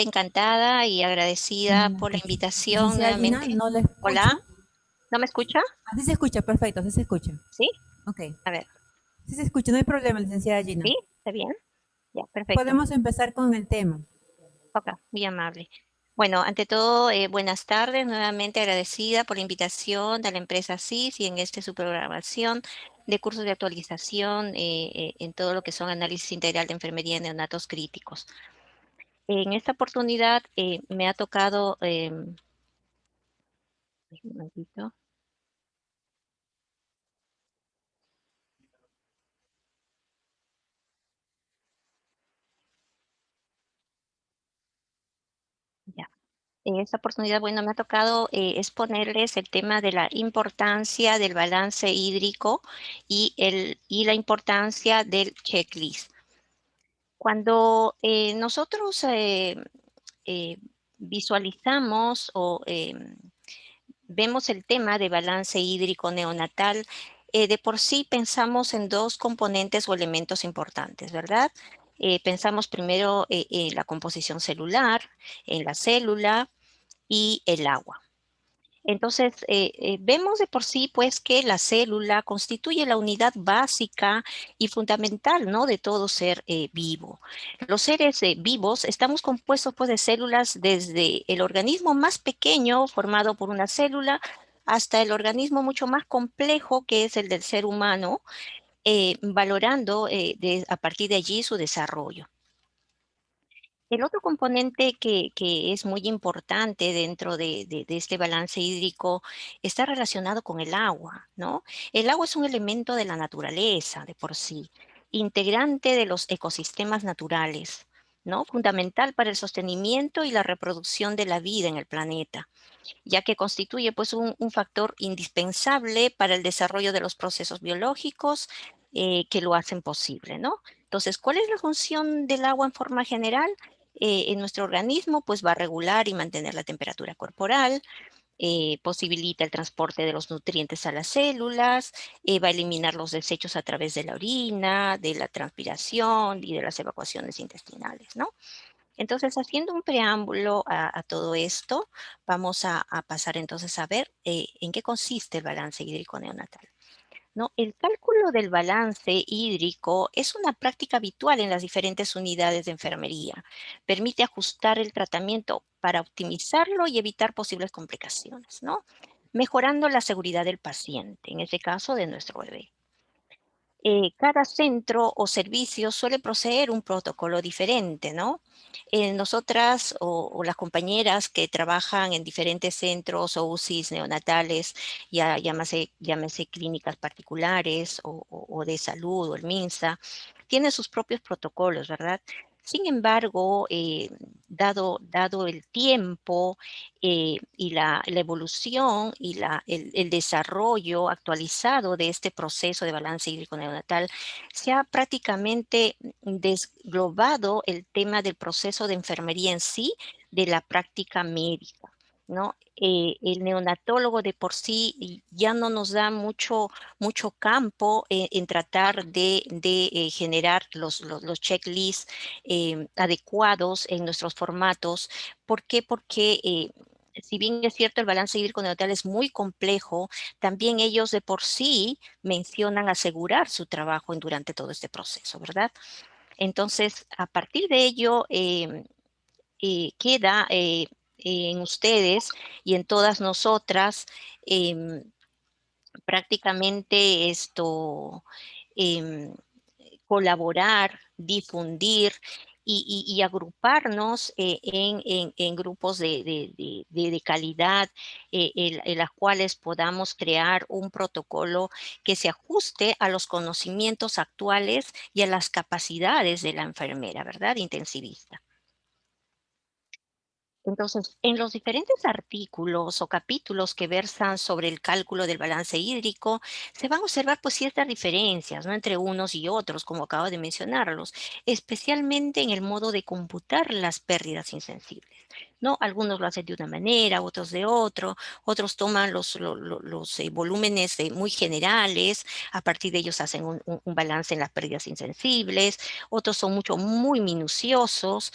nuevamente encantada y agradecida La por la escucho. invitación Licenciada Gina, nuevamente. no la escucho. Hola, ¿no me escucha? Así se escucha, perfecto, así se escucha. ¿Sí? Ok, A ver, sí se escucha, no hay problema, licenciada Gina. ¿sí? ¿Está bien? Ya, perfecto. Podemos empezar con el tema. Ok, muy amable. Bueno, ante todo, buenas tardes. Nuevamente agradecida por la invitación de la empresa CIS y en su programación de cursos de actualización en todo lo que son análisis integral de enfermería en neonatos críticos. En esta oportunidad me ha tocado, un momentito. Ya. En esta oportunidad, bueno, me ha tocado exponerles el tema de la importancia del balance hídrico y la importancia del checklist. Cuando nosotros eh, visualizamos o vemos el tema de balance hídrico neonatal, de por sí pensamos en dos componentes o elementos importantes, ¿verdad? Pensamos primero en la composición celular, en la célula y el agua. Entonces, vemos de por sí, pues, que la célula constituye la unidad básica y fundamental, ¿no?, de todo ser vivo. Los seres vivos estamos compuestos, pues, de células desde el organismo más pequeño, formado por una célula, hasta el organismo mucho más complejo, que es el del ser humano, valorando a partir de allí su desarrollo. El otro componente que es muy importante dentro de este balance hídrico está relacionado con el agua, ¿no? El agua es un elemento de la naturaleza de por sí, integrante de los ecosistemas naturales, ¿no? Fundamental para el sostenimiento y la reproducción de la vida en el planeta, ya que constituye pues un factor indispensable para el desarrollo de los procesos biológicos que lo hacen posible, ¿no? Entonces, ¿cuál es la función del agua en forma general? En nuestro organismo, pues va a regular y mantener la temperatura corporal, posibilita el transporte de los nutrientes a las células, va a eliminar los desechos a través de la orina, de la transpiración y de las evacuaciones intestinales, ¿no? Entonces, haciendo un preámbulo a todo esto, vamos a pasar entonces a ver en qué consiste el balance hídrico neonatal. ¿No? El cálculo del balance hídrico es una práctica habitual en las diferentes unidades de enfermería. Permite ajustar el tratamiento para optimizarlo y evitar posibles complicaciones, ¿no? Mejorando la seguridad del paciente, en este caso de nuestro bebé. Cada centro o servicio suele poseer un protocolo diferente, ¿no? Nosotras o las compañeras que trabajan en diferentes centros o UCIs neonatales, ya llámese clínicas particulares o de salud o el MINSA, tienen sus propios protocolos, ¿verdad? Sin embargo, dado el tiempo y la evolución y el desarrollo actualizado de este proceso de balance hídrico neonatal, se ha prácticamente desglobado el tema del proceso de enfermería en sí de la práctica médica, ¿no? El neonatólogo de por sí ya no nos da mucho campo en tratar de generar los checklists adecuados en nuestros formatos. ¿Por qué? Porque si bien es cierto el balance hídrico neonatal es muy complejo, también ellos de por sí mencionan asegurar su trabajo durante todo este proceso, ¿verdad? Entonces, a partir de ello, queda en ustedes y en todas nosotras em, prácticamente em, colaborar, difundir y agruparnos en grupos de calidad en las cuales podamos crear un protocolo que se ajuste a los conocimientos actuales y a las capacidades de la enfermera, ¿verdad? Intensivista. Entonces, en los diferentes artículos o capítulos que versan sobre el cálculo del balance hídrico, se van a observar pues ciertas diferencias, ¿no?, entre unos y otros, como acabo de mencionarlos, especialmente en el modo de computar las pérdidas insensibles. ¿no? Algunos lo hacen de una manera, otros de otro, otros toman los volúmenes muy generales, a partir de ellos hacen un balance en las pérdidas insensibles, otros son muy minuciosos,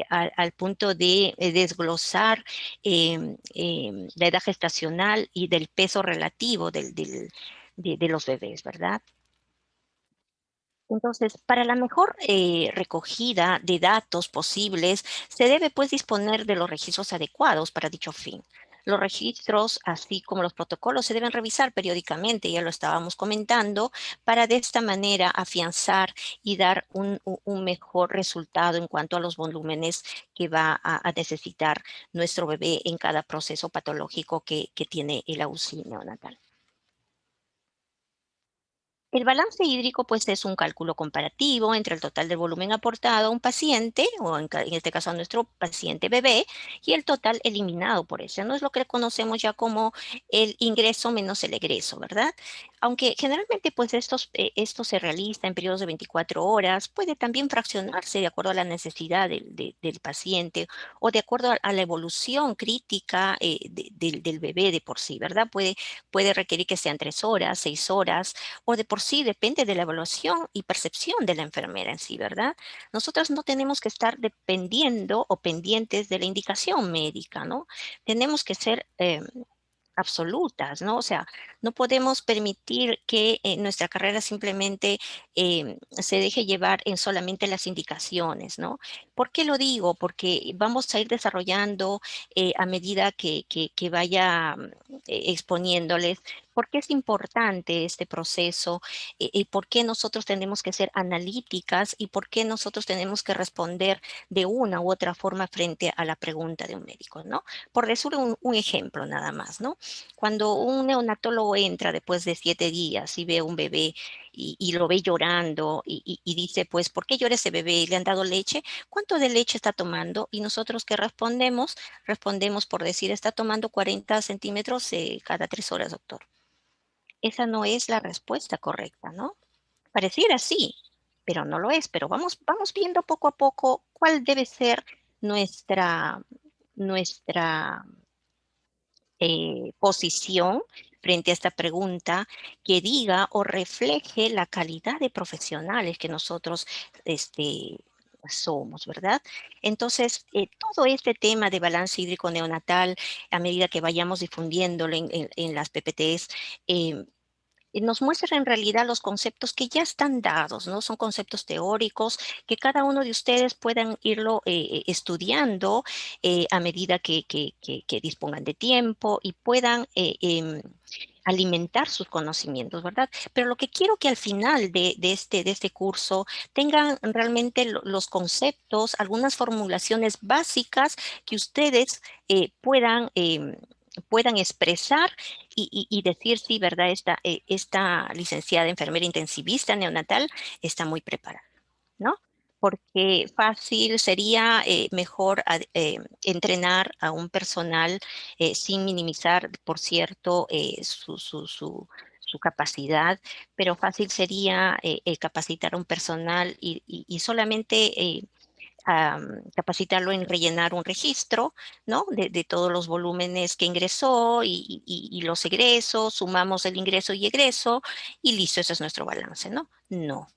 al punto de desglosar la edad gestacional y del peso relativo de los bebés, ¿verdad? Entonces, para la mejor recogida de datos posibles, se debe pues disponer de los registros adecuados para dicho fin. Los registros, así como los protocolos, se deben revisar periódicamente, ya lo estábamos comentando, para de esta manera afianzar y dar un mejor resultado en cuanto a los volúmenes que va a necesitar nuestro bebé en cada proceso patológico que tiene el auxilio neonatal. El balance hídrico, pues, es un cálculo comparativo entre el total del volumen aportado a un paciente, o en este caso a nuestro paciente bebé, y el total eliminado por ese. No es lo que conocemos ya como el ingreso menos el egreso, ¿verdad? Aunque generalmente, pues, esto se realiza en periodos de 24 horas, puede también fraccionarse de acuerdo a la necesidad del paciente o de acuerdo a la evolución crítica del bebé de por sí, ¿verdad? Puede requerir que sean 3 horas, 6 horas, o de por sí depende de la evaluación y percepción de la enfermera en sí, ¿verdad? Nosotros no tenemos que estar dependiendo o pendientes de la indicación médica, ¿no? Tenemos que ser absolutas, ¿no? O sea, no podemos permitir que nuestra carrera simplemente se deje llevar en solamente las indicaciones, ¿no? ¿Por qué lo digo? Porque vamos a ir desarrollando a medida que vaya exponiéndoles por qué es importante este proceso y por qué nosotros tenemos que ser analíticas y por qué nosotros tenemos que responder de una u otra forma frente a la pregunta de un médico, ¿no? Por decir un ejemplo nada más, ¿no? Cuando un neonatólogo entra después de 7 días y ve un bebé y lo ve llorando y dice, pues, ¿por qué llora ese bebé? ¿Le han dado leche? ¿Cuánto de leche está tomando? Y nosotros, ¿qué respondemos? Respondemos por decir, está tomando 40 centímetros cada 3 horas, doctor. Esa no es la respuesta correcta, ¿no? Pareciera sí, pero no lo es. Pero vamos viendo poco a poco cuál debe ser nuestra posición frente a esta pregunta que diga o refleje la calidad de profesionales que nosotros somos, ¿verdad? Entonces, todo este tema de balance hídrico neonatal, a medida que vayamos difundiéndolo en las PPTs, nos muestra en realidad los conceptos que ya están dados, ¿no? Son conceptos teóricos que cada uno de ustedes puedan irlo estudiando a medida que dispongan de tiempo y puedan alimentar sus conocimientos, ¿verdad? Pero lo que quiero que al final de este curso tengan realmente los conceptos, algunas formulaciones básicas que ustedes puedan expresar y decir, sí, ¿verdad? Esta licenciada enfermera intensivista neonatal está muy preparada, ¿no? Porque fácil sería mejor entrenar a un personal sin minimizar, por cierto, su capacidad, pero fácil sería capacitar a un personal y solamente capacitarlo en rellenar un registro, ¿no? De todos los volúmenes que ingresó y los egresos, sumamos el ingreso y egreso y listo, ese es nuestro balance, ¿no? No.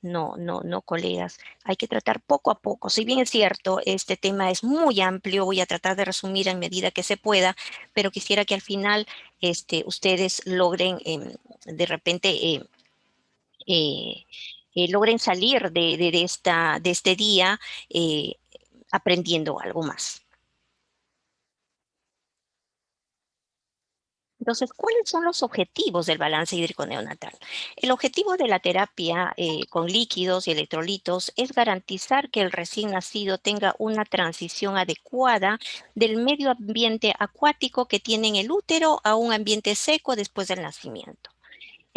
No, no, no, colegas. Hay que tratar poco a poco. Si bien es cierto, este tema es muy amplio, voy a tratar de resumir en medida que se pueda, pero quisiera que al final ustedes logren de repente eh, logren salir de este día eh, aprendiendo algo más. Entonces, ¿cuáles son los objetivos del balance hídrico neonatal? El objetivo de la terapia con líquidos y electrolitos es garantizar que el recién nacido tenga una transición adecuada del medio ambiente acuático que tiene en el útero a un ambiente seco después del nacimiento.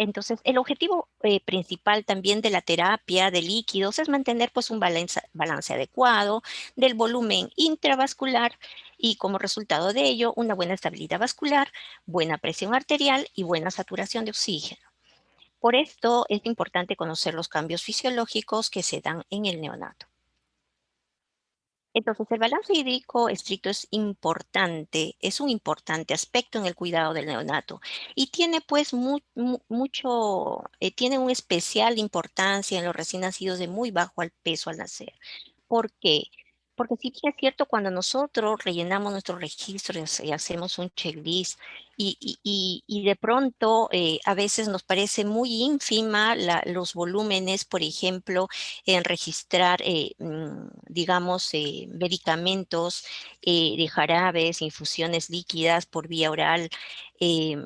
Entonces, el objetivo principal también de la terapia de líquidos es mantener pues un balance adecuado del volumen intravascular y como resultado de ello una buena estabilidad vascular, buena presión arterial y buena saturación de oxígeno. Por esto es importante conocer los cambios fisiológicos que se dan en el neonato. Entonces, el balance hídrico estricto es un importante aspecto en el cuidado del neonato y tiene pues tiene una especial importancia en los recién nacidos de muy bajo al peso al nacer. ¿Por qué? Porque si bien es cierto, cuando nosotros rellenamos nuestros registros y hacemos un checklist y de pronto a veces nos parece muy ínfima los volúmenes, por ejemplo, en registrar, digamos, medicamentos de jarabes, infusiones líquidas por vía oral, eh,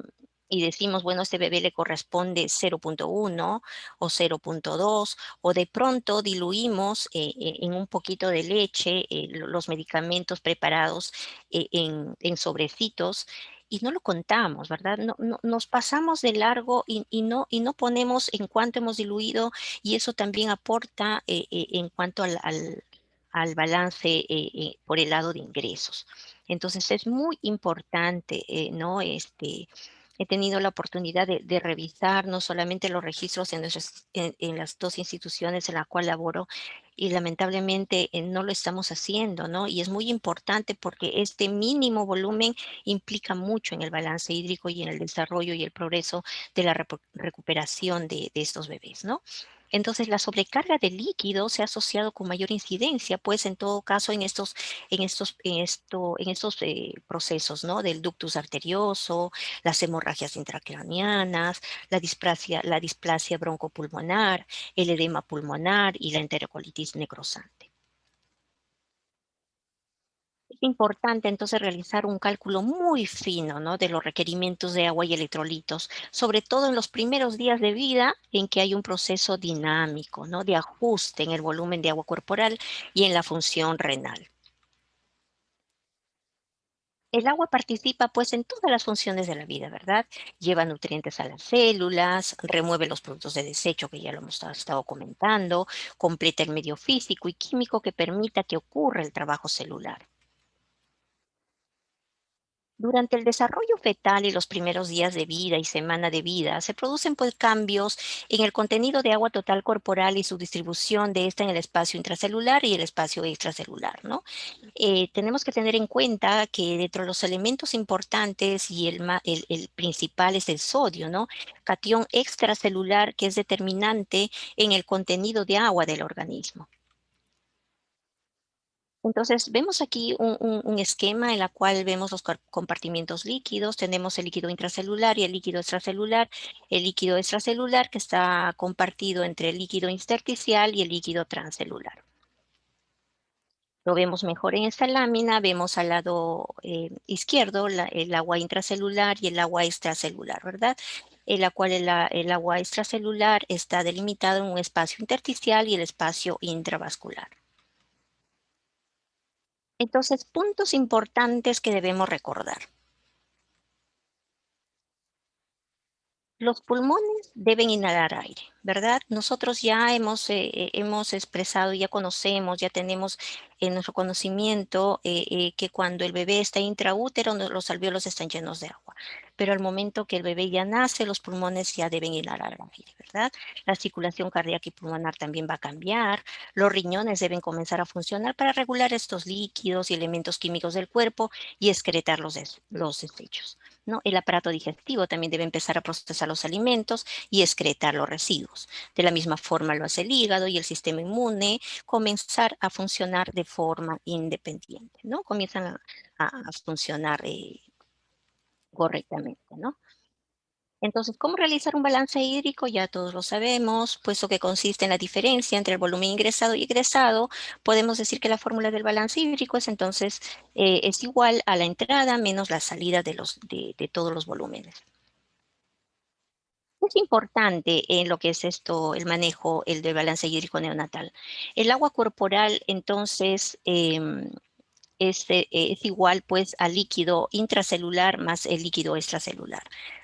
y decimos, bueno, a este bebé le corresponde 0,1 o 0,2, o de pronto diluimos en un poquito de leche los medicamentos preparados en sobrecitos y no lo contamos, ¿verdad? Nos pasamos de largo y no ponemos en cuánto hemos diluido y eso también aporta en cuanto al balance por el lado de ingresos. Entonces es muy importante, ¿no? He tenido la oportunidad de revisar no solamente los registros en las dos instituciones en las cuales laboro y lamentablemente no lo estamos haciendo, ¿no? Y es muy importante porque este mínimo volumen implica mucho en el balance hídrico y en el desarrollo y el progreso de la recuperación de estos bebés, ¿no? Entonces, la sobrecarga de líquido se ha asociado con mayor incidencia, pues en todo caso en estos procesos, ¿no? Del ductus arterioso, las hemorragias intracraneanas, la displasia broncopulmonar, el edema pulmonar y la enterocolitis necrosante. Es importante entonces realizar un cálculo muy fino, ¿no? De los requerimientos de agua y electrolitos, sobre todo en los primeros días de vida en que hay un proceso dinámico, ¿no? De ajuste en el volumen de agua corporal y en la función renal. El agua participa pues en todas las funciones de la vida, ¿verdad? Lleva nutrientes a las células, remueve los productos de desecho que ya lo hemos estado comentando, completa el medio físico y químico que permita que ocurra el trabajo celular. Durante el desarrollo fetal y los primeros días de vida y semana de vida, se producen pues cambios en el contenido de agua total corporal y su distribución de esta en el espacio intracelular y el espacio extracelular, ¿no? Tenemos que tener en cuenta que dentro de los elementos importantes y el principal es el sodio, ¿no? Catión extracelular que es determinante en el contenido de agua del organismo. Entonces, vemos aquí un esquema en el cual vemos los compartimientos líquidos. Tenemos el líquido intracelular y el líquido extracelular. El líquido extracelular que está compartido entre el líquido intersticial y el líquido transcelular. Lo vemos mejor en esta lámina. Vemos al lado izquierdo el agua intracelular y el agua extracelular, ¿verdad? En la cual el agua extracelular está delimitado en un espacio intersticial y el espacio intravascular. Entonces, puntos importantes que debemos recordar. Los pulmones deben inhalar aire, ¿verdad? Nosotros ya hemos expresado, ya conocemos, ya tenemos en nuestro conocimiento que cuando el bebé está intraútero, los alvéolos están llenos de agua. Pero al momento que el bebé ya nace, los pulmones ya deben inhalar aire, ¿verdad? La circulación cardíaca y pulmonar también va a cambiar. Los riñones deben comenzar a funcionar para regular estos líquidos y elementos químicos del cuerpo y excretar los desechos, ¿no? El aparato digestivo también debe empezar a procesar los alimentos y excretar los residuos. De la misma forma lo hace el hígado y el sistema inmune comenzar a funcionar de forma independiente, ¿no? Comienzan a funcionar correctamente, ¿no? Entonces, ¿cómo realizar un balance hídrico? Ya todos lo sabemos, puesto que consiste en la diferencia entre el volumen ingresado y egresado. Podemos decir que la fórmula del balance hídrico es entonces es igual a la entrada menos la salida de todos los volúmenes. Es importante en lo que es esto, el manejo, el de balance hídrico neonatal. El agua corporal, entonces, es igual pues al líquido intracelular más el líquido extracelular.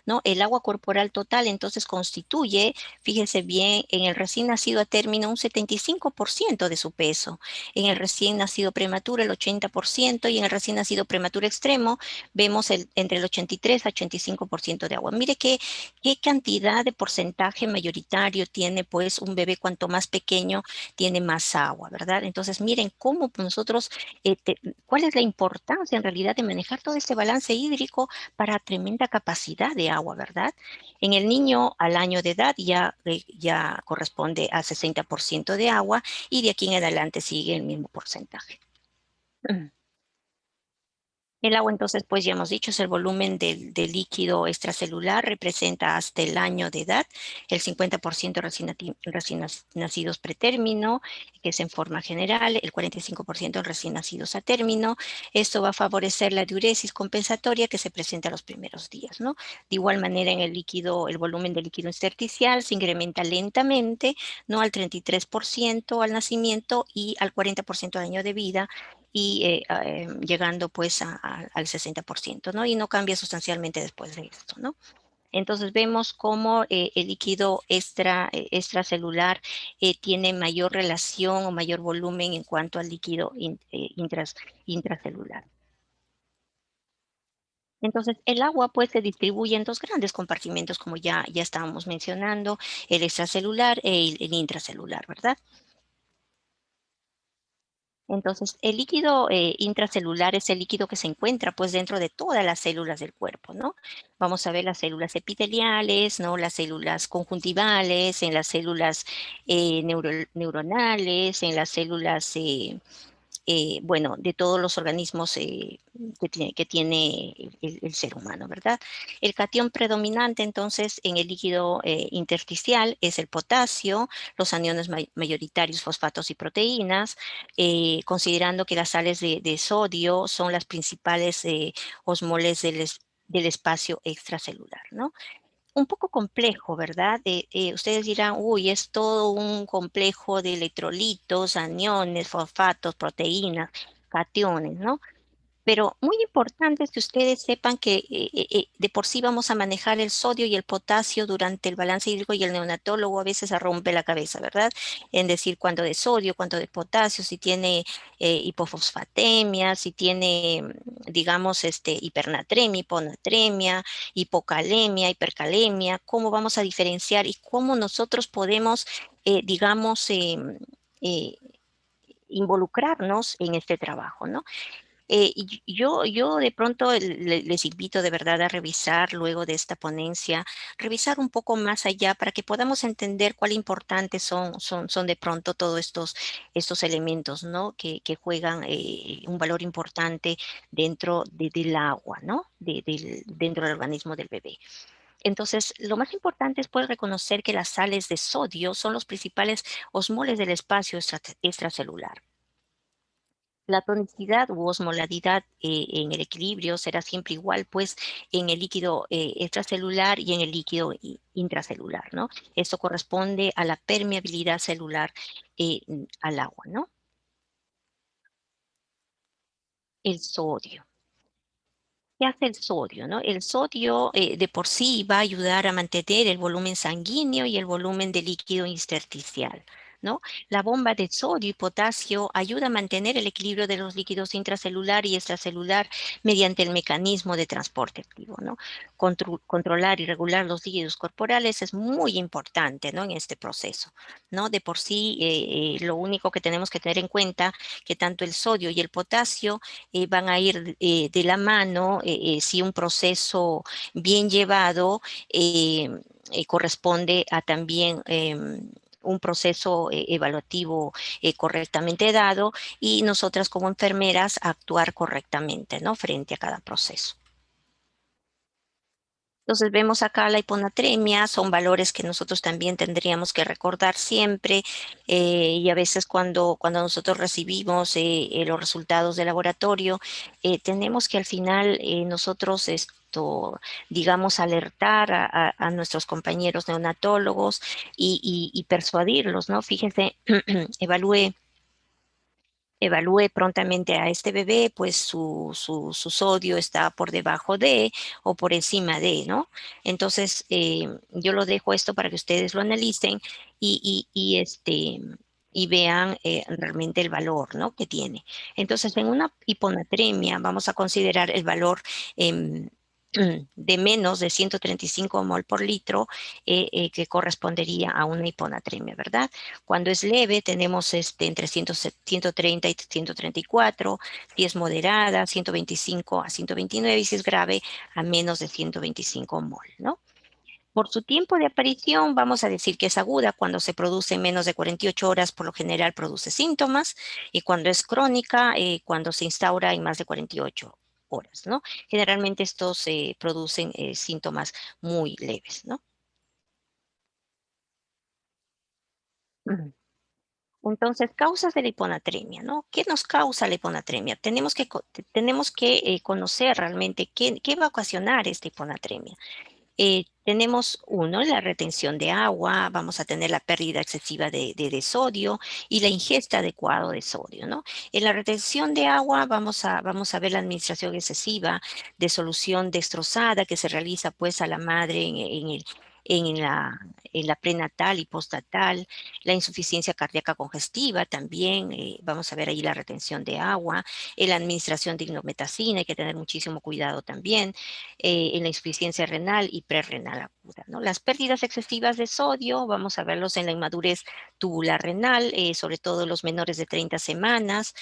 ¿no? El agua corporal total entonces constituye, fíjese bien, en el recién nacido a término un 75% de su peso, en el recién nacido prematuro el 80% y en el recién nacido prematuro extremo vemos entre el 83 a 85% de agua. Mire qué cantidad de porcentaje mayoritario tiene pues un bebé cuanto más pequeño tiene más agua, ¿verdad? Entonces miren cómo nosotros, cuál es la importancia en realidad de manejar todo este balance hídrico para tremenda capacidad de agua, ¿verdad? En el niño al año de edad ya corresponde a 60% de agua y de aquí en adelante sigue el mismo porcentaje. El agua, entonces, pues ya hemos dicho, es el volumen del líquido extracelular, representa hasta el año de edad, el 50% recién nacidos pretérmino, que es en forma general, el 45% en recién nacidos a término. Esto va a favorecer la diuresis compensatoria que se presenta los primeros días, ¿no? De igual manera, en el líquido, el volumen del líquido intersticial se incrementa lentamente, ¿no? Al 33% al nacimiento y al 40% al año de vida y llegando pues al 60%, ¿no? Y no cambia sustancialmente después de esto, ¿no? Entonces vemos cómo el líquido extracelular tiene mayor relación o mayor volumen en cuanto al líquido intracelular. Entonces, el agua pues se distribuye en dos grandes compartimentos, como ya estábamos mencionando, el extracelular y el intracelular, ¿verdad? Entonces, el líquido intracelular es el líquido que se encuentra pues dentro de todas las células del cuerpo, ¿no? Vamos a ver las células epiteliales, ¿no? Las células conjuntivales, en las células neuronales, en las células bueno, de todos los organismos que tiene el ser humano, ¿verdad? El catión predominante, entonces, en el líquido intersticial es el potasio, los aniones mayoritarios, fosfatos y proteínas, considerando que las sales de sodio son las principales osmoles del espacio extracelular, ¿no? Un poco complejo, ¿verdad? Ustedes dirán, uy, es todo un complejo de electrolitos, aniones, fosfatos, proteínas, cationes, ¿no? Pero muy importante es que ustedes sepan que de por sí vamos a manejar el sodio y el potasio durante el balance hídrico y el neonatólogo a veces se rompe la cabeza, ¿verdad? En decir cuánto de sodio, cuánto de potasio, si tiene hipofosfatemia, si tiene, digamos, hipernatremia, hiponatremia, hipocalemia, hipercalemia, cómo vamos a diferenciar y cómo nosotros podemos, digamos, eh, involucrarnos en este trabajo, ¿no? Y yo de pronto les invito de verdad a revisar luego de esta ponencia, revisar un poco más allá para que podamos entender cuál importantes son de pronto todos estos elementos, ¿no? Que juegan un valor importante dentro del agua, ¿no? Dentro del organismo del bebé. Entonces, lo más importante es poder reconocer que las sales de sodio son los principales osmoles del espacio extracelular. La tonicidad u osmolaridad en el equilibrio será siempre igual, pues, en el líquido extracelular y en el líquido intracelular, ¿no? Esto corresponde a la permeabilidad celular al agua, ¿no? El sodio. ¿Qué hace el sodio, no? El sodio de por sí va a ayudar a mantener el volumen sanguíneo y el volumen de líquido intersticial, ¿no? La bomba de sodio y potasio ayuda a mantener el equilibrio de los líquidos intracelular y extracelular mediante el mecanismo de transporte activo, ¿no? Controlar y regular los líquidos corporales es muy importante, ¿no? En este proceso, ¿no? De por sí, lo único que tenemos que tener en cuenta que tanto el sodio y el potasio van a ir de la mano si un proceso bien llevado corresponde a también un proceso evaluativo correctamente dado y nosotras como enfermeras actuar correctamente, ¿no? Frente a cada proceso. Entonces vemos acá la hiponatremia, son valores que nosotros también tendríamos que recordar siempre y a veces cuando nosotros recibimos los resultados de laboratorio, tenemos que al final nosotros digamos, alertar a nuestros compañeros neonatólogos y persuadirlos, ¿no? Fíjense, evalúe evalúe prontamente a este bebé, pues su sodio está por debajo de o por encima de, ¿no? Entonces, yo lo dejo esto para que ustedes lo analicen y vean realmente el valor, ¿no? que tiene. Entonces, en una hiponatremia vamos a considerar el valor em, de menos de 135 mol por litro, que correspondería a una hiponatremia, ¿verdad? Cuando es leve tenemos entre 130 y 134, si es moderada 125 a 129 y si es grave a menos de 125 mol, ¿no? Por su tiempo de aparición vamos a decir que es aguda cuando se produce en menos de 48 horas, por lo general produce síntomas, y cuando es crónica, cuando se instaura en más de 48 horas, ¿no? Generalmente estos producen síntomas muy leves, ¿no? Ujú. Entonces, causas de la hiponatremia, ¿no? ¿Qué nos causa la hiponatremia? Tenemos que conocer realmente qué va a ocasionar esta hiponatremia. Tenemos uno, la retención de agua, vamos a tener la pérdida excesiva de sodio y la ingesta adecuada de sodio, ¿no? En la retención de agua vamos a ver la administración excesiva de solución destrozada que se realiza pues a la madre en la, en la prenatal y postnatal, la insuficiencia cardíaca congestiva también, vamos a ver ahí la retención de agua, en la administración de ignometacina, hay que tener muchísimo cuidado también, en la insuficiencia renal y prerrenal aguda, ¿no? Las pérdidas excesivas de sodio, vamos a verlos en la inmadurez tubular renal, sobre todo los menores de 30 semanas.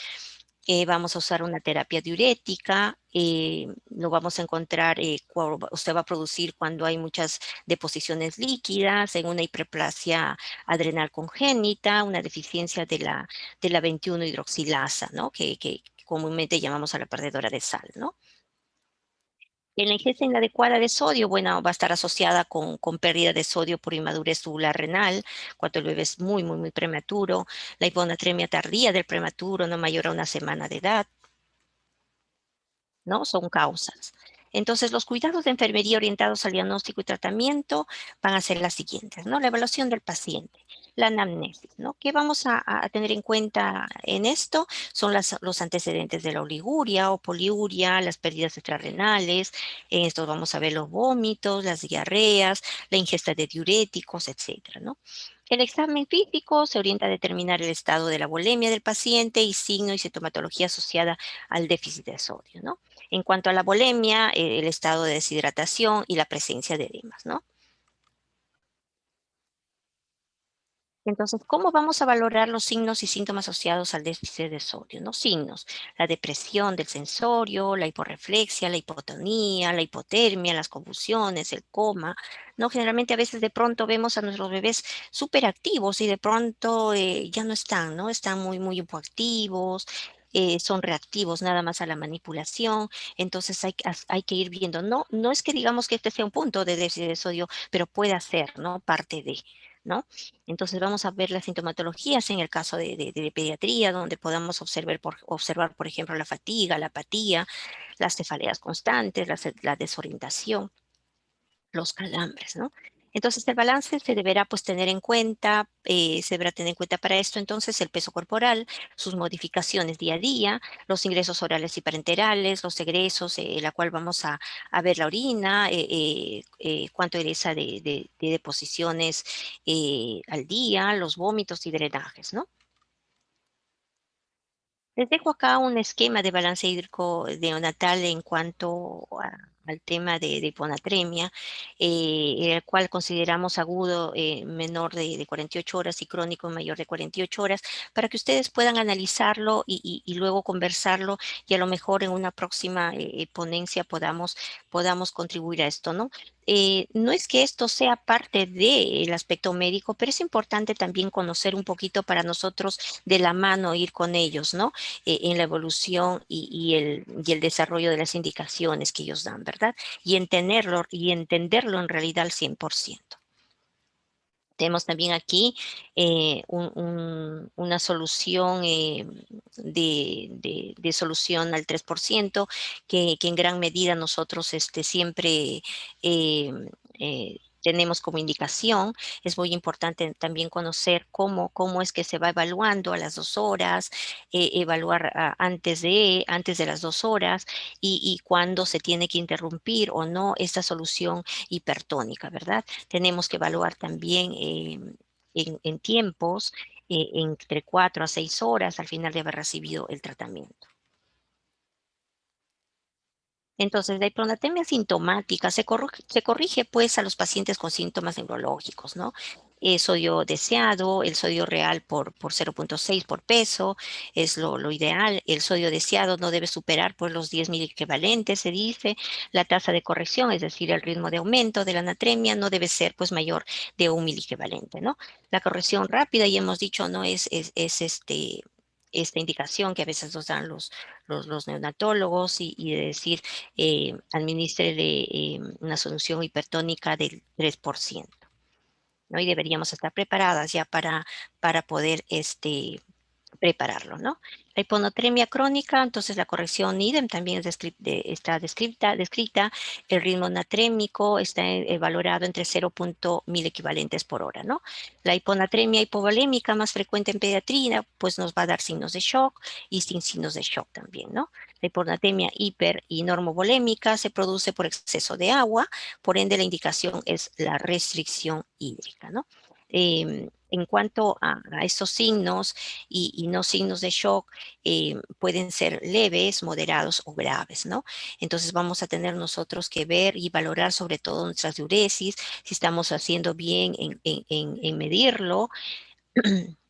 Vamos a usar una terapia diurética, lo vamos a encontrar, usted va a producir cuando hay muchas deposiciones líquidas, en una hiperplasia adrenal congénita, una deficiencia de la 21 hidroxilasa, ¿no? que comúnmente llamamos a la perdedora de sal, ¿no? En la ingesta inadecuada de sodio, bueno, va a estar asociada con pérdida de sodio por inmadurez tubular renal, cuando el bebé es muy prematuro, la hiponatremia tardía del prematuro, no mayor a una semana de edad, ¿no? Son causas. Entonces, los cuidados de enfermería orientados al diagnóstico y tratamiento van a ser las siguientes, ¿no? La evaluación del paciente, la anamnesis, ¿no? ¿Qué vamos a tener en cuenta en esto? Son los antecedentes de la oliguria o poliuria, las pérdidas extrarrenales, en esto vamos a ver los vómitos, las diarreas, la ingesta de diuréticos, etcétera, ¿no? El examen físico se orienta a determinar el estado de la bulimia del paciente y signo y sintomatología asociada al déficit de sodio, ¿no? En cuanto a la bulimia, el estado de deshidratación y la presencia de edemas, ¿no? Entonces, ¿cómo vamos a valorar los signos y síntomas asociados al déficit de sodio? ¿No? Signos, la depresión del sensorio, la hiporreflexia, la hipotonía, la hipotermia, las convulsiones, el coma, ¿no? Generalmente a veces de pronto vemos a nuestros bebés súper activos y de pronto ya no están, ¿no? Están muy hipoactivos, son reactivos nada más a la manipulación, entonces hay que ir viendo, no es que digamos que este sea un punto de déficit de sodio, pero puede ser, ¿no? Parte de, ¿no? Entonces vamos a ver las sintomatologías en el caso de pediatría, donde podamos observar, por ejemplo, la fatiga, la apatía, las cefaleas constantes, la desorientación, los calambres, ¿no? Entonces el balance se deberá pues tener en cuenta, se deberá tener en cuenta para esto entonces el peso corporal, sus modificaciones día a día, los ingresos orales y parenterales, los egresos, la cual vamos a ver la orina, cuánto egresa de deposiciones al día, los vómitos y drenajes, ¿no? Les dejo acá un esquema de balance hídrico neonatal en cuanto al tema de hiponatremia, el cual consideramos agudo menor de 48 horas y crónico mayor de 48 horas, para que ustedes puedan analizarlo y luego conversarlo y a lo mejor en una próxima ponencia podamos contribuir a esto, ¿no? No es que esto sea parte del aspecto médico, pero es importante también conocer un poquito para nosotros de la mano ir con ellos, ¿no? En la evolución y el desarrollo de las indicaciones que ellos dan, ¿verdad? Y entenderlo en realidad al 100%. Tenemos también aquí una solución de solución al 3%, que en gran medida nosotros siempre eh, tenemos como indicación. Es muy importante también conocer cómo es que se va evaluando a las 2 horas, evaluar antes de las 2 horas y cuándo se tiene que interrumpir o no esta solución hipertónica, ¿verdad? Tenemos que evaluar también en tiempos entre 4 a 6 horas al final de haber recibido el tratamiento. Entonces, la hiponatremia sintomática se corrige pues a los pacientes con síntomas neurológicos, ¿no? Sodio deseado, el sodio real por 0,6 por peso, es lo ideal. El sodio deseado no debe superar por los 10 miliequivalentes, se dice. La tasa de corrección, es decir, el ritmo de aumento de la natremia, no debe ser pues mayor de 1 miliequivalente, ¿no? La corrección rápida, ya hemos dicho, no esta indicación que a veces nos dan los neonatólogos y de decir administrele una solución hipertónica del 3%, ¿no? Y deberíamos estar preparadas ya para poder prepararlo, ¿no? La hiponatremia crónica, entonces la corrección IDEM también está descrita. El ritmo natrémico está valorado entre 0,1000 equivalentes por hora, ¿no? La hiponatremia hipovolémica más frecuente en pediatría, pues nos va a dar signos de shock y sin signos de shock también, ¿no? La hiponatremia hiper y normovolémica se produce por exceso de agua, por ende la indicación es la restricción hídrica, ¿no? En cuanto a estos signos y no signos de shock, pueden ser leves, moderados o graves, ¿no? Entonces vamos a tener nosotros que ver y valorar sobre todo nuestras diuresis, si estamos haciendo bien en medirlo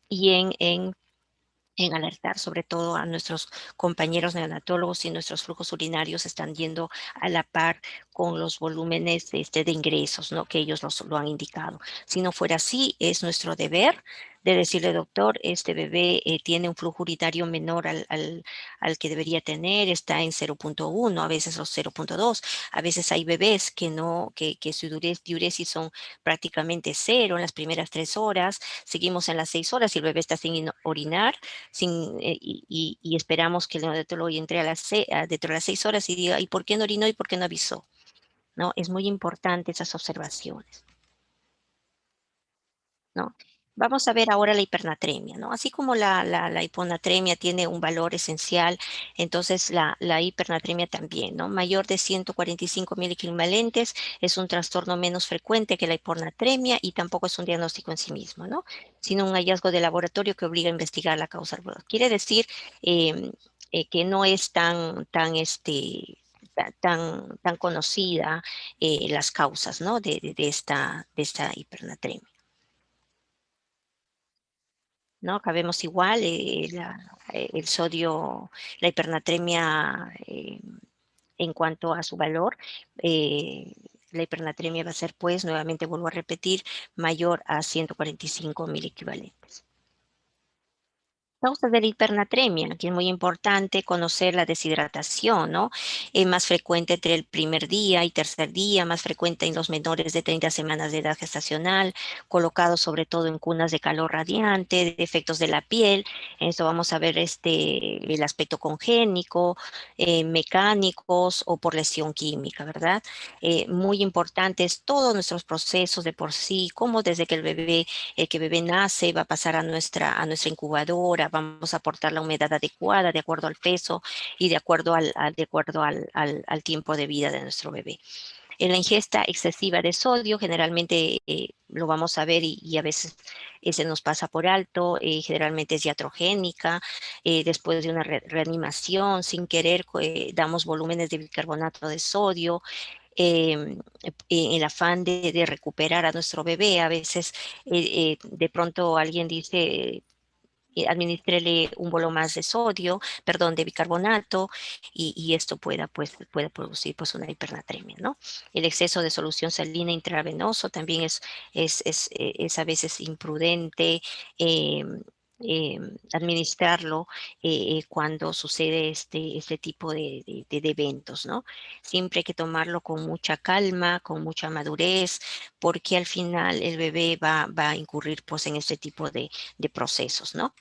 y en alertar sobre todo a nuestros compañeros neonatólogos si nuestros flujos urinarios están yendo a la par con los volúmenes de ingresos, ¿no? Que ellos lo han indicado. Si no fuera así, es nuestro deber de decirle, doctor, este bebé tiene un flujo urinario menor al que debería tener, está en 0,1, a veces los 0,2, a veces hay bebés que su diuresis son prácticamente cero en las primeras 3 horas, seguimos en las 6 horas y el bebé está sin orinar, y esperamos que el neonatólogo entre dentro de las 6 horas y diga, ¿y por qué no orinó y por qué no avisó? ¿No? Es muy importante esas observaciones, ¿no? Vamos a ver ahora la hipernatremia, ¿no? Así como la hiponatremia tiene un valor esencial, entonces la hipernatremia también, ¿no? Mayor de 145 miliequivalentes es un trastorno menos frecuente que la hiponatremia y tampoco es un diagnóstico en sí mismo, ¿no? Sino un hallazgo de laboratorio que obliga a investigar la causa. Quiere decir eh, que no es tan conocida las causas, ¿no? De esta hipernatremia. ¿No? Acá vemos igual el sodio, la hipernatremia en cuanto a su valor. eh, la hipernatremia va a ser, pues, nuevamente vuelvo a repetir, mayor a 145 mil equivalentes. Causas de la hipernatremia, que es muy importante conocer la deshidratación, ¿no? Es más frecuente entre el primer día y tercer día, más frecuente en los menores de 30 semanas de edad gestacional, colocados sobre todo en cunas de calor radiante, defectos de la piel. En esto vamos a ver el aspecto congénico, mecánicos o por lesión química, ¿verdad? Muy importantes todos nuestros procesos de por sí, como desde que el bebé nace, va a pasar a nuestra incubadora, vamos a aportar la humedad adecuada de acuerdo al peso y de acuerdo al tiempo de vida de nuestro bebé. En la ingesta excesiva de sodio, generalmente lo vamos a ver y a veces se nos pasa por alto, generalmente es iatrogénica, después de una reanimación, sin querer, damos volúmenes de bicarbonato de sodio, en el afán de recuperar a nuestro bebé. A veces de pronto alguien dice, administrele un bolo más de sodio, perdón, de bicarbonato, y esto puede producir pues una hipernatremia, ¿no? El exceso de solución salina intravenoso también es a veces imprudente. eh, Administrarlo cuando sucede este tipo de eventos, ¿no? Siempre hay que tomarlo con mucha calma, con mucha madurez, porque al final el bebé va a incurrir pues en este tipo de procesos, ¿no?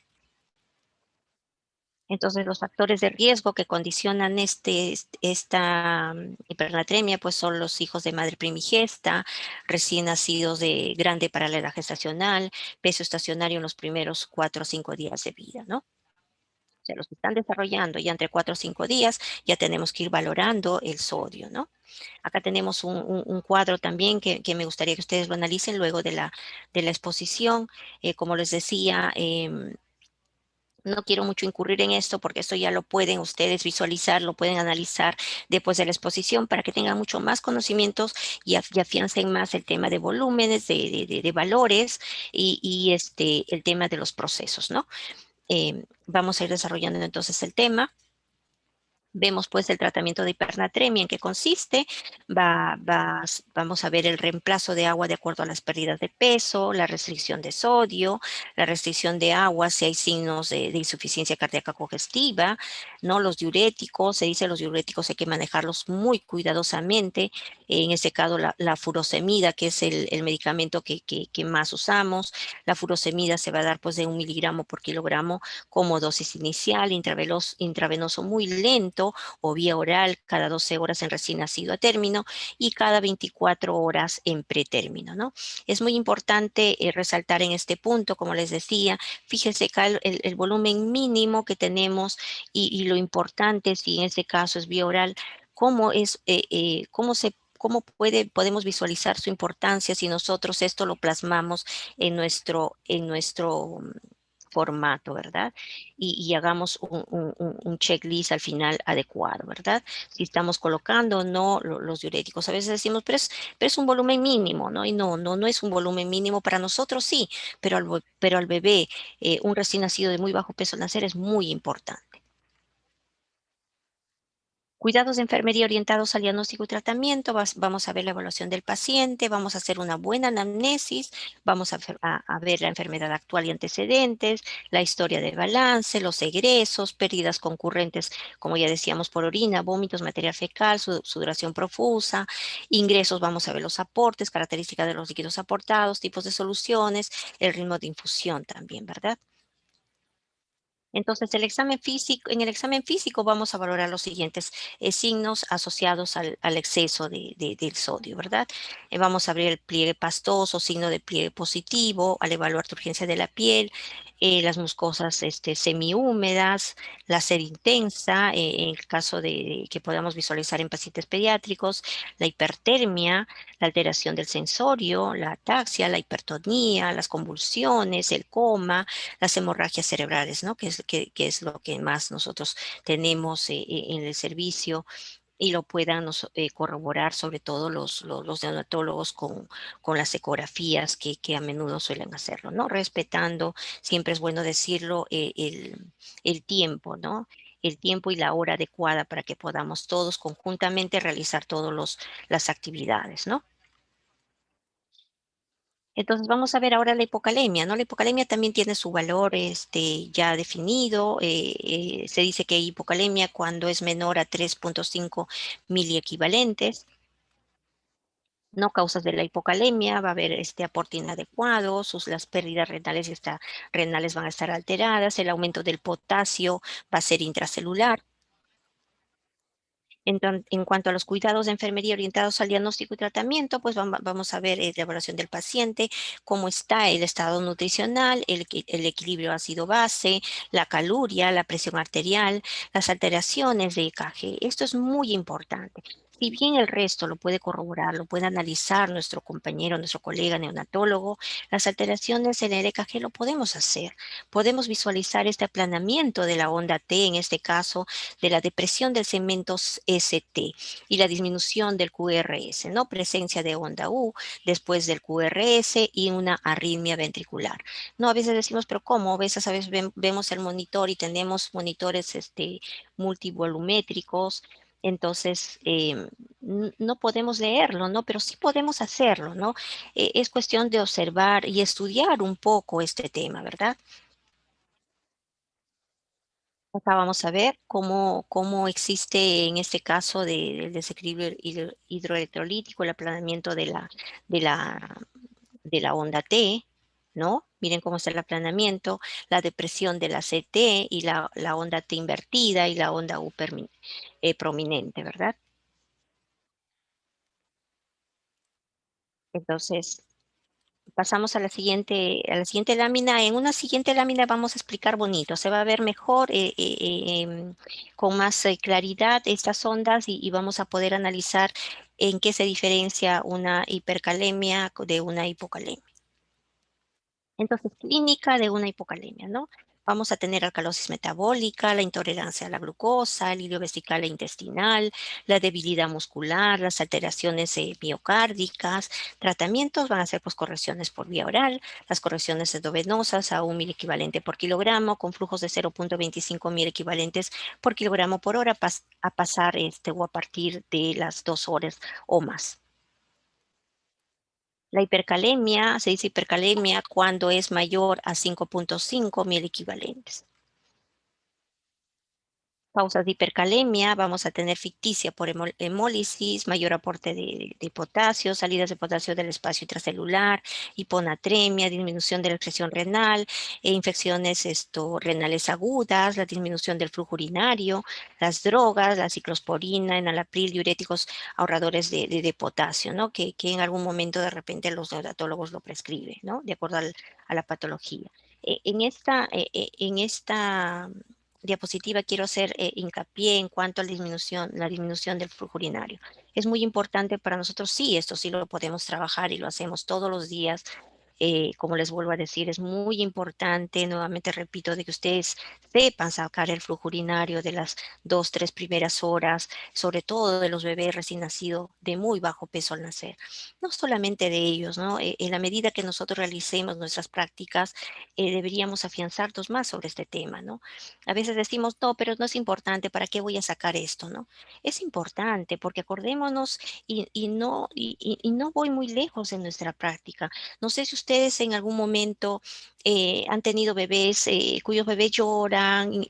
Entonces, los factores de riesgo que condicionan esta hipernatremia, pues son los hijos de madre primigesta, recién nacidos de grande para la edad gestacional, peso estacionario en los primeros 4 o 5 días de vida, ¿no? O sea, los que están desarrollando ya entre 4 o 5 días, ya tenemos que ir valorando el sodio, ¿no? Acá tenemos un cuadro también que me gustaría que ustedes lo analicen luego de la exposición. Como les decía, no quiero mucho incurrir en esto porque esto ya lo pueden ustedes visualizar, lo pueden analizar después de la exposición para que tengan mucho más conocimientos y afiancen más el tema de volúmenes, de valores y el tema de los procesos, ¿no? Vamos a ir desarrollando entonces el tema. Vemos pues el tratamiento de hipernatremia en qué consiste. Vamos a ver el reemplazo de agua de acuerdo a las pérdidas de peso, la restricción de sodio, la restricción de agua si hay signos de insuficiencia cardíaca congestiva, ¿no? Los diuréticos, se dice los diuréticos hay que manejarlos muy cuidadosamente. En este caso la furosemida, que es el medicamento que más usamos. La furosemida se va a dar pues de 1 miligramo por kilogramo como dosis inicial, intravenoso muy lento o vía oral cada 12 horas en recién nacido a término y cada 24 horas en pretérmino, ¿no? Es muy importante resaltar en este punto, como les decía, fíjense acá el volumen mínimo que tenemos y lo importante, si en este caso es vía oral, cómo podemos visualizar su importancia si nosotros esto lo plasmamos en nuestro formato, ¿verdad? Y hagamos un checklist al final adecuado, ¿verdad? Si estamos colocando o no los diuréticos. A veces decimos, pero es un volumen mínimo, ¿no? Y no es un volumen mínimo para nosotros, sí, pero al bebé, un recién nacido de muy bajo peso al nacer es muy importante. Cuidados de enfermería orientados al diagnóstico y tratamiento. Vamos a ver la evaluación del paciente, vamos a hacer una buena anamnesis, vamos a ver la enfermedad actual y antecedentes, la historia de balance, los egresos, pérdidas concurrentes, como ya decíamos, por orina, vómitos, material fecal, sudoración profusa, ingresos, vamos a ver los aportes, características de los líquidos aportados, tipos de soluciones, el ritmo de infusión también, ¿verdad? Entonces, en el examen físico vamos a valorar los siguientes signos asociados al exceso del sodio, ¿verdad? Vamos a abrir el pliegue pastoso, signo de pliegue positivo, al evaluar turgencia de la piel, las mucosas semihúmedas, la sed intensa, en el caso de que podamos visualizar en pacientes pediátricos, la hipertermia, la alteración del sensorio, la ataxia, la hipertonía, las convulsiones, el coma, las hemorragias cerebrales, ¿no? Que es lo que más nosotros tenemos en el servicio y lo puedan corroborar sobre todo los neonatólogos con las ecografías que a menudo suelen hacerlo, ¿no? Respetando, siempre es bueno decirlo, el tiempo, ¿no? El tiempo y la hora adecuada para que podamos todos conjuntamente realizar todas las actividades, ¿no? Entonces vamos a ver ahora la hipocalemia, ¿no? La hipocalemia también tiene su valor ya definido. Se dice que hay hipocalemia cuando es menor a 3,5 miliequivalentes. No causas de la hipocalemia, va a haber este aporte inadecuado, las pérdidas renales, renales van a estar alteradas, el aumento del potasio va a ser intracelular. En cuanto a los cuidados de enfermería orientados al diagnóstico y tratamiento, pues vamos a ver la evaluación del paciente, cómo está el estado nutricional, el equilibrio ácido-base, la caluria, la presión arterial, las alteraciones de EKG. Esto es muy importante. Si bien el resto lo puede corroborar, lo puede analizar nuestro compañero, nuestro colega neonatólogo, las alteraciones en el EKG lo podemos hacer. Podemos visualizar este aplanamiento de la onda T, en este caso, de la depresión del segmento ST y la disminución del QRS, ¿no? Presencia de onda U después del QRS y una arritmia ventricular. No, a veces decimos, pero ¿cómo? A veces vemos el monitor y tenemos monitores multivolumétricos, entonces no podemos leerlo, ¿no? Pero sí podemos hacerlo, ¿no? Es cuestión de observar y estudiar un poco este tema, ¿verdad? Acá vamos a ver cómo existe en este caso del desequilibrio hidroelectrolítico, el aplanamiento de la onda T. ¿no? Miren cómo está el aplanamiento, la depresión de la CT y la onda T invertida y la onda U prominente, ¿verdad? Entonces, pasamos a la siguiente lámina. En una siguiente lámina vamos a explicar bonito. Se va a ver mejor, con más claridad estas ondas y vamos a poder analizar en qué se diferencia una hipercalemia de una hipocalemia. Entonces, clínica de una hipocalemia, ¿no? Vamos a tener alcalosis metabólica, la intolerancia a la glucosa, el hilio vesical e intestinal, la debilidad muscular, las alteraciones miocárdicas. Tratamientos van a ser pues correcciones por vía oral, las correcciones endovenosas a 1 equivalente por kilogramo, con flujos de 0.25 equivalentes por kilogramo por hora a pasar o a partir de las 2 horas o más. La hipercalemia, se dice hipercalemia cuando es mayor a 5.5 equivalentes. Causas de hipercalemia, vamos a tener ficticia por hemólisis, mayor aporte de potasio, salidas de potasio del espacio intracelular, hiponatremia, disminución de la excreción renal, infecciones renales agudas, la disminución del flujo urinario, las drogas, la ciclosporina, enalapril, diuréticos ahorradores de potasio, ¿no? Que en algún momento de repente los neonatólogos lo prescriben, ¿no? De acuerdo a la patología. En esta diapositiva quiero hacer hincapié en cuanto a la disminución del flujo urinario. Es muy importante para nosotros, sí, esto sí lo podemos trabajar y lo hacemos todos los días. Como les vuelvo a decir, es muy importante, nuevamente repito, de que ustedes sepan sacar el flujo urinario de las 2, 3 primeras horas, sobre todo de los bebés recién nacidos de muy bajo peso al nacer. No solamente de ellos, ¿no? En la medida que nosotros realicemos nuestras prácticas, deberíamos afianzarnos más sobre este tema, ¿no? A veces decimos, no, pero no es importante, ¿para qué voy a sacar esto, no? Es importante porque acordémonos y no voy muy lejos en nuestra práctica. No sé si ustedes en algún momento han tenido bebés cuyos bebés lloran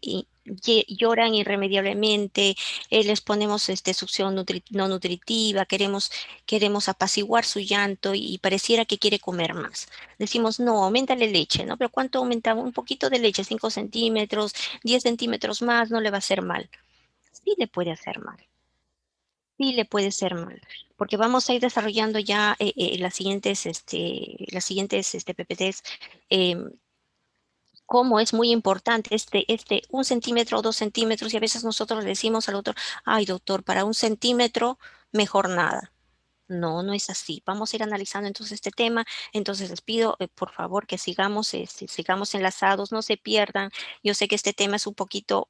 lloran irremediablemente, les ponemos succión no nutritiva, queremos apaciguar su llanto y pareciera que quiere comer más. Decimos, no, aumentale leche, ¿no? Pero ¿cuánto aumentamos? Un poquito de leche, 5 centímetros, 10 centímetros más, no le va a hacer mal. Sí le puede hacer mal, sí le puede hacer mal, porque vamos a ir desarrollando ya las siguientes PPTs, em, cómo es muy importante 1 centímetro o 2 centímetros, y a veces nosotros le decimos al otro, ay doctor, para 1 centímetro, mejor nada. No, no es así. Vamos a ir analizando entonces este tema. Entonces les pido, por favor, que sigamos enlazados, no se pierdan. Yo sé que este tema es un poquito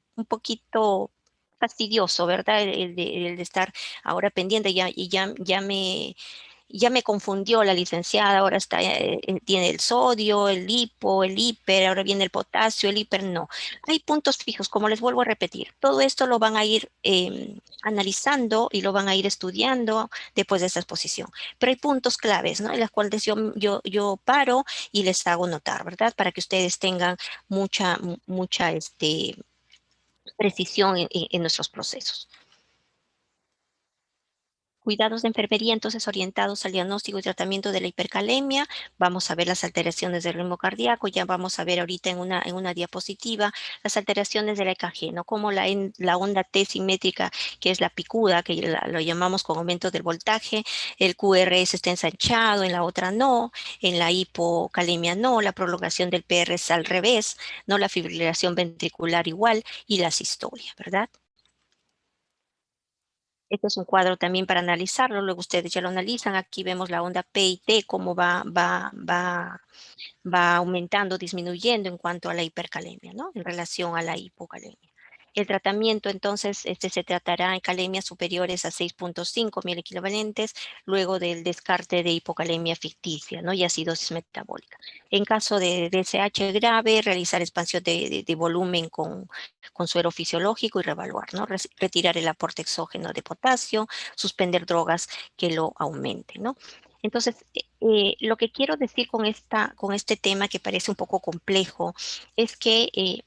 fastidioso, ¿verdad? El de estar ahora pendiente ya me confundió la licenciada, ahora tiene el sodio, el hipo, el hiper, ahora viene el potasio, el hiper, no. Hay puntos fijos, como les vuelvo a repetir. Todo esto lo van a ir analizando y lo van a ir estudiando después de esta exposición. Pero hay puntos claves, ¿no? En las cuales yo paro y les hago notar, ¿verdad? Para que ustedes tengan mucha precisión en nuestros procesos. Cuidados de enfermería, entonces orientados al diagnóstico y tratamiento de la hipercalemia. Vamos a ver las alteraciones del ritmo cardíaco. Ya vamos a ver ahorita en una diapositiva las alteraciones del EKG, ¿no? Como la onda T simétrica, que es la picuda, que lo llamamos con aumento del voltaje. El QRS está ensanchado, en la otra no. En la hipocalemia no. La prolongación del PR es al revés, ¿no? La fibrilación ventricular igual y la sistolia, ¿verdad? Este es un cuadro también para analizarlo, luego ustedes ya lo analizan. Aquí vemos la onda P y T, cómo va aumentando, disminuyendo en cuanto a la hipercalemia, ¿no? En relación a la hipocalemia. El tratamiento, entonces, se tratará en calemias superiores a 6.5 equivalentes, luego del descarte de hipocalemia ficticia, ¿no? Y acidosis metabólica. En caso de DSH grave, realizar expansión de volumen con suero fisiológico y reevaluar, ¿no? Retirar el aporte exógeno de potasio, suspender drogas que lo aumenten, ¿no? Entonces, lo que quiero decir con este tema que parece un poco complejo es que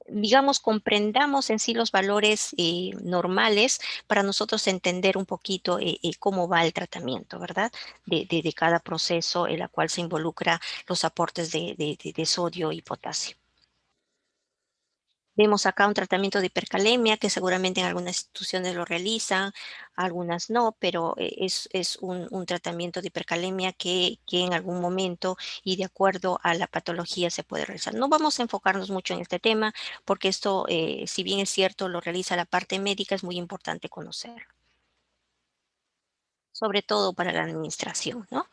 digamos, comprendamos en sí los valores normales para nosotros entender un poquito cómo va el tratamiento, ¿verdad? De cada proceso en la cual se involucra los aportes de sodio y potasio. Vemos acá un tratamiento de hipercalemia que seguramente en algunas instituciones lo realizan, algunas no, pero es un tratamiento de hipercalemia que en algún momento y de acuerdo a la patología se puede realizar. No vamos a enfocarnos mucho en este tema porque esto, si bien es cierto, lo realiza la parte médica, es muy importante conocer, sobre todo para la administración, ¿no?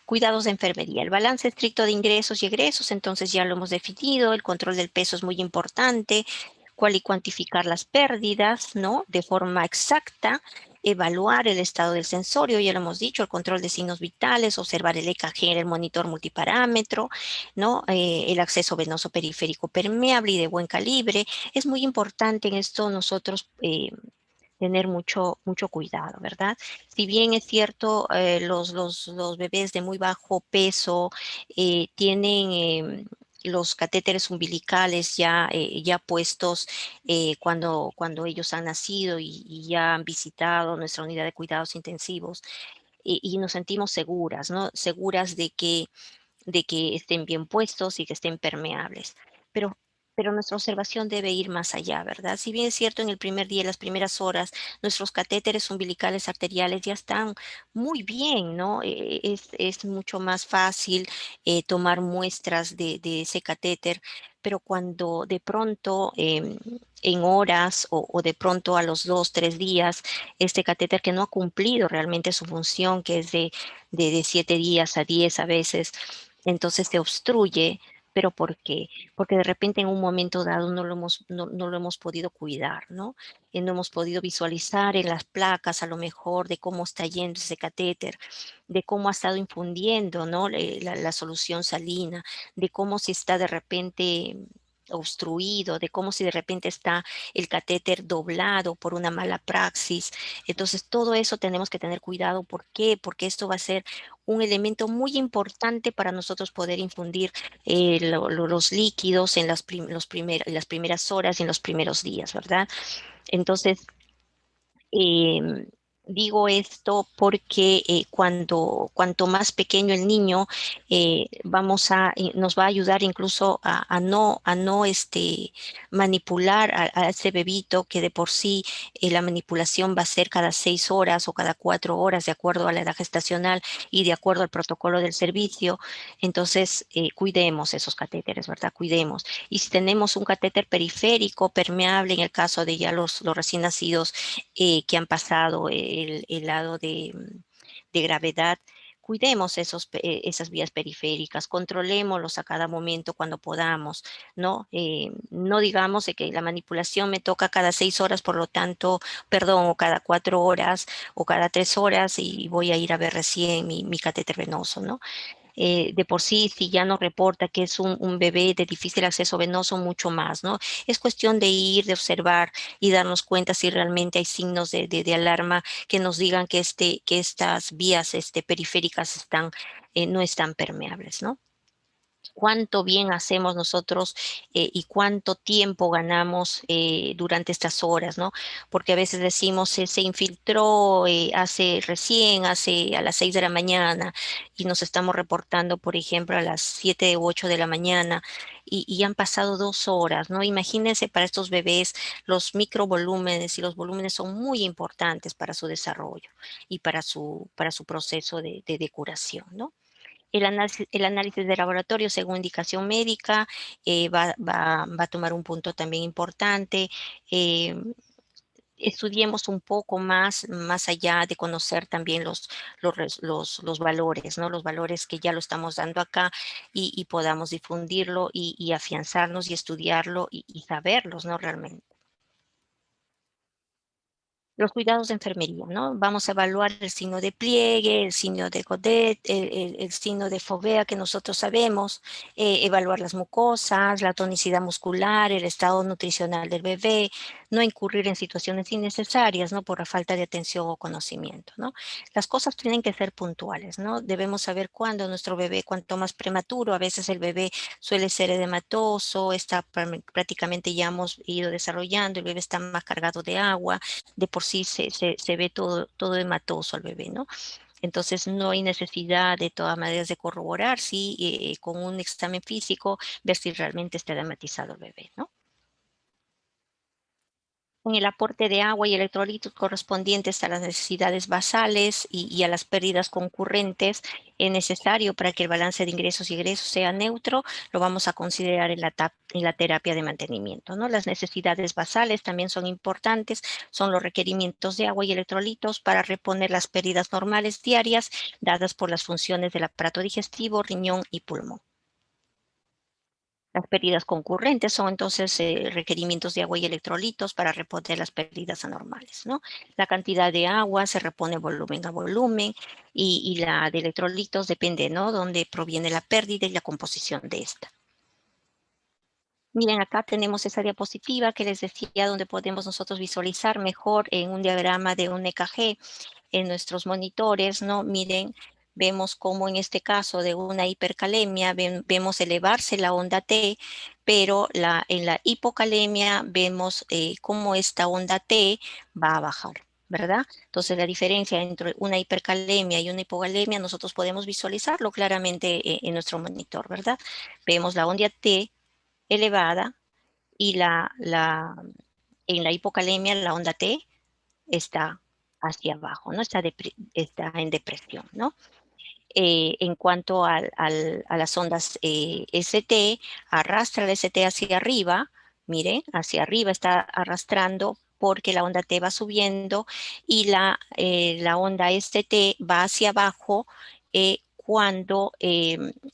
Cuidados de enfermería. El balance estricto de ingresos y egresos, entonces ya lo hemos definido, el control del peso es muy importante, cuál y cuantificar las pérdidas, ¿no? De forma exacta, evaluar el estado del sensorio, ya lo hemos dicho, el control de signos vitales, observar el EKG, el monitor multiparámetro, ¿no? El acceso venoso periférico permeable y de buen calibre. Es muy importante en esto nosotros tener mucho cuidado, ¿verdad? Si bien es cierto, los bebés de muy bajo peso tienen los catéteres umbilicales ya puestos cuando ellos han nacido y ya han visitado nuestra unidad de cuidados intensivos y nos sentimos seguras, ¿no? Seguras de que estén bien puestos y que estén permeables. Pero, pero nuestra observación debe ir más allá, ¿verdad? Si bien es cierto, en el primer día, en las primeras horas, nuestros catéteres umbilicales arteriales ya están muy bien, ¿no? Es mucho más fácil tomar muestras de ese catéter, pero cuando de pronto en horas o de pronto a los 2, 3 días, este catéter que no ha cumplido realmente su función, que es de 7 días a 10 a veces, entonces se obstruye, pero ¿por qué? Porque de repente en un momento dado no lo hemos podido cuidar, ¿no? No hemos podido visualizar en las placas a lo mejor de cómo está yendo ese catéter, de cómo ha estado infundiendo, ¿no? La solución salina, de cómo si está de repente obstruido, de cómo si de repente está el catéter doblado por una mala praxis. Entonces, todo eso tenemos que tener cuidado. ¿Por qué? Porque esto va a ser un elemento muy importante para nosotros poder infundir los líquidos en en las primeras horas y en los primeros días, ¿verdad? Entonces, eh, digo esto porque cuanto más pequeño el niño, nos va a ayudar incluso a no manipular a ese bebito que de por sí la manipulación va a ser cada 6 horas o cada 4 horas de acuerdo a la edad gestacional y de acuerdo al protocolo del servicio. Entonces, cuidemos esos catéteres, ¿verdad? Cuidemos. Y si tenemos un catéter periférico permeable en el caso de ya los recién nacidos, que han pasado el lado de gravedad. Cuidemos esas vías periféricas, controlémoslos a cada momento cuando podamos, ¿no? No digamos de que la manipulación me toca cada 6 horas, por lo tanto, perdón, o cada 4 horas o cada 3 horas y voy a ir a ver recién mi catéter venoso, ¿no? De por sí, si ya nos reporta que es un bebé de difícil acceso venoso, mucho más, ¿no? Es cuestión de ir, de observar y darnos cuenta si realmente hay signos de alarma que nos digan que estas vías periféricas no están permeables, ¿no? Cuánto bien hacemos nosotros y cuánto tiempo ganamos durante estas horas, ¿no? Porque a veces decimos, se infiltró hace a las 6 de la mañana y nos estamos reportando, por ejemplo, a las 7 u 8 de la mañana y han pasado 2 horas, ¿no? Imagínense para estos bebés los microvolúmenes y los volúmenes son muy importantes para su desarrollo y para su proceso de curación, ¿no? El análisis de laboratorio según indicación médica va a tomar un punto también importante. eh, Estudiemos un poco más allá de conocer también los valores, ¿no? Los valores que ya lo estamos dando acá y podamos difundirlo y afianzarnos y estudiarlo y saberlos, ¿no? Realmente. Los cuidados de enfermería, ¿no? Vamos a evaluar el signo de pliegue, el signo de Godet, el signo de fovea que nosotros sabemos, evaluar las mucosas, la tonicidad muscular, el estado nutricional del bebé, no incurrir en situaciones innecesarias, ¿no? Por la falta de atención o conocimiento, ¿no? Las cosas tienen que ser puntuales, ¿no? Debemos saber cuándo nuestro bebé, cuanto más prematuro, a veces el bebé suele ser edematoso, está prácticamente ya hemos ido desarrollando, el bebé está más cargado de agua, de por sí se ve todo hematoso al bebé, ¿no? Entonces no hay necesidad de todas maneras de corroborar si con un examen físico ver si realmente está edematizado el bebé, ¿no? En el aporte de agua y electrolitos correspondientes a las necesidades basales y a las pérdidas concurrentes es necesario para que el balance de ingresos y egresos sea neutro, lo vamos a considerar en la terapia de mantenimiento, ¿no? Las necesidades basales también son importantes, son los requerimientos de agua y electrolitos para reponer las pérdidas normales diarias dadas por las funciones del aparato digestivo, riñón y pulmón. Las pérdidas concurrentes son entonces requerimientos de agua y electrolitos para reponer las pérdidas anormales, ¿no? La cantidad de agua se repone volumen a volumen y la de electrolitos depende, ¿no? Dónde proviene la pérdida y la composición de esta. Miren, acá tenemos esa diapositiva que les decía donde podemos nosotros visualizar mejor en un diagrama de un EKG en nuestros monitores, ¿no? Miren, vemos cómo en este caso de una hipercalemia vemos elevarse la onda T, pero en la hipocalemia vemos cómo esta onda T va a bajar, ¿verdad? Entonces la diferencia entre una hipercalemia y una hipocalemia nosotros podemos visualizarlo claramente en nuestro monitor, ¿verdad? Vemos la onda T elevada y en la hipocalemia la onda T está hacia abajo, ¿no? Está en depresión, ¿no? En cuanto a las ondas ST, arrastra el ST hacia arriba, miren, hacia arriba está arrastrando porque la onda T va subiendo y la onda ST va hacia abajo cuando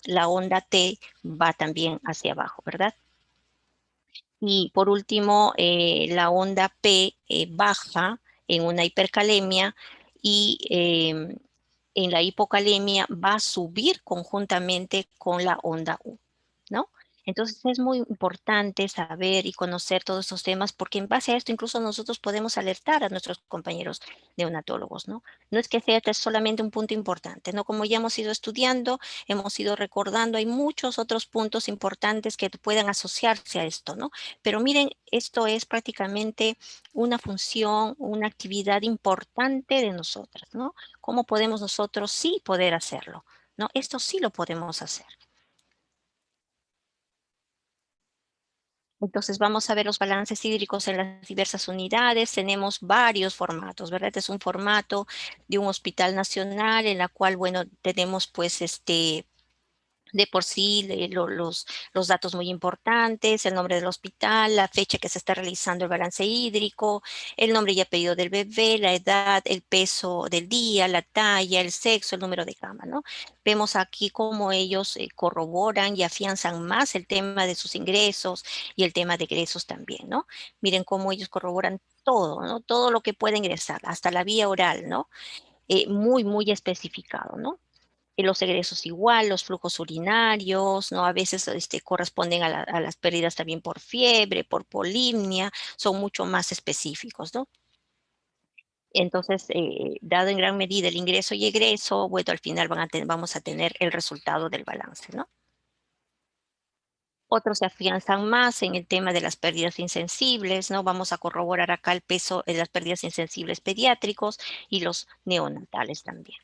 la onda T va también hacia abajo, ¿verdad? Y por último, la onda P baja en una hipercalemia y en la hipocalemia va a subir conjuntamente con la onda U, ¿no? Entonces es muy importante saber y conocer todos estos temas porque en base a esto incluso nosotros podemos alertar a nuestros compañeros neonatólogos, ¿no? No es que sea solamente un punto importante, ¿no? Como ya hemos ido estudiando, hemos ido recordando, hay muchos otros puntos importantes que puedan asociarse a esto, ¿no? Pero miren, esto es prácticamente una función, una actividad importante de nosotras, ¿no? ¿Cómo podemos nosotros sí poder hacerlo? ¿No? Esto sí lo podemos hacer. Entonces vamos a ver los balances hídricos en las diversas unidades. Tenemos varios formatos, ¿verdad? Este es un formato de un hospital nacional en la cual, bueno, tenemos pues de por sí los datos muy importantes, el nombre del hospital, la fecha que se está realizando el balance hídrico, el nombre y apellido del bebé, la edad, el peso del día, la talla, el sexo, el número de cama, ¿no? Vemos aquí cómo ellos corroboran y afianzan más el tema de sus ingresos y el tema de egresos también, ¿no? Miren cómo ellos corroboran todo, ¿no? Todo lo que puede ingresar, hasta la vía oral, ¿no? Muy especificado, ¿no? Los egresos igual, los flujos urinarios, ¿no? A veces corresponden a las pérdidas también por fiebre, por polimnia, son mucho más específicos, ¿no? Entonces, dado en gran medida el ingreso y egreso, bueno, al final vamos a tener el resultado del balance, ¿no? Otros se afianzan más en el tema de las pérdidas insensibles, ¿no? Vamos a corroborar acá el peso de las pérdidas insensibles pediátricos y los neonatales también.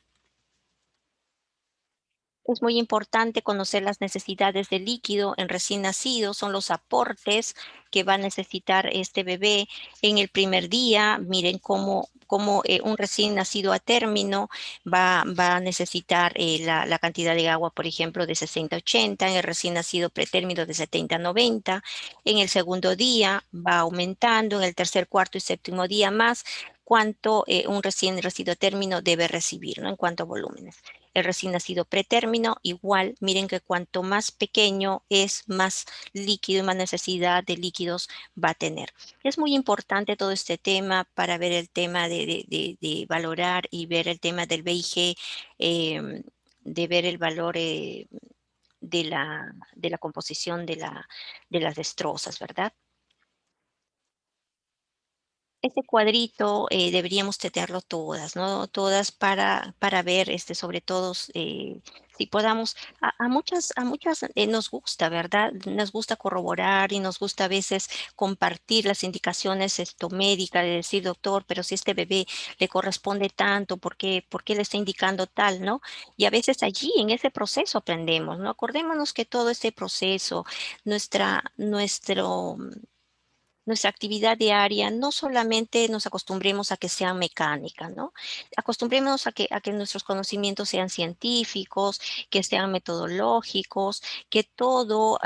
Es muy importante conocer las necesidades de líquido en recién nacido, son los aportes que va a necesitar este bebé en el primer día. Miren cómo un recién nacido a término va a necesitar la cantidad de agua, por ejemplo, de 60-80, en el recién nacido pretérmino de 70-90, en el segundo día va aumentando, en el tercer, cuarto y séptimo día más, cuánto un recién nacido a término debe recibir, ¿no? En cuanto a volúmenes. El recién nacido pretérmino, igual, miren que cuanto más pequeño es, más líquido y más necesidad de líquidos va a tener. Es muy importante todo este tema para ver el tema de valorar y ver el tema del VIG, de ver el valor de la composición de las destrozas, ¿verdad? Ese cuadrito deberíamos tenerlo todas, ¿no? Todas para ver, sobre todo, si podamos, a muchas nos gusta, ¿verdad? Nos gusta corroborar y nos gusta a veces compartir las indicaciones médicas, de decir, doctor, pero si este bebé le corresponde tanto, ¿por qué le está indicando tal, ¿no? Y a veces allí, en ese proceso, aprendemos, ¿no? Acordémonos que todo este proceso, nuestra actividad diaria, no solamente nos acostumbremos a que sea mecánica, ¿no? Acostumbremos a que nuestros conocimientos sean científicos, que sean metodológicos, que todo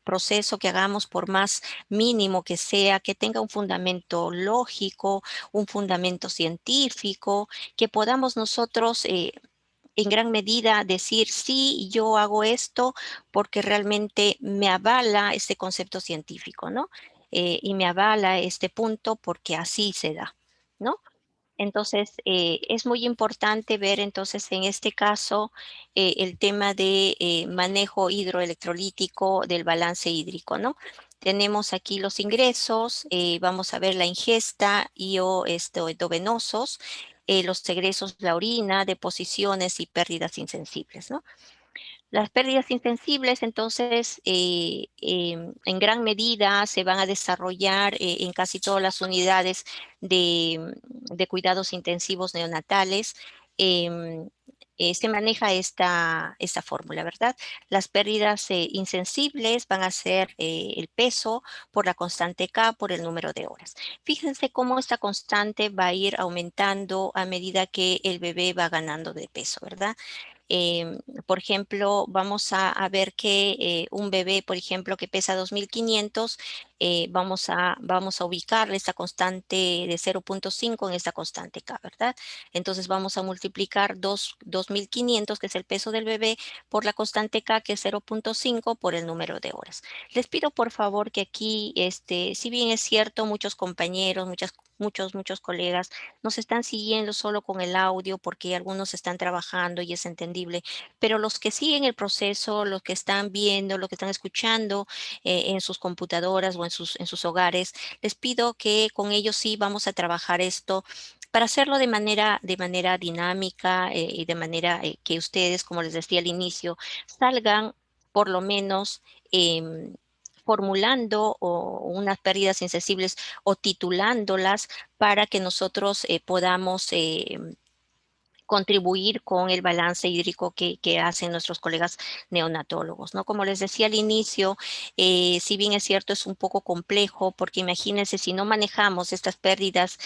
proceso que hagamos, por más mínimo que sea, que tenga un fundamento lógico, un fundamento científico, que podamos nosotros en gran medida decir, sí, yo hago esto porque realmente me avala este concepto científico, ¿no? Y me avala este punto porque así se da, ¿no? Entonces, es muy importante ver entonces en este caso el tema de manejo hidroelectrolítico del balance hídrico, ¿no? Tenemos aquí los ingresos, vamos a ver la ingesta y o endovenosos, los egresos, la orina, deposiciones y pérdidas insensibles, ¿no? Las pérdidas insensibles, entonces, en gran medida se van a desarrollar en casi todas las unidades de cuidados intensivos neonatales. em, Se maneja esta fórmula, ¿verdad? Las pérdidas insensibles van a ser el peso por la constante K por el número de horas. Fíjense cómo esta constante va a ir aumentando a medida que el bebé va ganando de peso, ¿verdad? Em, por ejemplo, vamos a ver que un bebé, por ejemplo, que pesa 2.500, vamos a ubicarle esta constante de 0,5 en esta constante K, ¿verdad? Entonces vamos a multiplicar 2.500, que es el peso del bebé, por la constante K, que es 0,5, por el número de horas. Les pido por favor que aquí, si bien es cierto, muchos compañeros, muchos colegas nos están siguiendo solo con el audio porque algunos están trabajando y es entendible, pero los que siguen el proceso, los que están viendo, los que están escuchando en sus computadoras o en sus hogares, les pido que con ellos sí vamos a trabajar esto para hacerlo de manera dinámica y de manera que ustedes, como les decía al inicio, salgan por lo menos formulando unas pérdidas insensibles o titulándolas para que nosotros podamos contribuir con el balance hídrico que hacen nuestros colegas neonatólogos, ¿no? Como les decía al inicio, si bien es cierto, es un poco complejo, porque imagínense si no manejamos estas pérdidas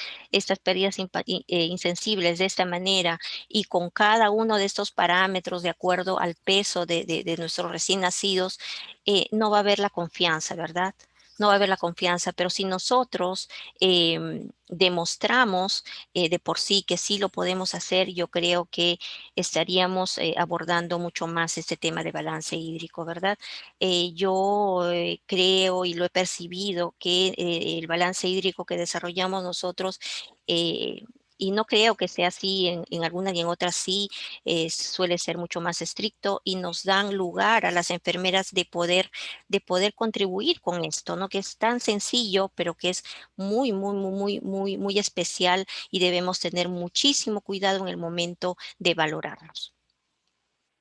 insensibles de esta manera y con cada uno de estos parámetros de acuerdo al peso de nuestros recién nacidos, no va a haber la confianza, ¿verdad? No va a haber la confianza, pero si nosotros demostramos de por sí que sí lo podemos hacer, yo creo que estaríamos abordando mucho más este tema de balance hídrico, ¿verdad? Yo creo y lo he percibido que el balance hídrico que desarrollamos nosotros, eh, y no creo que sea así en algunas y en otras sí, suele ser mucho más estricto y nos dan lugar a las enfermeras de poder contribuir con esto, ¿no? Que es tan sencillo, pero que es muy, muy, muy, muy, muy, muy especial y debemos tener muchísimo cuidado en el momento de valorarlos.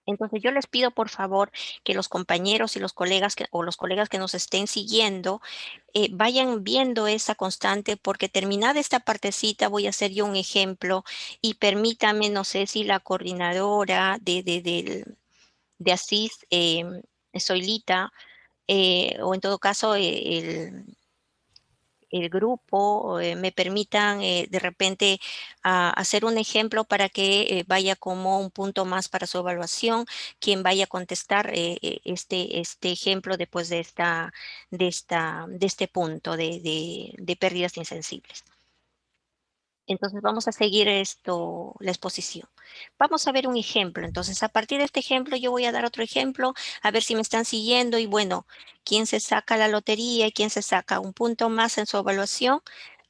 Entonces yo les pido por favor que los compañeros y los colegas o los colegas que nos estén siguiendo vayan viendo esa constante porque terminada esta partecita voy a hacer yo un ejemplo y permítame, no sé si la coordinadora de Asís, Zoilita, o en todo caso el grupo me permitan de repente hacer un ejemplo para que vaya como un punto más para su evaluación, quien vaya a contestar este ejemplo después de este punto de pérdidas insensibles. Entonces vamos a seguir la exposición. Vamos a ver un ejemplo. Entonces, a partir de este ejemplo, yo voy a dar otro ejemplo, a ver si me están siguiendo. Y bueno, quién se saca la lotería y quién se saca un punto más en su evaluación.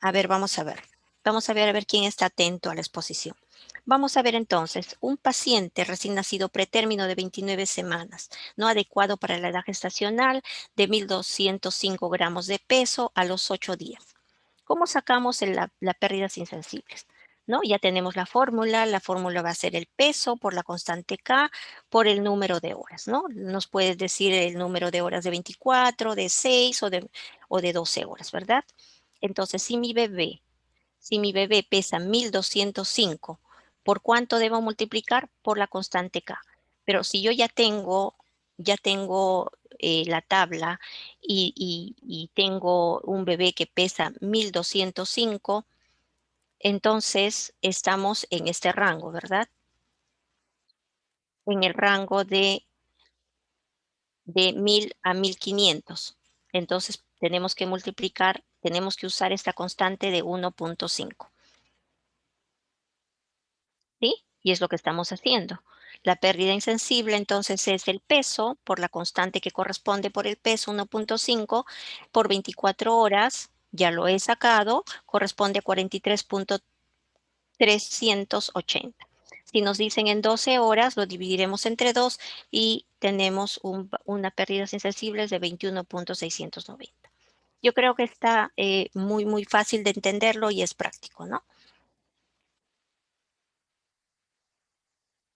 A ver, vamos a ver. Vamos a ver quién está atento a la exposición. Vamos a ver entonces, un paciente recién nacido pretérmino de 29 semanas, no adecuado para la edad gestacional, de 1.205 gramos de peso a los 8 días. ¿Cómo sacamos la pérdidas insensibles? ¿No? Ya tenemos la fórmula va a ser el peso por la constante K por el número de horas, ¿no? Nos puedes decir el número de horas de 24, de 6 o de 12 horas, ¿verdad? Entonces, si mi bebé pesa 1205, ¿por cuánto debo multiplicar? Por la constante K. Pero si yo ya tengo la tabla y tengo un bebé que pesa 1205, entonces estamos en este rango, ¿verdad? En el rango de 1000 a 1500. Entonces tenemos que multiplicar, tenemos que usar esta constante de 1.5. ¿Sí? Y es lo que estamos haciendo. La pérdida insensible entonces es el peso por la constante que corresponde por el peso 1.5 por 24 horas, ya lo he sacado, corresponde a 43.380. Si nos dicen en 12 horas, lo dividiremos entre 2 y tenemos una pérdida insensible de 21.690. Yo creo que está muy, muy fácil de entenderlo y es práctico, ¿no?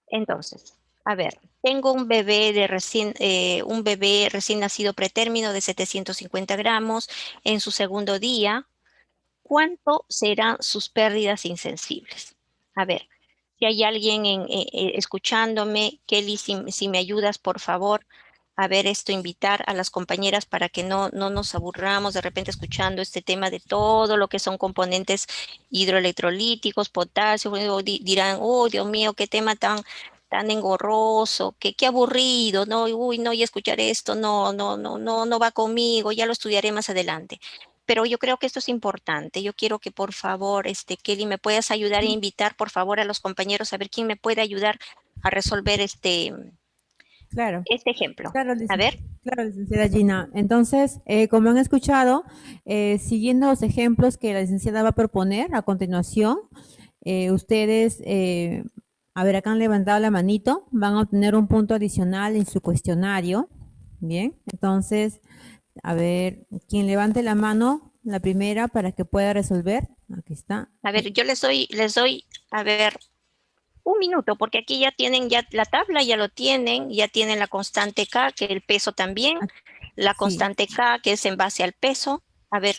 Entonces, a ver, tengo un bebé recién nacido pretérmino de 750 gramos en su segundo día. ¿Cuánto serán sus pérdidas insensibles? A ver, si hay alguien escuchándome, Kelly, si me ayudas, por favor, a ver esto, invitar a las compañeras para que no nos aburramos de repente escuchando este tema de todo lo que son componentes hidroelectrolíticos, potasio, dirán, oh, Dios mío, qué tema tan engorroso, qué aburrido, no, uy, no, y escuchar esto, no va conmigo, ya lo estudiaré más adelante. Pero yo creo que esto es importante. Yo quiero que por favor, Kelly, me puedas ayudar e invitar por favor a los compañeros a ver quién me puede ayudar a resolver Claro, este ejemplo. claro, A ver, claro, licenciada Gina. Entonces, como han escuchado, siguiendo los ejemplos que la licenciada va a proponer a continuación, ustedes, a ver, acá han levantado la manito, van a obtener un punto adicional en su cuestionario. Bien, entonces, a ver, quien levante la mano, la primera, para que pueda resolver. Aquí está. a ver, yo les doy, a ver, un minuto, porque aquí ya tienen ya la tabla, ya lo tienen, ya tienen la constante K, que el peso también, Ah, la sí. constante K, que es en base al peso. A A ver,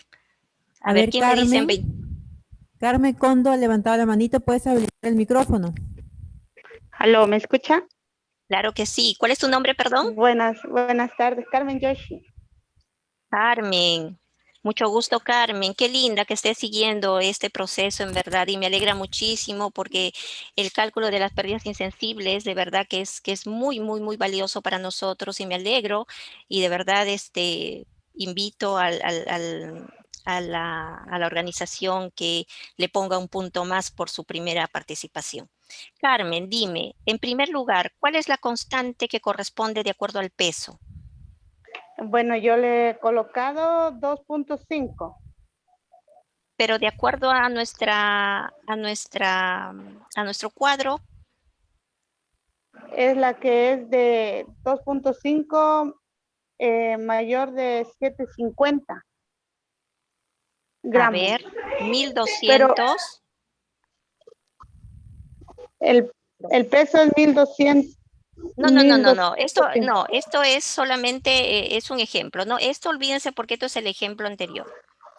ver, ¿quién me dice Carmen Condo ha levantado la manito, puedes habilitar el micrófono. Aló, ¿me escucha? Claro que sí. ¿Cuál es tu nombre, perdón? Buenas tardes, Carmen Yoshi. Carmen, mucho gusto, Carmen. Qué linda que estés siguiendo este proceso, en verdad, y me alegra muchísimo porque el cálculo de las pérdidas insensibles, de verdad que es muy, muy, muy valioso para nosotros y me alegro y de verdad invito a la organización que le ponga un punto más por su primera participación. Carmen, dime, en primer lugar, ¿cuál es la constante que corresponde de acuerdo al peso? Bueno, yo le he colocado 2.5. Pero de acuerdo a nuestro cuadro, Es la que es de 2.5 mayor de 750 a gramos. ver, Pero 1200. el, el peso es 1200. No, no, no, no, no. 1200. Esto es solamente, es un ejemplo, ¿no? Esto olvídense porque esto es el ejemplo anterior.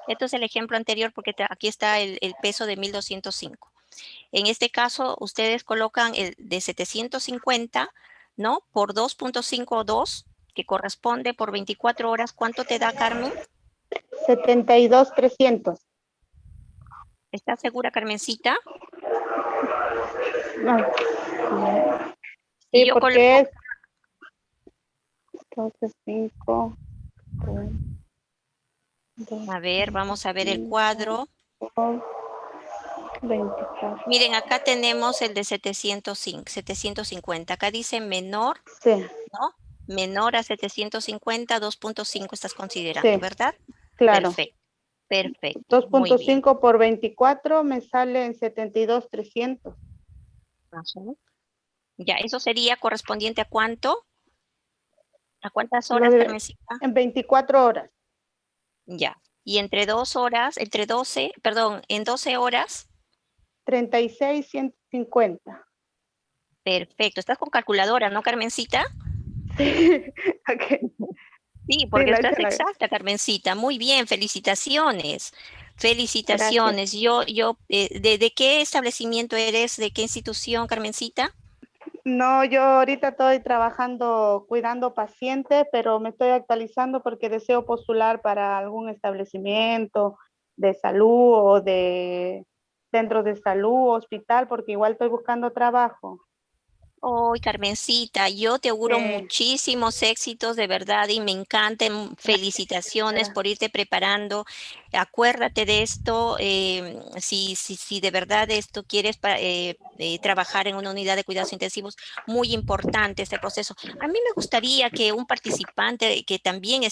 Esto es el ejemplo anterior porque aquí está el peso de 1205. En este caso, ustedes colocan el de 750, ¿no? Por 2.52, que corresponde por 24 horas. ¿Cuánto te da, Carmen? 72.300. ¿Estás segura, Carmencita? No, Si sí, yo porque coloco, es 12.5. a ver, vamos a ver el cuadro. 24. Miren, acá tenemos el de 705, 750. Acá dice menor, Sí, ¿no? Menor a 750, 2.5 estás considerando, sí, ¿verdad? claro. Perfecto, perfecto, muy bien. 2.5 por 24 me sale en 72.300. Ajá. Ya, eso sería correspondiente a cuánto, a cuántas Lo horas, de Carmencita. en 24 horas. Ya. Y entre 2 horas, en 12 horas, 36,150. perfecto. Estás con calculadora, ¿no, Carmencita? Sí, ok. Sí, Sí, porque la estás hice la exacta, Carmencita. Muy bien, felicitaciones. gracias. Felicitaciones. ¿De qué establecimiento eres? ¿De qué institución, Carmencita? No, yo ahorita estoy trabajando cuidando pacientes, pero me estoy actualizando porque deseo postular para algún establecimiento de salud o de centro de salud, hospital, porque igual estoy buscando trabajo. Oh, Carmencita, yo te auguro Eh, muchísimos éxitos de verdad y me encantan. Felicitaciones licenciada. por irte preparando. Acuérdate de esto, si de verdad esto quieres trabajar en una unidad de cuidados intensivos, muy importante este proceso. A mí me gustaría que un participante que también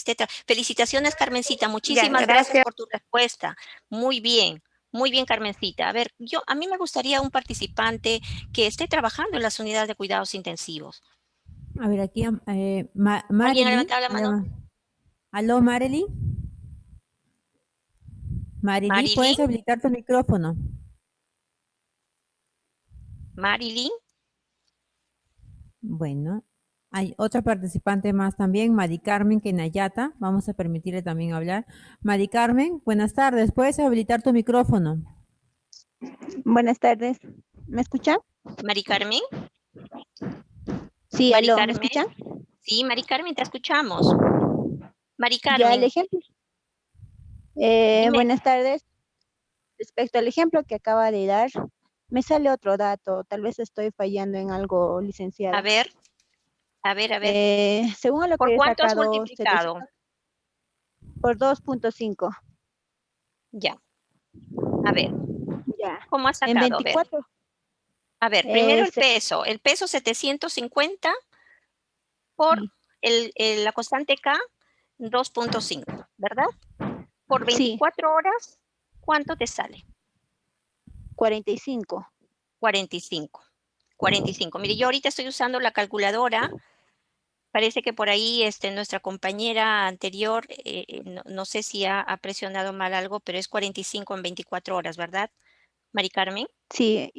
Felicitaciones, Carmencita, Ya, muchísimas gracias gracias. por tu respuesta. Muy bien. Muy bien, Carmencita. A ver, a mí me gustaría un participante que esté trabajando en las unidades de cuidados intensivos. A ver, aquí, ¿Alguien ha Marily. levantado la mano? Aló, Marily. Marily, Marilyn, puedes habilitar tu micrófono. Marilyn, Bueno, hay otra participante más también, Mari Carmen Kenayata. Vamos a permitirle también hablar. Mari Carmen, buenas tardes. ¿Puedes habilitar tu micrófono? Buenas tardes. ¿Me escuchan? Mari Carmen, Sí, Mari aló, ¿me Carmen. escuchan? Sí, Mari Carmen, te escuchamos. Mari Ya el Carmen, ejemplo. dime, Buenas tardes. Respecto al ejemplo que acaba de dar, me sale otro dato. Tal vez estoy fallando en algo, a licenciada. ver, a ver, Según lo ¿por que he cuánto has sacado, multiplicado? 700 por 2,5. Ya, a ver, Ya. ¿cómo has En sacado? 24. A ver, primero eh, se- el peso 750 por sí, la constante K, 2.5, ¿verdad? Por sí, 24 horas, ¿cuánto te sale? 45. 45. 45. Mire, yo ahorita estoy usando la calculadora. Parece que por ahí nuestra compañera anterior, no sé si ha presionado mal algo, pero es 45 en 24 horas, ¿verdad, Mari Carmen? Sí,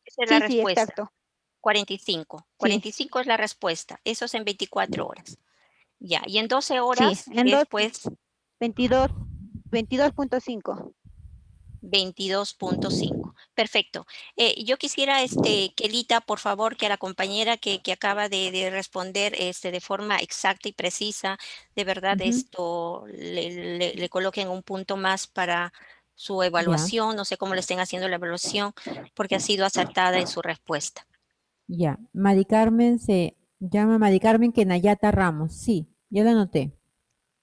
Esa es la sí, sí, respuesta. exacto. 45. Sí, 45 es la respuesta. Eso es en 24 horas. Ya, y en 12 sí. horas En es 2, pues 22, 22,5. 22.5. Perfecto. Yo quisiera, Kelita, por favor, que a la compañera que acaba de responder de forma exacta y precisa, de verdad Ujú. le coloquen un punto más para su Ya, evaluación. No sé cómo le estén haciendo la evaluación, porque ha sido acertada en su respuesta. ya. Mari Carmen se llama Mari Carmen Kenayata Ramos. Sí, yo la anoté.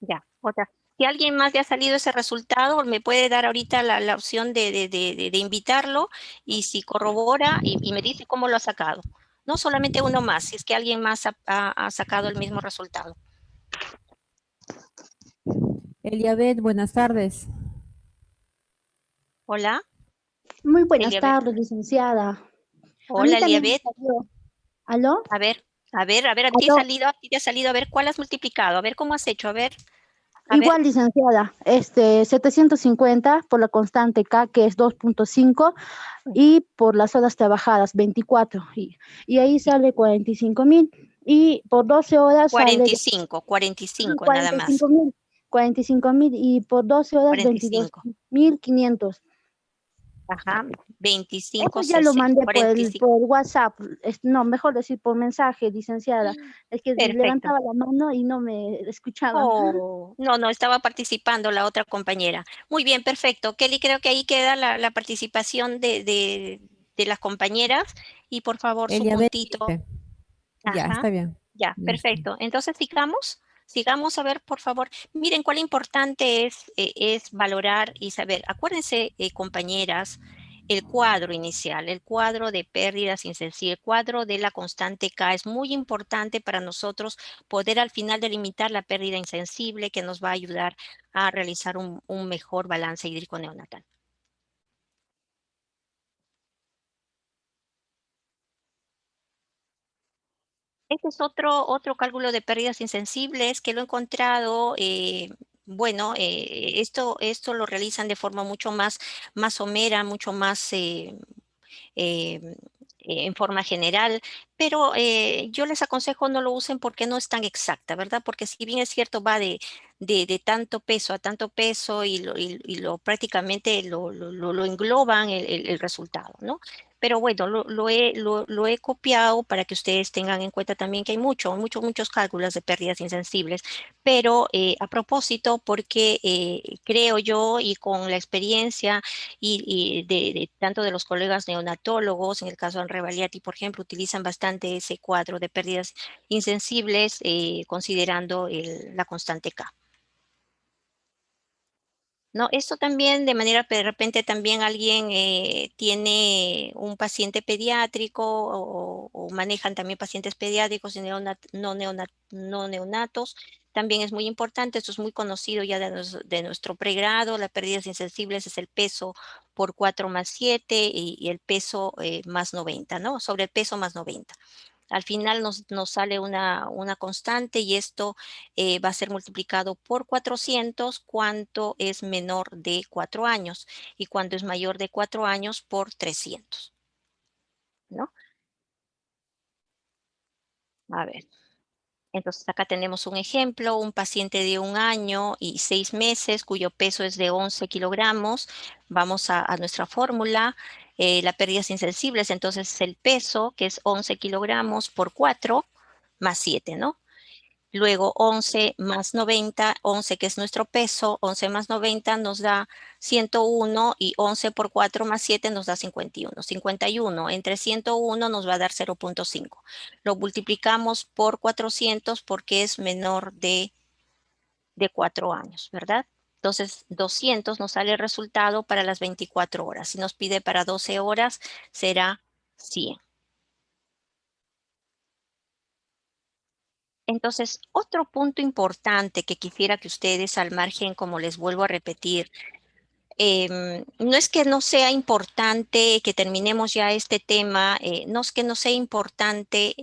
Ya, otra. Si alguien más ya ha salido ese resultado, me puede dar ahorita la opción de invitarlo y si corrobora y me dice cómo lo ha sacado. No solamente uno más, si es que alguien más ha sacado el mismo resultado. Eliabet, buenas tardes. Hola, Muy buenas Eliabet. tardes, licenciada. A mí Hola, también me Eliabet. salió. ¿Aló? A ti ¿Aló? a ti te ha salido, a ver cuál has multiplicado, a ver cómo has hecho, a ver, Igual, licenciada. 750 por la constante K, que es 2,5, y por las horas trabajadas, 24. Y ahí sale 45,000. Y por 12 horas sale 45 nada más, 45,000. 45,000 y por 12 horas 45. 22,500. Ajá, Eso 25, ya lo mandé por 45. por WhatsApp. No, mejor decir por mensaje, licenciada. Es que Perfecto. levantaba la mano y no me escuchaban. Oh, no, no, estaba participando la otra compañera. Muy bien, perfecto. Kelly, creo que ahí queda la participación de las compañeras y por favor su Eliabet, puntito. dice. Ya, Ajá, está bien. ya, Listo. perfecto. Entonces sigamos a ver, por favor. Miren cuál importante es valorar y saber. Acuérdense, compañeras, el cuadro inicial, el cuadro de pérdidas insensibles, el cuadro de la constante K es muy importante para nosotros poder al final delimitar la pérdida insensible que nos va a ayudar a realizar un mejor balance hídrico neonatal. Este es otro cálculo de pérdidas insensibles que lo he encontrado bueno, esto lo realizan de forma mucho más somera, mucho más eh, en forma general, pero yo les aconsejo no lo usen porque no es tan exacta, ¿verdad? Porque si bien es cierto, va de tanto peso a tanto peso y prácticamente lo engloban el resultado, ¿no? Pero bueno, lo he copiado para que ustedes tengan en cuenta también que hay muchos cálculos de pérdidas insensibles. Pero a propósito, porque creo yo y con la experiencia y de tanto de los colegas neonatólogos, en el caso de Revaliati, por ejemplo, utilizan bastante ese cuadro de pérdidas insensibles considerando la constante K. No, esto también de manera, de repente también alguien tiene un paciente pediátrico o manejan también pacientes pediátricos y no neonatos. También es muy importante, esto es muy conocido ya de nuestro pregrado, las pérdidas insensibles es el peso por 4 más 7 y el peso más 90, ¿no? Sobre el peso más 90. Al final nos sale una constante y esto va a ser multiplicado por 400 cuando es menor de 4 años y cuando es mayor de 4 años por 300, ¿no? A ver, entonces acá tenemos un ejemplo, un paciente de 1 año y 6 meses cuyo peso es de 11 kilogramos. Vamos a nuestra fórmula, la pérdidas insensibles, entonces el peso que es 11 kilogramos por 4 más 7, ¿no? Luego 11 más 90, 11 que es nuestro peso, 11 más 90 nos da 101 y 11 por 4 más 7 nos da 51. 51 entre 101 nos va a dar 0.5. Lo multiplicamos por 400 porque es menor de 4 años, ¿verdad? Entonces 200 nos sale el resultado para las 24 horas. Si nos pide para 12 horas será 100. Entonces, otro punto importante que quisiera que ustedes al margen, como les vuelvo a repetir, no es que no sea importante que terminemos ya este tema, no es que no sea importante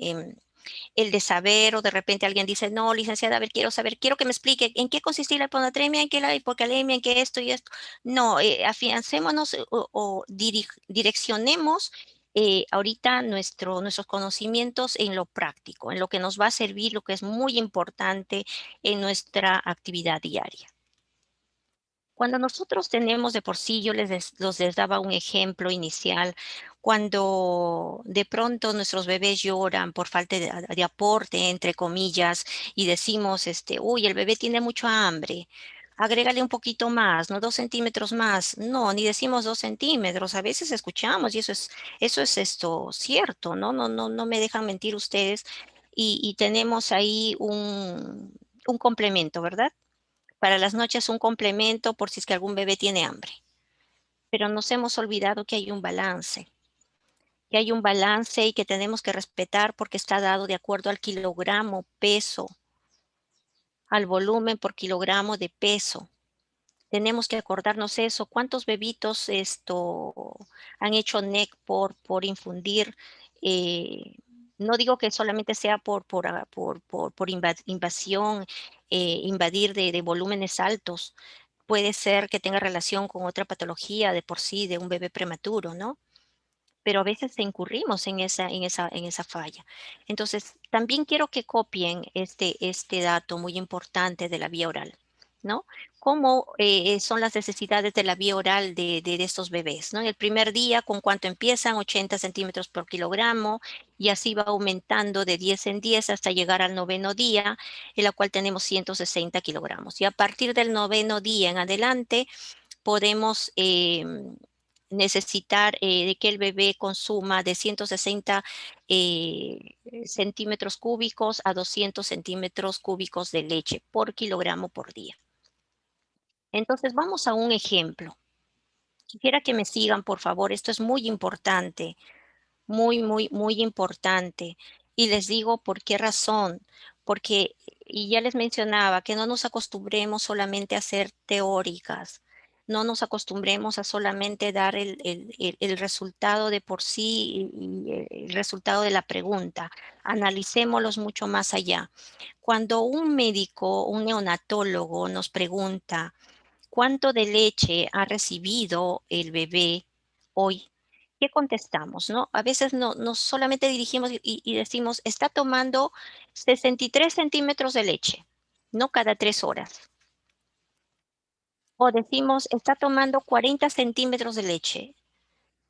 el de saber o de repente alguien dice, no, licenciada, a ver, quiero saber, quiero que me explique en qué consiste la hiponatremia, en qué la hipocalemia, en qué esto y esto. No, afiancémonos o direccionemos ahorita nuestros conocimientos en lo práctico, en lo que nos va a servir, lo que es muy importante en nuestra actividad diaria. Cuando nosotros tenemos de por sí, les daba un ejemplo inicial, cuando de pronto nuestros bebés lloran por falta de aporte, entre comillas, y decimos, uy, el bebé tiene mucha hambre, agrégale un poquito más, no 2 centímetros más, no, ni decimos 2 centímetros, a veces escuchamos y eso es cierto, ¿no? No me dejan mentir ustedes, y tenemos ahí un complemento, ¿verdad? Para las noches un complemento por si es que algún bebé tiene hambre. Pero nos hemos olvidado que hay un balance y que tenemos que respetar porque está dado de acuerdo al kilogramo peso, al volumen por kilogramo de peso. Tenemos que acordarnos eso. ¿Cuántos bebitos han hecho NEC por infundir? Eh, no digo que solamente sea por invasión, invadir de volúmenes altos. Puede ser que tenga relación con otra patología de por sí de un bebé prematuro, ¿no? Pero a veces incurrimos en esa falla. Entonces, también quiero que copien este dato muy importante de la vía oral, ¿no? ¿Cómo son las necesidades de la vía oral de estos bebés, ¿no? En el primer día, ¿con cuánto empiezan? 80 centímetros por kilogramo, y así va aumentando de 10 en 10 hasta llegar al 9º día, en la cual tenemos 160 kilogramos. Y a partir del 9º día en adelante, podemos necesitar de que el bebé consuma de 160 centímetros cúbicos a 200 centímetros cúbicos de leche por kilogramo por día. Entonces, vamos a un ejemplo. Quisiera que me sigan, por favor. Esto es muy importante, muy importante. Y les digo por qué razón. Y ya les mencionaba que no nos acostumbremos solamente a ser teóricas. no nos acostumbremos a solamente dar el resultado de por sí y el resultado de la pregunta. Analicémoslos mucho más allá. Cuando un médico, un neonatólogo nos pregunta cuánto de leche ha recibido el bebé hoy, ¿qué contestamos? ¿No? A veces no solamente dirigimos y decimos, está tomando 63 centímetros de leche, no cada 3 horas. O decimos, está tomando 40 centímetros de leche.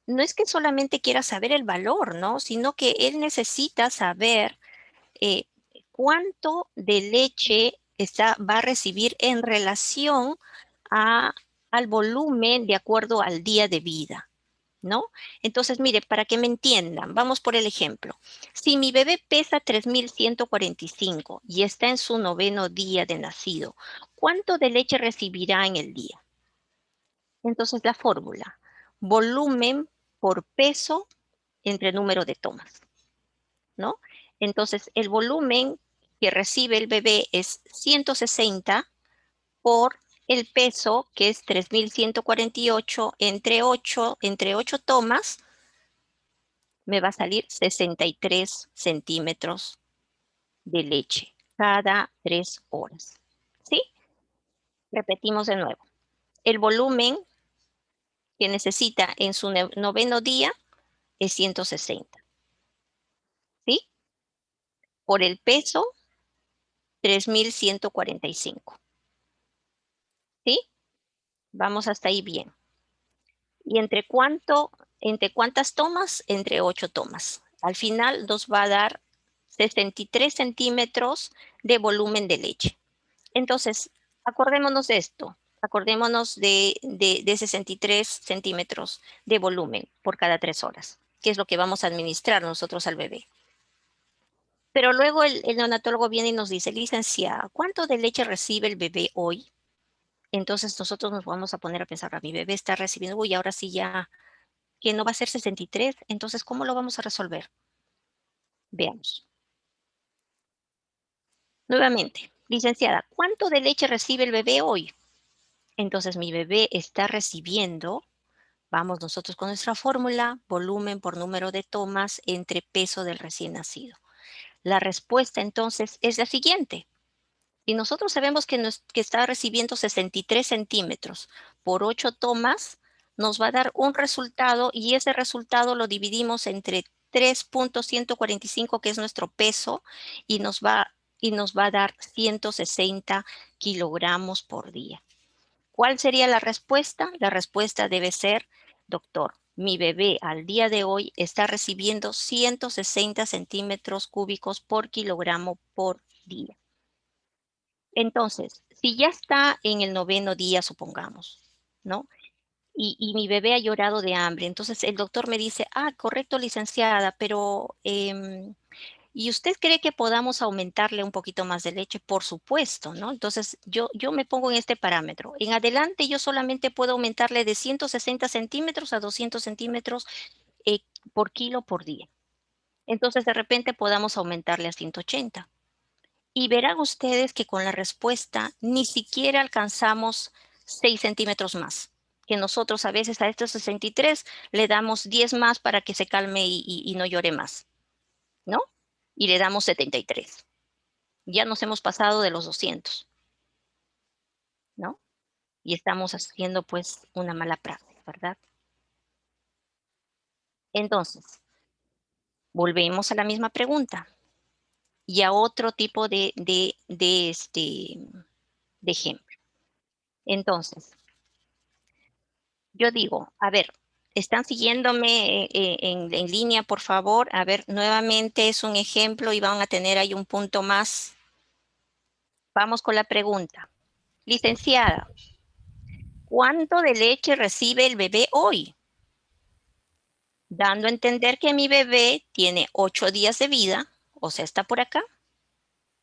No es que solamente quiera saber el valor, ¿no? Sino que él necesita saber eh, cuánto de leche va a recibir en relación al volumen de acuerdo al día de vida, ¿no? Entonces, mire, para que me entiendan, vamos por el ejemplo. Si mi bebé pesa 3.145 y está en su 9º día de nacido, ¿cuánto de leche recibirá en el día? Entonces, la fórmula, volumen por peso entre número de tomas, ¿no? Entonces, el volumen que recibe el bebé es 160 por el peso, que es 3.148 entre 8 tomas, me va a salir 63 centímetros de leche cada 3 horas. ¿Sí? Repetimos de nuevo. El volumen que necesita en su 9º día es 160. ¿Sí? Por el peso, 3.145. ¿Sí? Vamos hasta ahí bien. ¿Y entre cuántas tomas? Entre 8 tomas. Al final nos va a dar 63 centímetros de volumen de leche. Entonces, acordémonos de esto. Acordémonos de 63 centímetros de volumen por cada 3 horas, que es lo que vamos a administrar nosotros al bebé. Pero luego el neonatólogo viene y nos dice, licenciada, ¿cuánto de leche recibe el bebé hoy? Entonces nosotros nos vamos a poner a pensar, mi bebé está recibiendo, uy, ahora sí ya, que no va a ser 63, entonces, ¿cómo lo vamos a resolver? Veamos. Nuevamente, licenciada, ¿cuánto de leche recibe el bebé hoy? Entonces, mi bebé está recibiendo, vamos nosotros con nuestra fórmula, volumen por número de tomas entre peso del recién nacido. La respuesta entonces es la siguiente. Si nosotros sabemos que está recibiendo 63 centímetros por 8 tomas, nos va a dar un resultado y ese resultado lo dividimos entre 3.145, que es nuestro peso, y nos va a dar 160 kilogramos por día. ¿Cuál sería la respuesta? La respuesta debe ser, doctor, mi bebé al día de hoy está recibiendo 160 centímetros cúbicos por kilogramo por día. Entonces, si ya está en el 9º día, supongamos, ¿no? Y mi bebé ha llorado de hambre, entonces el doctor me dice, correcto, licenciada, pero ¿y usted cree que podamos aumentarle un poquito más de leche? Por supuesto, ¿no? Entonces, yo me pongo en este parámetro. En adelante, yo solamente puedo aumentarle de 160 centímetros a 200 centímetros por kilo por día. Entonces, de repente podamos aumentarle a 180. Y verán ustedes que con la respuesta ni siquiera alcanzamos 6 centímetros más. Que nosotros a veces a estos 63 le damos 10 más para que se calme y no llore más, ¿no? Y le damos 73. Ya nos hemos pasado de los 200, ¿no? Y estamos haciendo pues una mala práctica, ¿verdad? Entonces, volvemos a la misma pregunta y a otro tipo de ejemplo. Entonces, yo digo, a ver, ¿están siguiéndome en línea, por favor? A ver, nuevamente es un ejemplo y van a tener ahí un punto más. Vamos con la pregunta. Licenciada, ¿cuánto de leche recibe el bebé hoy? Dando a entender que mi bebé tiene 8 días de vida, o sea, está por acá,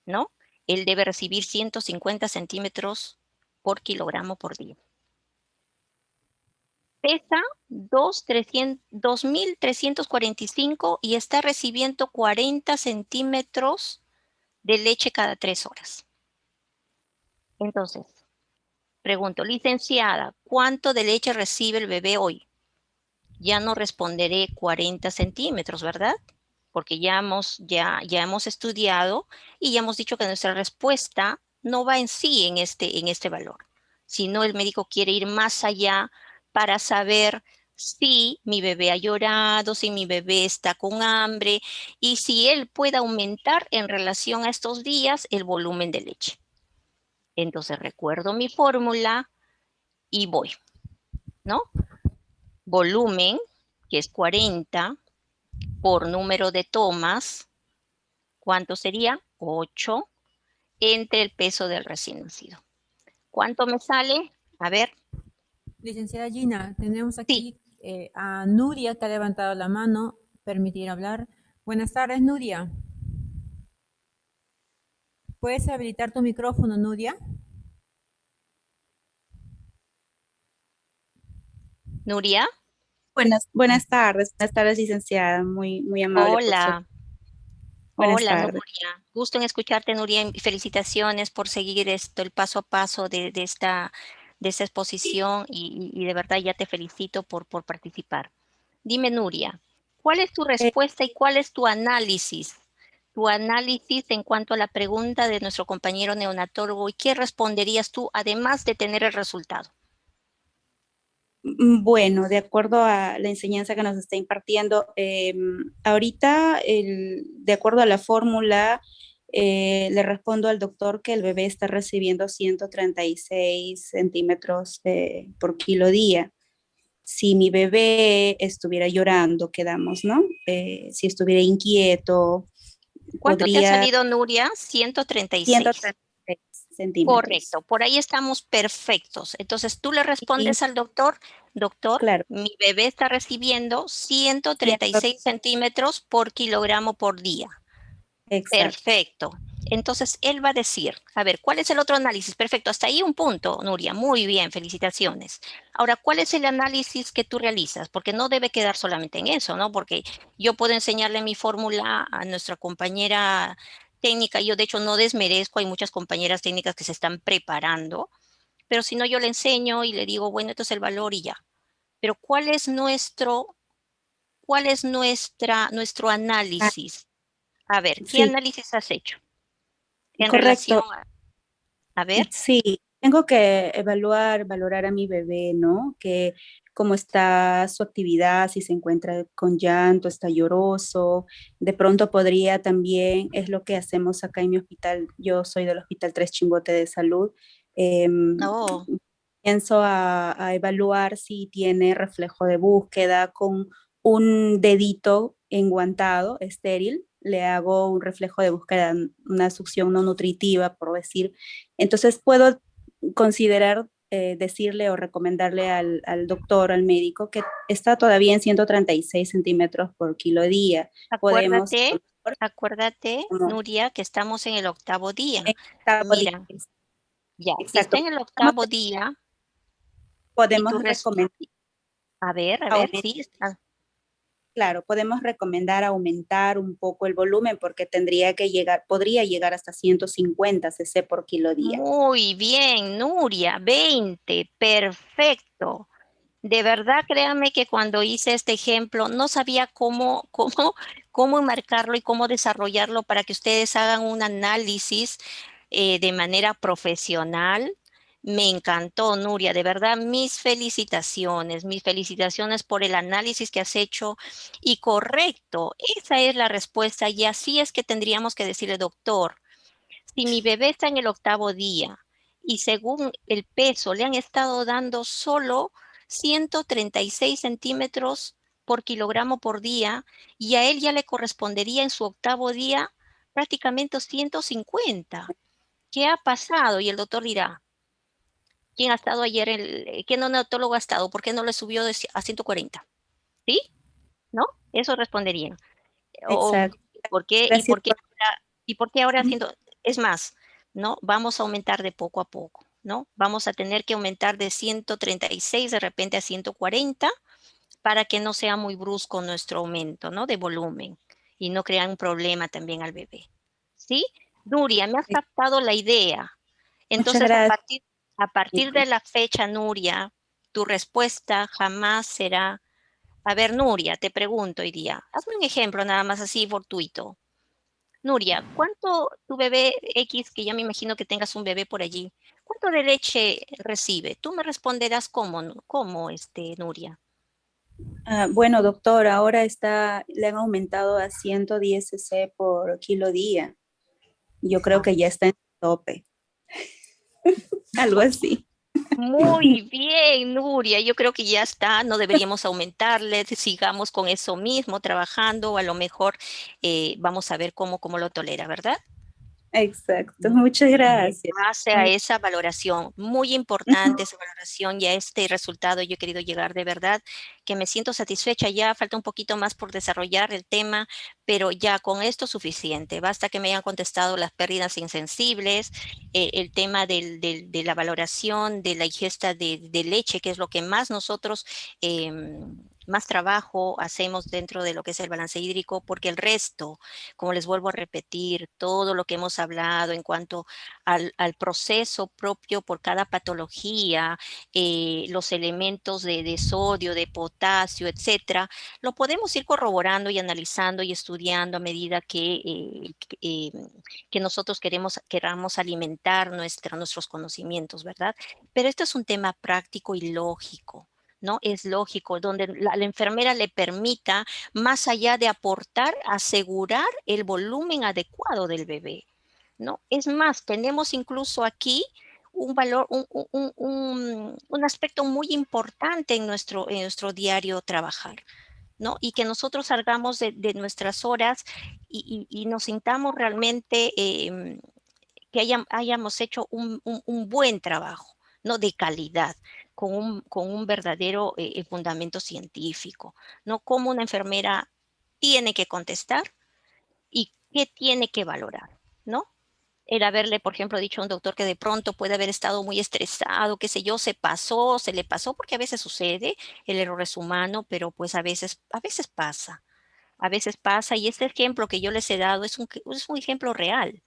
¿no? Él debe recibir 150 centímetros por kilogramo por día. Pesa 2.345 y está recibiendo 40 centímetros de leche cada 3 horas. Entonces, Pregunto, licenciada, ¿cuánto de leche recibe el bebé hoy? Ya no responderé 40 centímetros, ¿verdad? Porque ya hemos estudiado y ya hemos dicho que nuestra respuesta no va en sí en este valor, sino el médico quiere ir más allá para saber si mi bebé ha llorado, si mi bebé está con hambre y si él puede aumentar en relación a estos días el volumen de leche. Entonces recuerdo mi fórmula y voy, ¿no? Volumen, que es 40, por número de tomas, ¿cuánto sería? 8, entre el peso del recién nacido. ¿Cuánto me sale? A ver, Licenciada Gina, tenemos sí, aquí a Nuria que ha levantado la mano. Permitir hablar. Buenas tardes, Nuria. ¿Puedes habilitar tu micrófono, Nuria? Nuria, Buenas tardes, licenciada. Muy amable por su. hola. Buenas Hola, tardes. Nuria. Gusto en escucharte, Nuria, y felicitaciones por seguir el paso a paso de esta exposición y de verdad ya te felicito por participar. Dime, Nuria, ¿cuál es tu Eh, respuesta y cuál es tu análisis? Tu análisis en cuanto a la pregunta de nuestro compañero neonatólogo y qué responderías tú además de tener el resultado. bueno, de acuerdo a la enseñanza que nos está impartiendo, ahorita, de acuerdo a la fórmula, le respondo al doctor que el bebé está recibiendo 136 centímetros por kilo día. Si mi bebé estuviera llorando, quedamos, ¿no? Si estuviera inquieto, ¿Cuánto te ha podría salido, Nuria? 136. 136 centímetros. Correcto, por ahí estamos perfectos. Entonces tú le Y respondes al doctor, doctor, claro, mi bebé está recibiendo 100, 136 centímetros por kilogramo por día. exacto. Perfecto. Entonces él va a decir, a ver, ¿cuál es el otro análisis? Perfecto, hasta ahí un punto, Nuria. Muy bien, felicitaciones. Ahora, ¿cuál es el análisis que tú realizas? Porque no debe quedar solamente en eso, ¿no? Porque yo puedo enseñarle mi fórmula a nuestra compañera técnica. Yo, de hecho, no desmerezco, hay muchas compañeras técnicas que se están preparando, pero si no, yo le enseño y le digo, bueno, esto es el valor y ya. Pero ¿cuál es nuestro Ah, análisis? A ver, ¿qué sí, análisis has hecho en relación correcto. a ver? Sí, tengo que evaluar, valorar a mi bebé, ¿no? Que cómo está su actividad, si se encuentra con llanto, está lloroso. De pronto podría también, es lo que hacemos acá en mi hospital. Yo soy del Hospital Tres Chimbote de Salud. em, No, Pienso a evaluar si tiene reflejo de búsqueda con un dedito enguantado, estéril. Le hago un reflejo de búsqueda, una succión no nutritiva, por decir. Entonces puedo considerar decirle o recomendarle al doctor, al médico, que está todavía en 136 centímetros por kilo día. Podemos, acuérdate, acuérdate, como Nuria, que estamos en el octavo día. en octavo día, Mira, ya, si está exacto. en el octavo día y Podemos tú recomendar a ver, sí, Claro, podemos recomendar aumentar un poco el volumen porque podría llegar hasta 150 cc por kilo día. muy bien, Nuria, 20, perfecto. De verdad, créanme que cuando hice este ejemplo no sabía cómo enmarcarlo y cómo desarrollarlo para que ustedes hagan un análisis de manera profesional. Me encantó, Nuria, de verdad, mis felicitaciones por el análisis que has hecho. Y correcto, esa es la respuesta y así es que tendríamos que decirle, doctor, si mi bebé está en el octavo día y según el peso le han estado dando solo 136 centímetros por kilogramo por día y a él ya le correspondería en su octavo día prácticamente 150. ¿Qué ha pasado? Y el doctor dirá, ¿quién ha estado ayer? ¿Qué neonatólogo ha estado? ¿Por qué no le subió a 140? ¿Sí? ¿No? Eso respondería. O, Exacto. ¿por qué? ¿Y Gracias por qué ahora, Ujú. haciendo? Es más, ¿no? Vamos a aumentar de poco a poco, ¿no? Vamos a tener que aumentar de 136 de repente a 140 para que no sea muy brusco nuestro aumento, ¿no? De volumen y no crea un problema también al bebé. ¿Sí? Nuria, me has captado la idea. Muchas Entonces, gracias. A partir de la fecha, Nuria, tu respuesta jamás será, a ver, Nuria, te pregunto hoy día, hazme un ejemplo nada más así fortuito. Nuria, ¿cuánto tu bebé X, que ya me imagino que tengas un bebé por allí, cuánto de leche recibe? Tú me responderás cómo, Nuria. Bueno, doctor, ahora le han aumentado a 110 cc por kilo día. Yo creo que ya está en tope. Algo así. Muy bien, Nuria. Yo creo que ya está. No deberíamos aumentarle. Sigamos con eso mismo, trabajando. A lo mejor vamos a ver cómo lo tolera, ¿verdad? Exacto. Muchas gracias. Base a esa valoración, muy importante esa valoración y a este resultado yo he querido llegar de verdad, que me siento satisfecha. Ya falta un poquito más por desarrollar el tema, pero ya con esto suficiente. Basta que me hayan contestado las pérdidas insensibles, el tema de la valoración de la ingesta de leche, que es lo que más nosotros más trabajo hacemos dentro de lo que es el balance hídrico, porque el resto, como les vuelvo a repetir, todo lo que hemos hablado en cuanto al proceso propio por cada patología, los elementos de sodio, de potasio, etcétera, lo podemos ir corroborando y analizando y estudiando a medida que nosotros queramos alimentar nuestros conocimientos, ¿verdad? Pero esto es un tema práctico y lógico. ¿No? Es lógico, donde la enfermera le permita, más allá de aportar, asegurar el volumen adecuado del bebé, ¿no? Es más, tenemos incluso aquí un valor, un aspecto muy importante en nuestro diario trabajar, ¿no? Y que nosotros salgamos de nuestras horas y nos sintamos realmente que hayamos hecho un buen trabajo, ¿no? De calidad, con un verdadero fundamento científico, ¿no? Cómo una enfermera tiene que contestar y qué tiene que valorar, ¿no? El haberle, por ejemplo, dicho a un doctor que de pronto puede haber estado muy estresado, qué sé yo, se le pasó, porque a veces sucede, el error es humano, pero pues a veces pasa, y este ejemplo que yo les he dado es un ejemplo real,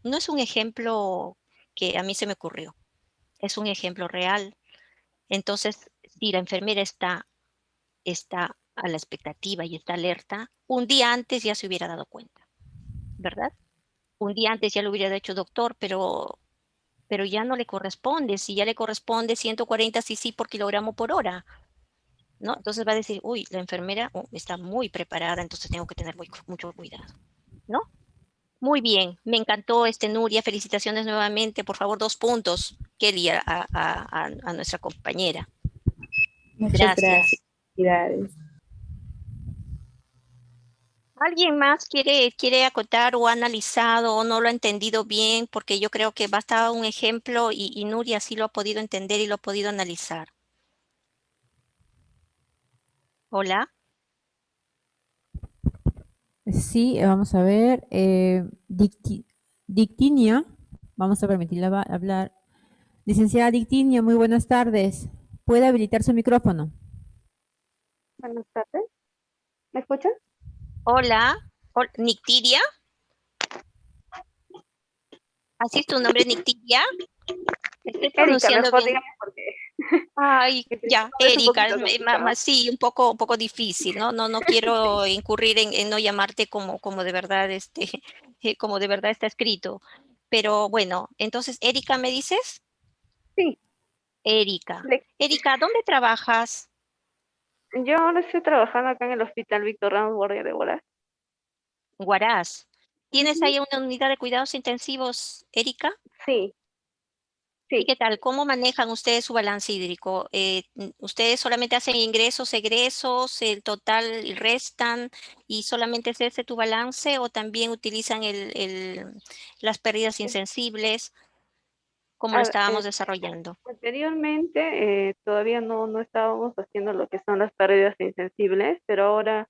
no es un ejemplo que a mí se me ocurrió, es un ejemplo real. Entonces, si la enfermera está a la expectativa y está alerta, un día antes ya se hubiera dado cuenta, ¿verdad? Un día antes ya lo hubiera dicho doctor, pero ya no le corresponde. Si ya le corresponde 140 cc por kilogramo por hora, ¿no? Entonces va a decir, uy, la enfermera está muy preparada, entonces tengo que tener mucho cuidado, ¿no? Muy bien, me encantó Nuria, felicitaciones nuevamente. Por favor, 2 puntos, Kelly, a nuestra compañera. Muchas Gracias. gracias. ¿Alguien más quiere acotar o ha analizado o no lo ha entendido bien? Porque yo creo que basta un ejemplo y Nuria sí lo ha podido entender y lo ha podido analizar. Hola. Sí, vamos a ver. Dictinia, vamos a permitirle hablar. Licenciada Dictinia, muy buenas tardes. ¿Puede habilitar su micrófono? Buenas tardes. ¿Me escuchan? Hola. Nictiria. ¿Así es tu nombre, Nictiria? ¿Estoy Erika, pronunciando mejor bien? dígame porque Ay, mi primer ya, nombre es un Erika, poquito complicado. sí, un poco difícil, ¿no? No quiero incurrir en no llamarte como de verdad, como de verdad está escrito. Pero bueno, entonces, Erika, ¿me dices? Sí, Erika. le- Erika, ¿dónde trabajas? yo ahora estoy trabajando acá en el Hospital Víctor Ramos Guardia de Bolas. Huaraz. ¿Tienes Ujú. ahí una unidad de cuidados intensivos, Erika? Sí, ¿Y sí. qué tal? ¿Cómo manejan ustedes su balance hídrico? ¿Ustedes solamente hacen ingresos, egresos, el total y restan y solamente es ese tu balance o también utilizan las pérdidas insensibles como lo A- estábamos eh, desarrollando? Anteriormente todavía no estábamos haciendo lo que son las pérdidas insensibles, pero ahora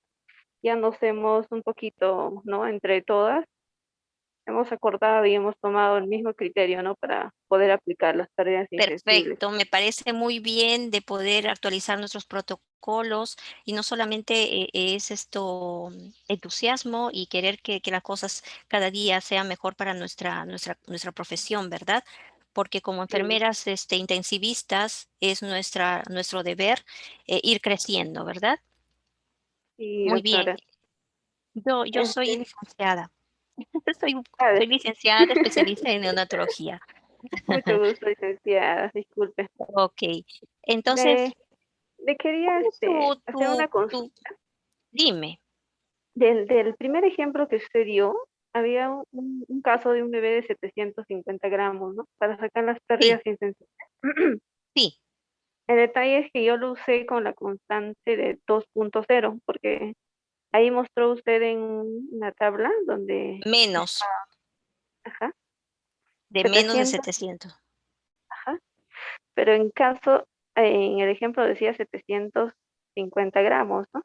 ya nos hemos un poquito, ¿no? Entre todas, hemos acordado y hemos tomado el mismo criterio, ¿no? Para poder aplicar las pérdidas insensibles. Perfecto, me parece muy bien de poder actualizar nuestros protocolos y no solamente es entusiasmo y querer que las cosas cada día sean mejor para nuestra profesión, ¿verdad? porque como enfermeras intensivistas es nuestro deber ir creciendo, ¿verdad? Sí, Muy bien. doctora. Yo soy licenciada. Soy, A ver, soy licenciada especialista en neonatología. mucho gusto, licenciada. Disculpe. Ok. Entonces, Le quería ¿cuál es hacer una consulta. dime? Del primer ejemplo que usted dio, había un caso de un bebé de 750 gramos, ¿no? Para sacar las pérdidas Sí, insensibles. sí, El detalle es que yo lo usé con la constante de 2.0, porque ahí mostró usted en una tabla donde, menos, ajá, de menos de 700, 700. ajá, pero en el ejemplo decía 750 gramos, ¿no?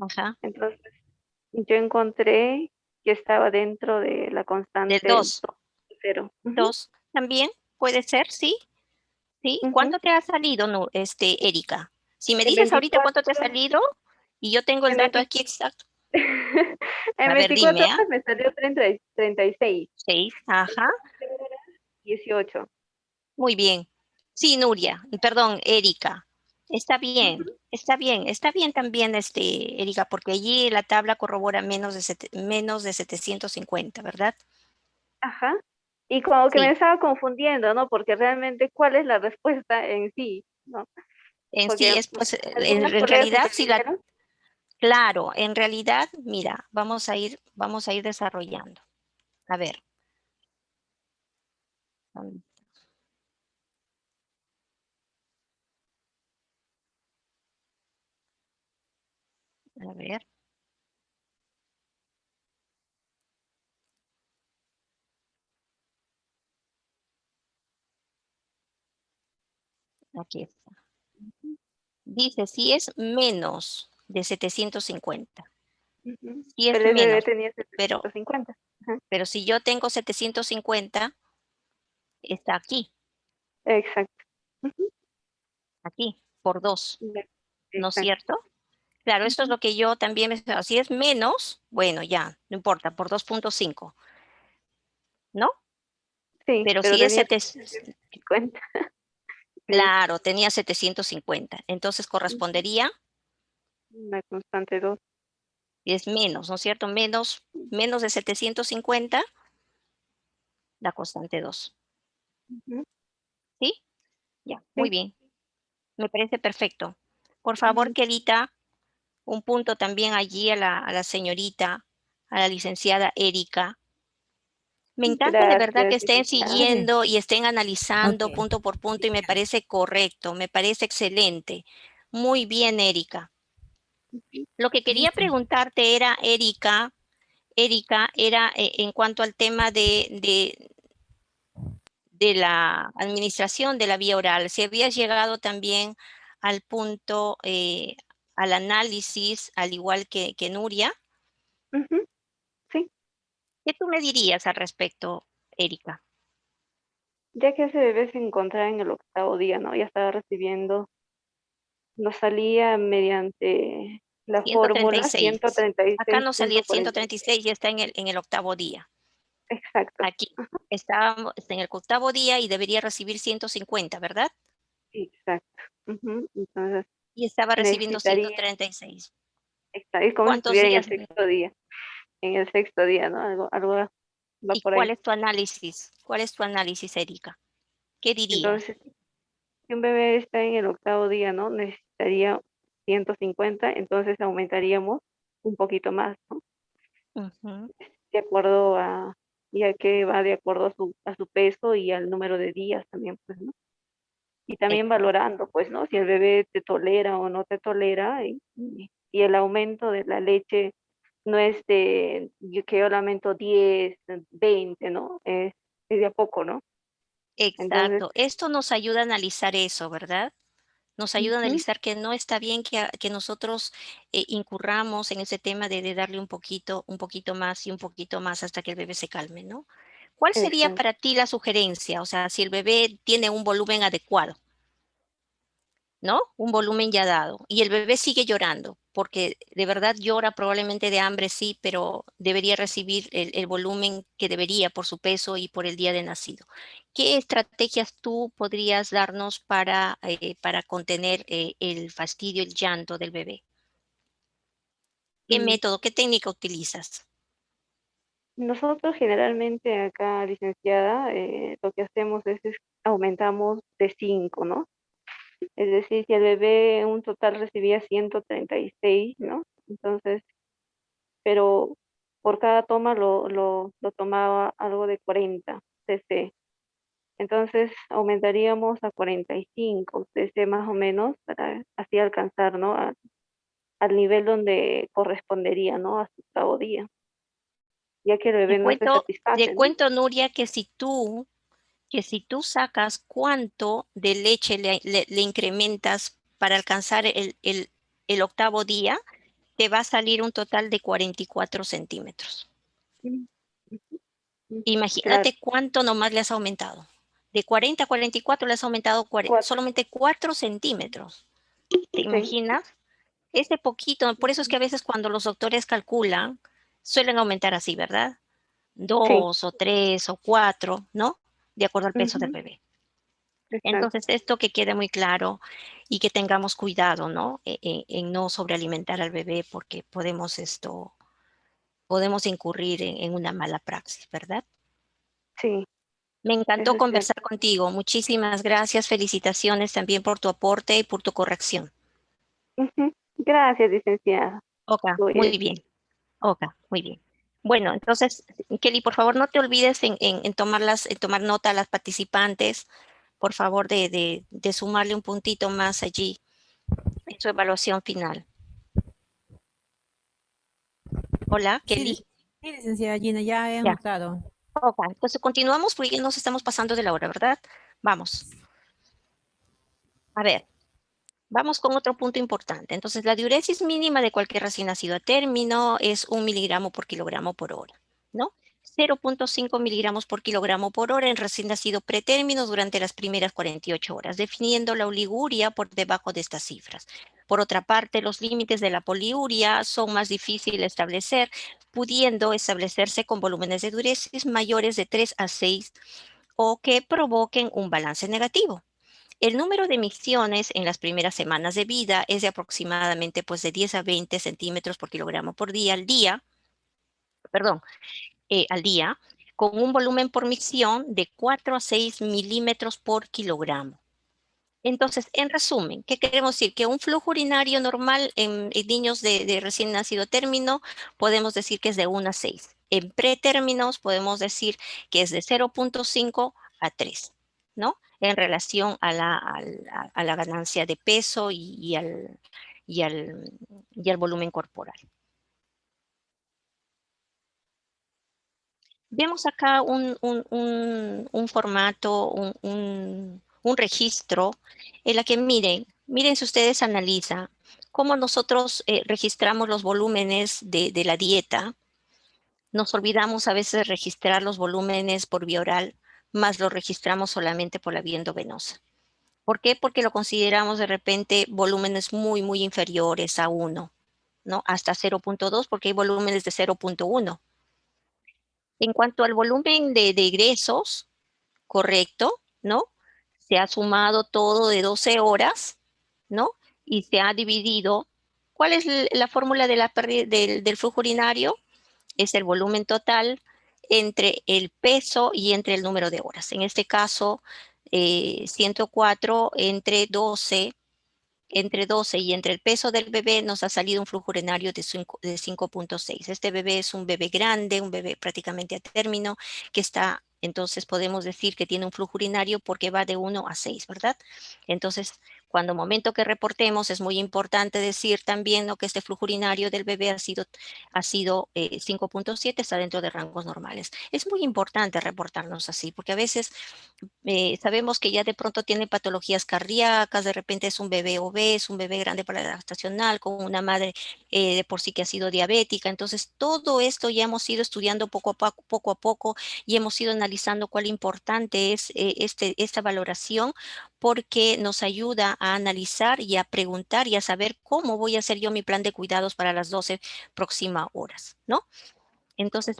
Ajá. Entonces, yo encontré que estaba dentro de la Del constante 2. 2.0. Ujú, 2 también puede ser, sí. ¿Sí? ujú. ¿Cuánto te ha salido, Erika? Si me En dices ahorita 24, cuánto te ha salido y yo tengo el en dato 20 aquí exacto. en A ver, 24 dime, horas me salió 36, 6, ajá, 18. muy bien. Sí, Nuria, perdón, Erika. Está bien, Ujú, está bien, está bien también, Erika, porque allí la tabla corrobora menos de 750, ¿verdad? ajá. Y como que me Sí, estaba confundiendo, ¿no? Porque realmente, ¿cuál es la respuesta en sí? ¿No? en sí Porque es, pues, algunas en colegas realidad, sí entendieron. claro, en realidad, mira, vamos a ir desarrollando. A ver. A ver, aquí está. Dice, si es menos de 750, Ujú. si es Pero ese bebé menos, tenía pero, 750. Ajá. pero si yo tengo 750, está aquí, Exacto. Ujú. aquí, por 2, Ya, ¿no es exacto. cierto? Claro, esto es Ujú. lo que yo también, si es menos, bueno, ya, no importa, por 2.5, ¿no? Sí, Pero pero si es tenía 750. Sí, claro, tenía 750, entonces ujú. correspondería, Una constante 2. es menos, ¿no es cierto? Menos de 750, la constante 2, ¿sí? Ya, muy Sí, bien. Me parece perfecto. Por favor, ujú. Kelita, un punto también allí a la señorita, a la licenciada Erika. Me encanta de verdad que Gracias, estén licenciada. Muy bien. siguiendo y estén Ok. analizando punto por punto y me parece correcto, me parece excelente. Muy bien, Erika. Lo que quería Listo. preguntarte era, Erika, era en cuanto al tema de la administración de la vía oral, si habías llegado también al punto, al análisis, al igual que Nuria, Ujú. Sí, ¿qué tú me dirías al respecto, Erika? ya que ese bebé se encontraba en el 8.º día, ¿no? Ya estaba recibiendo, nos salía mediante la fórmula 136. Acá nos salía 136.46. 136 y está en el octavo día. Exacto, Aquí estábamos en el octavo día y debería recibir 150, ¿verdad? exacto. Ujú. Entonces, Y estaba recibiendo necesitaría, 136. es como si ¿Cuántos estuviera días? en el sexto día, ¿no? Algo va ¿Y por cuál ahí. es tu análisis? ¿Cuál es tu análisis, Erika? ¿Qué dirías? Entonces, si un bebé está en el 8.º día, ¿no? Necesitaría 150, entonces aumentaríamos un poquito más, ¿no? Ujú. De acuerdo ya que va de acuerdo a su peso y al número de días también, pues, ¿no? Y también Exacto. valorando, pues, ¿no? Si el bebé te tolera o no te tolera y el aumento de la leche no es que yo le aumento 10, 20, ¿no? Es de a poco, ¿no? Entonces, Exacto. Esto nos ayuda a analizar eso, ¿verdad? Nos ayuda a ujú, analizar que no está bien que nosotros incurramos en ese tema de darle un poquito más y un poquito más hasta que el bebé se calme, ¿no? ¿Cuál sería exacto. para ti la sugerencia? O sea, si el bebé tiene un volumen adecuado, ¿no? Un volumen ya dado y el bebé sigue llorando. porque de verdad llora probablemente de hambre, sí, pero debería recibir el volumen que debería por su peso y por el día de nacido. ¿Qué estrategias tú podrías darnos para contener el fastidio, el llanto del bebé? ¿Qué Mm, método, qué técnica utilizas? Nosotros generalmente acá, licenciada, lo que hacemos es aumentamos de 5, ¿no? Es decir, si el bebé en un total recibía 136, ¿no? Entonces, pero por cada toma lo tomaba algo de 40 cc. Entonces aumentaríamos a 45 cc más o menos para así alcanzar, ¿no? Al nivel donde correspondería, ¿no? A su octavo día, ya que el Te bebé no se cuento, satisface, te ¿no? cuento, Nuria, que si tú sacas cuánto de leche le incrementas para alcanzar el octavo día, te va a salir un total de 44 centímetros. Mm, Claro, Imagínate cuánto nomás le has aumentado. De 40 a 44 le has aumentado cuatro, solamente 4 centímetros. ¿Te sí, imaginas? Ese poquito, por eso es que a veces cuando los doctores calculan, suelen aumentar así, ¿verdad? sí, 2 o 3 o 4, ¿no? De acuerdo al peso del ujú, bebé. exacto, Entonces, esto que quede muy claro y que tengamos cuidado, ¿no? En no sobrealimentar al bebé porque podemos incurrir en una mala praxis, ¿verdad? sí, Me encantó eso es cierto. conversar contigo. Muchísimas gracias. Felicitaciones también por tu aporte y por tu corrección. Ujú. Gracias, licenciada. Ok, muy bien. Ok, muy bien. Bueno, entonces, Kelly, por favor, no te olvides en tomar nota a las participantes, por favor, de sumarle un puntito más allí en su evaluación final. Hola, Sí, Kelly. sí, licenciada Gina, ya he Ya. anotado. Ok, entonces continuamos porque ya nos estamos pasando de la hora, ¿verdad? Vamos. A ver. Vamos con otro punto importante. Entonces, la diuresis mínima de cualquier recién nacido a término es 1 miligramo por kilogramo por hora, ¿no? 0.5 miligramos por kilogramo por hora en recién nacido pretérmino durante las primeras 48 horas, definiendo la oliguria por debajo de estas cifras. Por otra parte, los límites de la poliuria son más difíciles de establecer, pudiendo establecerse con volúmenes de diuresis mayores de 3 a 6 o que provoquen un balance negativo. El número de emisiones en las primeras semanas de vida es de aproximadamente pues, de 10 a 20 centímetros por kilogramo por día al día, con un volumen por micción de 4 a 6 milímetros por kilogramo. Entonces, en resumen, ¿qué queremos decir? Que un flujo urinario normal en niños de recién nacido término, podemos decir que es de 1 a 6. En pretérminos podemos decir que es de 0.5 a 3, ¿no? En relación a la ganancia de peso y al volumen corporal. Vemos acá un formato, un registro en la que miren si ustedes analizan cómo nosotros registramos los volúmenes de la dieta. Nos olvidamos a veces de registrar los volúmenes por vía oral, más los registramos solamente por la vía endovenosa. ¿Por qué? Porque lo consideramos de repente volúmenes muy, muy inferiores a 1, ¿no? Hasta 0.2, porque hay volúmenes de 0.1. En cuanto al volumen de egresos, correcto, ¿no? Se ha sumado todo de 12 horas, ¿no? Y se ha dividido. ¿Cuál es la fórmula de la pérdida del flujo urinario? Es el volumen total entre el peso y entre el número de horas. En este caso, 104 entre 12 y entre el peso del bebé nos ha salido un flujo urinario de 5.6. Este bebé es un bebé grande, un bebé prácticamente a término, que está, entonces podemos decir que tiene un flujo urinario porque va de 1 a 6, ¿verdad? Entonces, cuando momento que reportemos, es muy importante decir también, ¿no?, que este flujo urinario del bebé ha sido 5.7, está dentro de rangos normales. Es muy importante reportarnos así, porque a veces sabemos que ya de pronto tiene patologías cardíacas, de repente es un bebé obeso, un bebé grande para la edad gestacional, con una madre de por sí que ha sido diabética. Entonces, todo esto ya hemos ido estudiando poco a poco y hemos ido analizando cuál importante es esta valoración porque nos ayuda a analizar y a preguntar y a saber cómo voy a hacer yo mi plan de cuidados para las 12 próximas horas, ¿no? Entonces,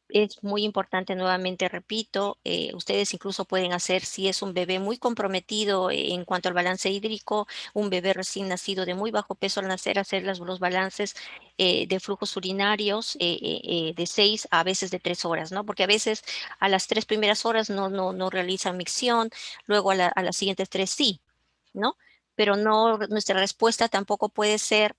es muy importante, nuevamente repito, ustedes incluso pueden hacer, si es un bebé muy comprometido en cuanto al balance hídrico, un bebé recién nacido de muy bajo peso al nacer, hacer los balances de flujos urinarios de 6 a veces de 3 horas, ¿no? Porque a veces a las 3 primeras horas no realizan micción, luego a las siguientes 3 sí, ¿no? Pero no, nuestra respuesta tampoco puede ser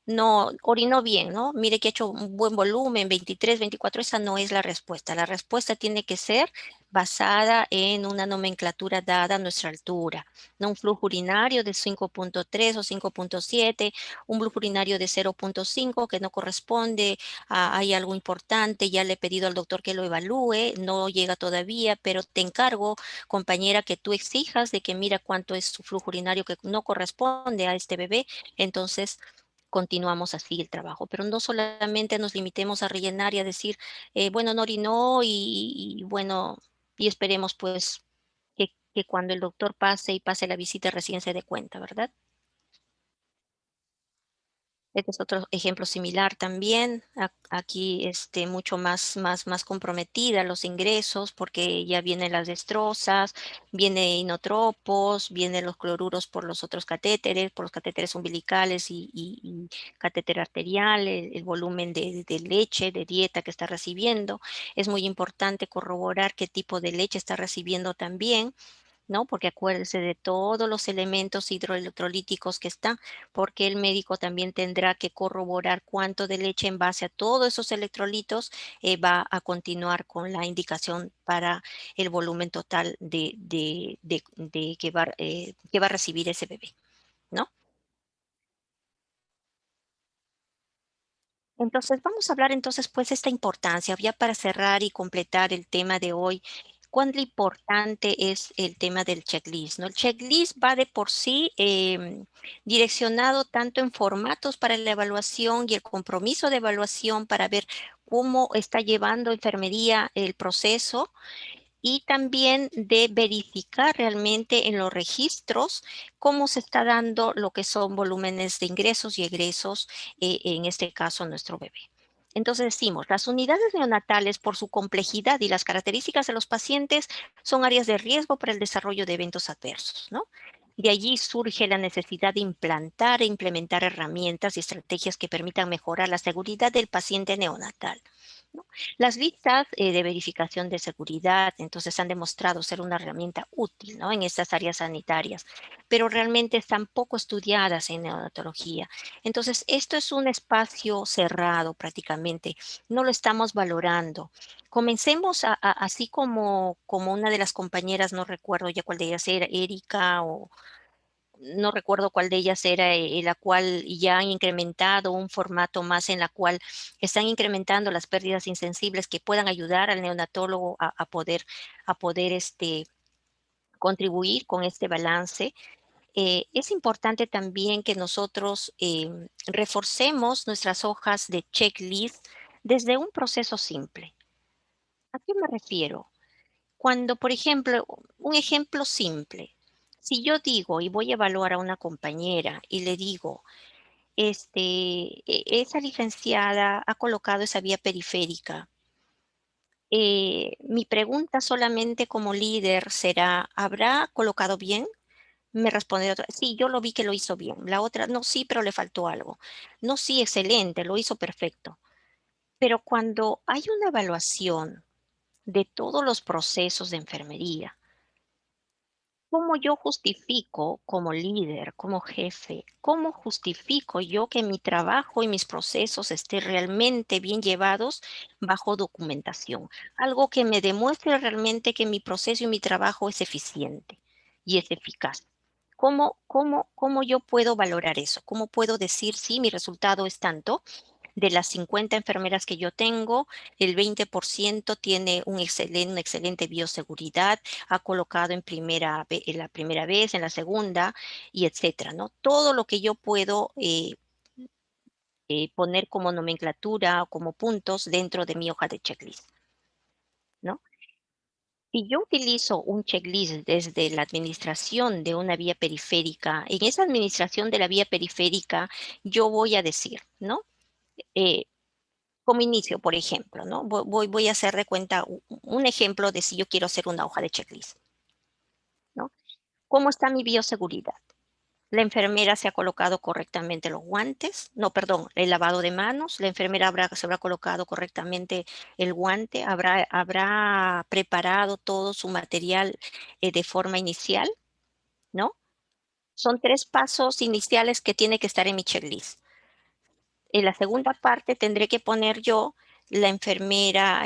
no, orinó bien, ¿no? Mire que ha hecho un buen volumen, 23, 24, esa no es la respuesta. La respuesta tiene que ser basada en una nomenclatura dada a nuestra altura, no un flujo urinario de 5.3 o 5.7, un flujo urinario de 0.5 que no corresponde, hay algo importante, ya le he pedido al doctor que lo evalúe, no llega todavía, pero te encargo, compañera, que tú exijas de que mira cuánto es su flujo urinario que no corresponde a este bebé, entonces continuamos así el trabajo, pero no solamente nos limitemos a rellenar y a decir, bueno, no orinó y bueno, y esperemos pues que cuando el doctor pase y pase la visita recién se dé cuenta, ¿verdad? Este es otro ejemplo similar también. Aquí mucho más comprometida los ingresos porque ya vienen las destrozas, viene inotropos, vienen los cloruros por los otros catéteres, por los catéteres umbilicales y catéter arterial, el volumen de leche, de dieta que está recibiendo. Es muy importante corroborar qué tipo de leche está recibiendo también, ¿no? Porque acuérdese de todos los elementos hidroelectrolíticos que están, porque el médico también tendrá que corroborar cuánto de leche en base a todos esos electrolitos va a continuar con la indicación para el volumen total que va a recibir ese bebé, ¿no? Entonces, vamos a hablar entonces pues esta importancia, ya para cerrar y completar el tema de hoy, cuán importante es el tema del checklist, ¿no? El checklist va de por sí direccionado tanto en formatos para la evaluación y el compromiso de evaluación para ver cómo está llevando enfermería el proceso y también de verificar realmente en los registros cómo se está dando lo que son volúmenes de ingresos y egresos, en este caso nuestro bebé. Entonces decimos, las unidades neonatales por su complejidad y las características de los pacientes son áreas de riesgo para el desarrollo de eventos adversos, ¿no? De allí surge la necesidad de implantar e implementar herramientas y estrategias que permitan mejorar la seguridad del paciente neonatal, ¿no? Las listas de verificación de seguridad, entonces, han demostrado ser una herramienta útil, ¿no? En estas áreas sanitarias, pero realmente están poco estudiadas en neonatología. Entonces, esto es un espacio cerrado prácticamente, no lo estamos valorando. Comencemos así como una de las compañeras, no recuerdo ya cuál de ellas era, Erika o no recuerdo cuál de ellas era, la cual ya han incrementado un formato más en la cual están incrementando las pérdidas insensibles que puedan ayudar al neonatólogo a poder contribuir con este balance. Es importante también que nosotros reforcemos nuestras hojas de checklist desde un proceso simple. ¿A qué me refiero? Cuando, por ejemplo, un ejemplo simple, si yo digo y voy a evaluar a una compañera y le digo, esa licenciada ha colocado esa vía periférica, mi pregunta solamente como líder será, ¿habrá colocado bien? Me responde otra, sí, yo lo vi que lo hizo bien. La otra, no, sí, pero le faltó algo. No, sí, excelente, lo hizo perfecto. Pero cuando hay una evaluación de todos los procesos de enfermería, ¿cómo yo justifico como líder, como jefe, cómo justifico yo que mi trabajo y mis procesos estén realmente bien llevados bajo documentación? Algo que me demuestre realmente que mi proceso y mi trabajo es eficiente y es eficaz. ¿Cómo yo puedo valorar eso? ¿Cómo puedo decir si mi resultado es tanto? De las 50 enfermeras que yo tengo, el 20% tiene una excelente bioseguridad, ha colocado en la primera vez, en la segunda, y etcétera, ¿no? Todo lo que yo puedo poner como nomenclatura o como puntos dentro de mi hoja de checklist, ¿no? Si yo utilizo un checklist desde la administración de una vía periférica, en esa administración de la vía periférica, yo voy a decir, ¿no? Eh, como inicio, por ejemplo, ¿no? Voy a hacer de cuenta un ejemplo de si yo quiero hacer una hoja de checklist, ¿no? ¿Cómo está mi bioseguridad? La enfermera se ha colocado correctamente los guantes, no, perdón, el lavado de manos, la enfermera se habrá colocado correctamente el guante, habrá preparado todo su material de forma inicial, ¿no? Son 3 pasos iniciales que tiene que estar en mi checklist. En la segunda parte tendré que poner yo, la enfermera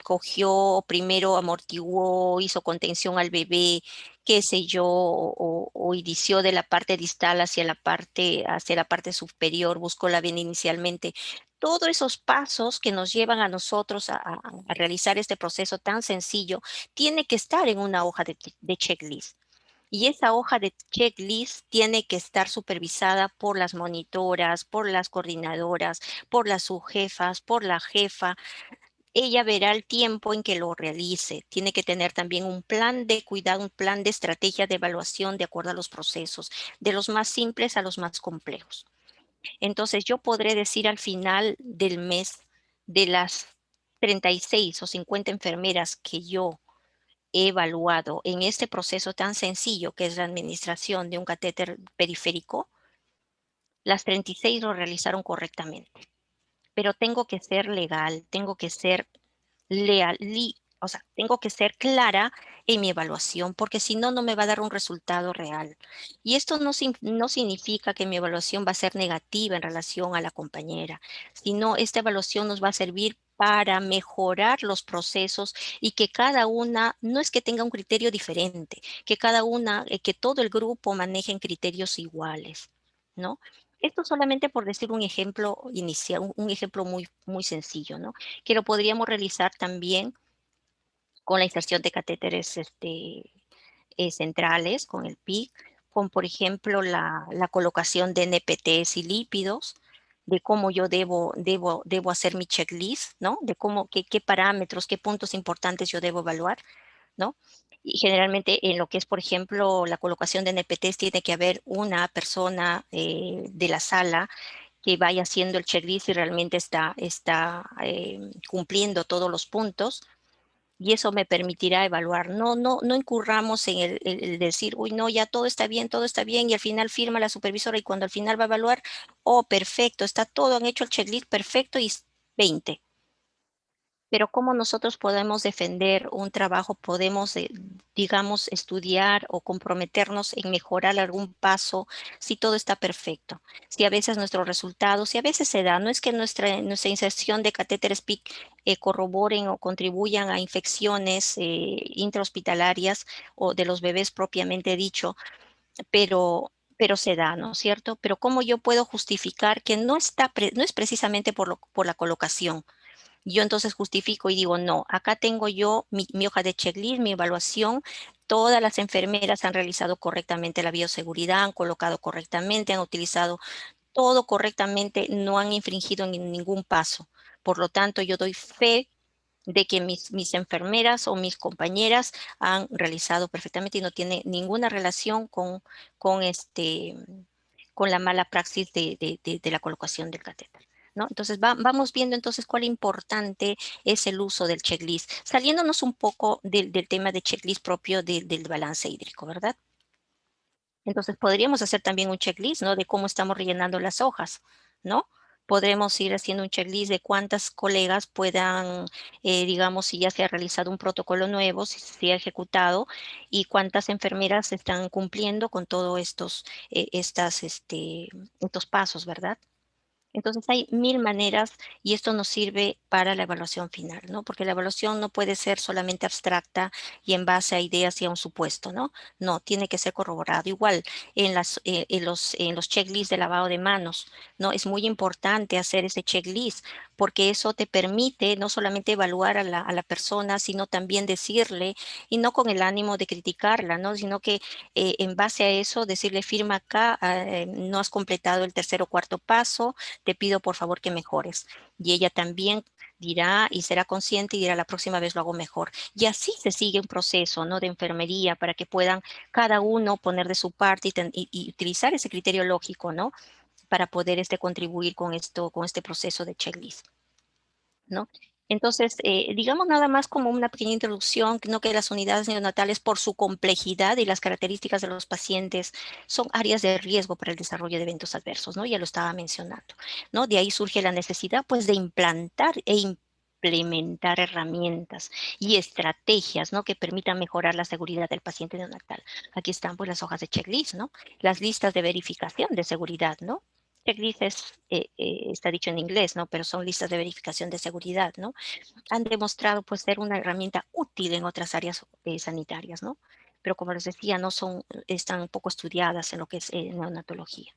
cogió, primero amortiguó, hizo contención al bebé, qué sé yo, o inició de la parte distal hacia la parte superior, buscó la vena inicialmente. Todos esos pasos que nos llevan a nosotros a realizar este proceso tan sencillo, tiene que estar en una hoja de checklist. Y esa hoja de checklist tiene que estar supervisada por las monitoras, por las coordinadoras, por las subjefas, por la jefa. Ella verá el tiempo en que lo realice. Tiene que tener también un plan de cuidado, un plan de estrategia de evaluación de acuerdo a los procesos, de los más simples a los más complejos. Entonces, yo podré decir al final del mes, de las 36 o 50 enfermeras que yo he evaluado en este proceso tan sencillo que es la administración de un catéter periférico, las 36 lo realizaron correctamente. Pero tengo que ser legal, tengo que ser leal, o sea, tengo que ser clara en mi evaluación, porque si no, no me va a dar un resultado real. Y esto no significa que mi evaluación va a ser negativa en relación a la compañera, sino esta evaluación nos va a servir para mejorar los procesos y que cada una, no es que tenga un criterio diferente, que cada una, que todo el grupo manejen criterios iguales, ¿no? Esto solamente por decir un ejemplo inicial, un ejemplo muy sencillo, ¿no? Que lo podríamos realizar también con la inserción de catéteres centrales, con el PIC, con, por ejemplo, la colocación de NPTs y lípidos, de cómo yo debo hacer mi checklist, ¿no? De qué parámetros, qué puntos importantes yo debo evaluar, ¿no? Y generalmente en lo que es, por ejemplo, la colocación de NPTs, tiene que haber una persona de la sala que vaya haciendo el checklist y realmente está cumpliendo todos los puntos, y eso me permitirá evaluar. No incurramos en el decir, uy, no, ya todo está bien, y al final firma la supervisora, y cuando al final va a evaluar, oh, perfecto, está todo, han hecho el checklist perfecto y 20. Pero ¿cómo nosotros podemos defender un trabajo? Podemos, digamos, estudiar o comprometernos en mejorar algún paso si todo está perfecto. Si a veces nuestros resultados, si a veces se da, no es que nuestra inserción de catéteres PIC corroboren o contribuyan a infecciones intrahospitalarias o de los bebés propiamente dicho, pero se da, ¿no es cierto? Pero ¿cómo yo puedo justificar que no es precisamente por la colocación? Yo entonces justifico y digo, no, acá tengo yo mi hoja de checklist, mi evaluación. Todas las enfermeras han realizado correctamente la bioseguridad, han colocado correctamente, han utilizado todo correctamente, no han infringido en ningún paso. Por lo tanto, yo doy fe de que mis enfermeras o mis compañeras han realizado perfectamente y no tiene ninguna relación con, con la mala praxis de la colocación del catéter, ¿no? Entonces vamos viendo entonces cuál importante es el uso del checklist, saliéndonos un poco del tema de checklist propio del balance hídrico, ¿verdad? Entonces podríamos hacer también un checklist, ¿no? De cómo estamos rellenando las hojas, ¿no? Podremos ir haciendo un checklist de cuántas colegas puedan, digamos, si ya se ha realizado un protocolo nuevo, si se ha ejecutado, y cuántas enfermeras están cumpliendo con todos estos pasos, ¿verdad? Entonces hay 1000 maneras, y esto nos sirve para la evaluación final, ¿no? Porque la evaluación no puede ser solamente abstracta y en base a ideas y a un supuesto, ¿no? No, tiene que ser corroborado. Igual en los checklists de lavado de manos, ¿no? Es muy importante hacer ese checklist, porque eso te permite no solamente evaluar a la persona, sino también decirle, y no con el ánimo de criticarla, ¿no? Sino que en base a eso decirle, firma acá, no has completado el tercer o cuarto paso, te pido por favor que mejores. Y ella también dirá y será consciente y dirá la próxima vez lo hago mejor. Y así se sigue un proceso, ¿no? De enfermería para que puedan cada uno poner de su parte y utilizar ese criterio lógico, ¿no? Para poder contribuir con esto, con este proceso de checklist, ¿no? Entonces, digamos nada más como una pequeña introducción, no que las unidades neonatales por su complejidad y las características de los pacientes son áreas de riesgo para el desarrollo de eventos adversos, ¿no? Ya lo estaba mencionando, ¿no? De ahí surge la necesidad, pues, de implantar e implementar herramientas y estrategias, ¿no? Que permitan mejorar la seguridad del paciente neonatal. Aquí están, pues, las hojas de checklist, ¿no? Las listas de verificación de seguridad, ¿no? Checklist está dicho en inglés, ¿no? Pero son listas de verificación de seguridad, ¿no? Han demostrado, pues, ser una herramienta útil en otras áreas sanitarias, ¿no? Pero como les decía, están poco estudiadas en lo que es neonatología.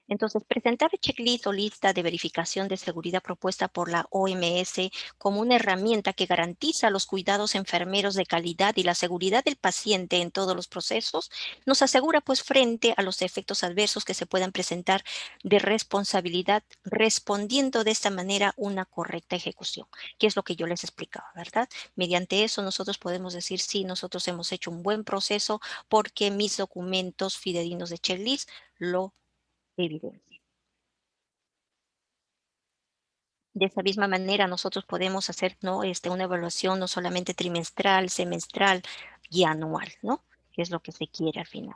Entonces, presentar el checklist o lista de verificación de seguridad propuesta por la OMS como una herramienta que garantiza los cuidados enfermeros de calidad y la seguridad del paciente en todos los procesos, nos asegura, pues, frente a los efectos adversos que se puedan presentar de responsabilidad, respondiendo de esta manera una correcta ejecución, que es lo que yo les explicaba, ¿verdad? Mediante eso nosotros podemos decir, sí, nosotros hemos hecho un buen proceso porque mis documentos fidedignos de checklist lo evidencia. De esa misma manera, nosotros podemos hacer, ¿no? Una evaluación no solamente trimestral, semestral y anual, ¿no? Que es lo que se quiere al final,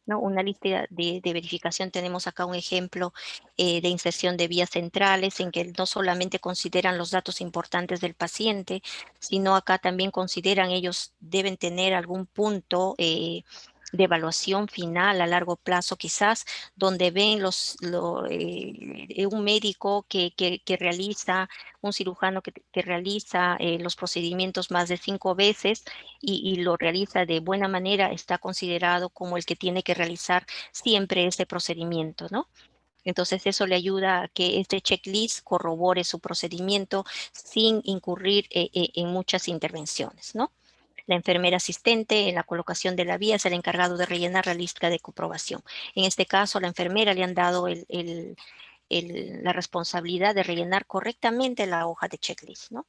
¿no? Una lista de verificación, tenemos acá un ejemplo de inserción de vías centrales en que no solamente consideran los datos importantes del paciente, sino acá también consideran ellos deben tener algún punto de evaluación final a largo plazo quizás, donde ven un médico que realiza, un cirujano que realiza los procedimientos más de 5 veces y lo realiza de buena manera, está considerado como el que tiene que realizar siempre ese procedimiento, ¿no? Entonces eso le ayuda a que este checklist corrobore su procedimiento sin incurrir en muchas intervenciones, ¿no? La enfermera asistente en la colocación de la vía es el encargado de rellenar la lista de comprobación. En este caso, a la enfermera le han dado la responsabilidad de rellenar correctamente la hoja de checklist, ¿no?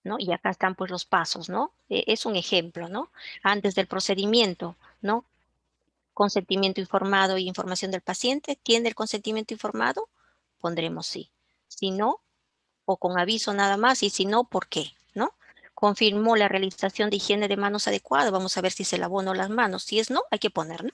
¿No? Y acá están, pues, los pasos, ¿no? Es un ejemplo, ¿no? Antes del procedimiento, ¿no? Consentimiento informado y información del paciente. ¿Tiene el consentimiento informado? Pondremos sí. Si no, o con aviso nada más, y si no, ¿por qué? ¿No? Confirmó la realización de higiene de manos adecuada, vamos a ver si se lavó o no las manos. Si es no, hay que poner no.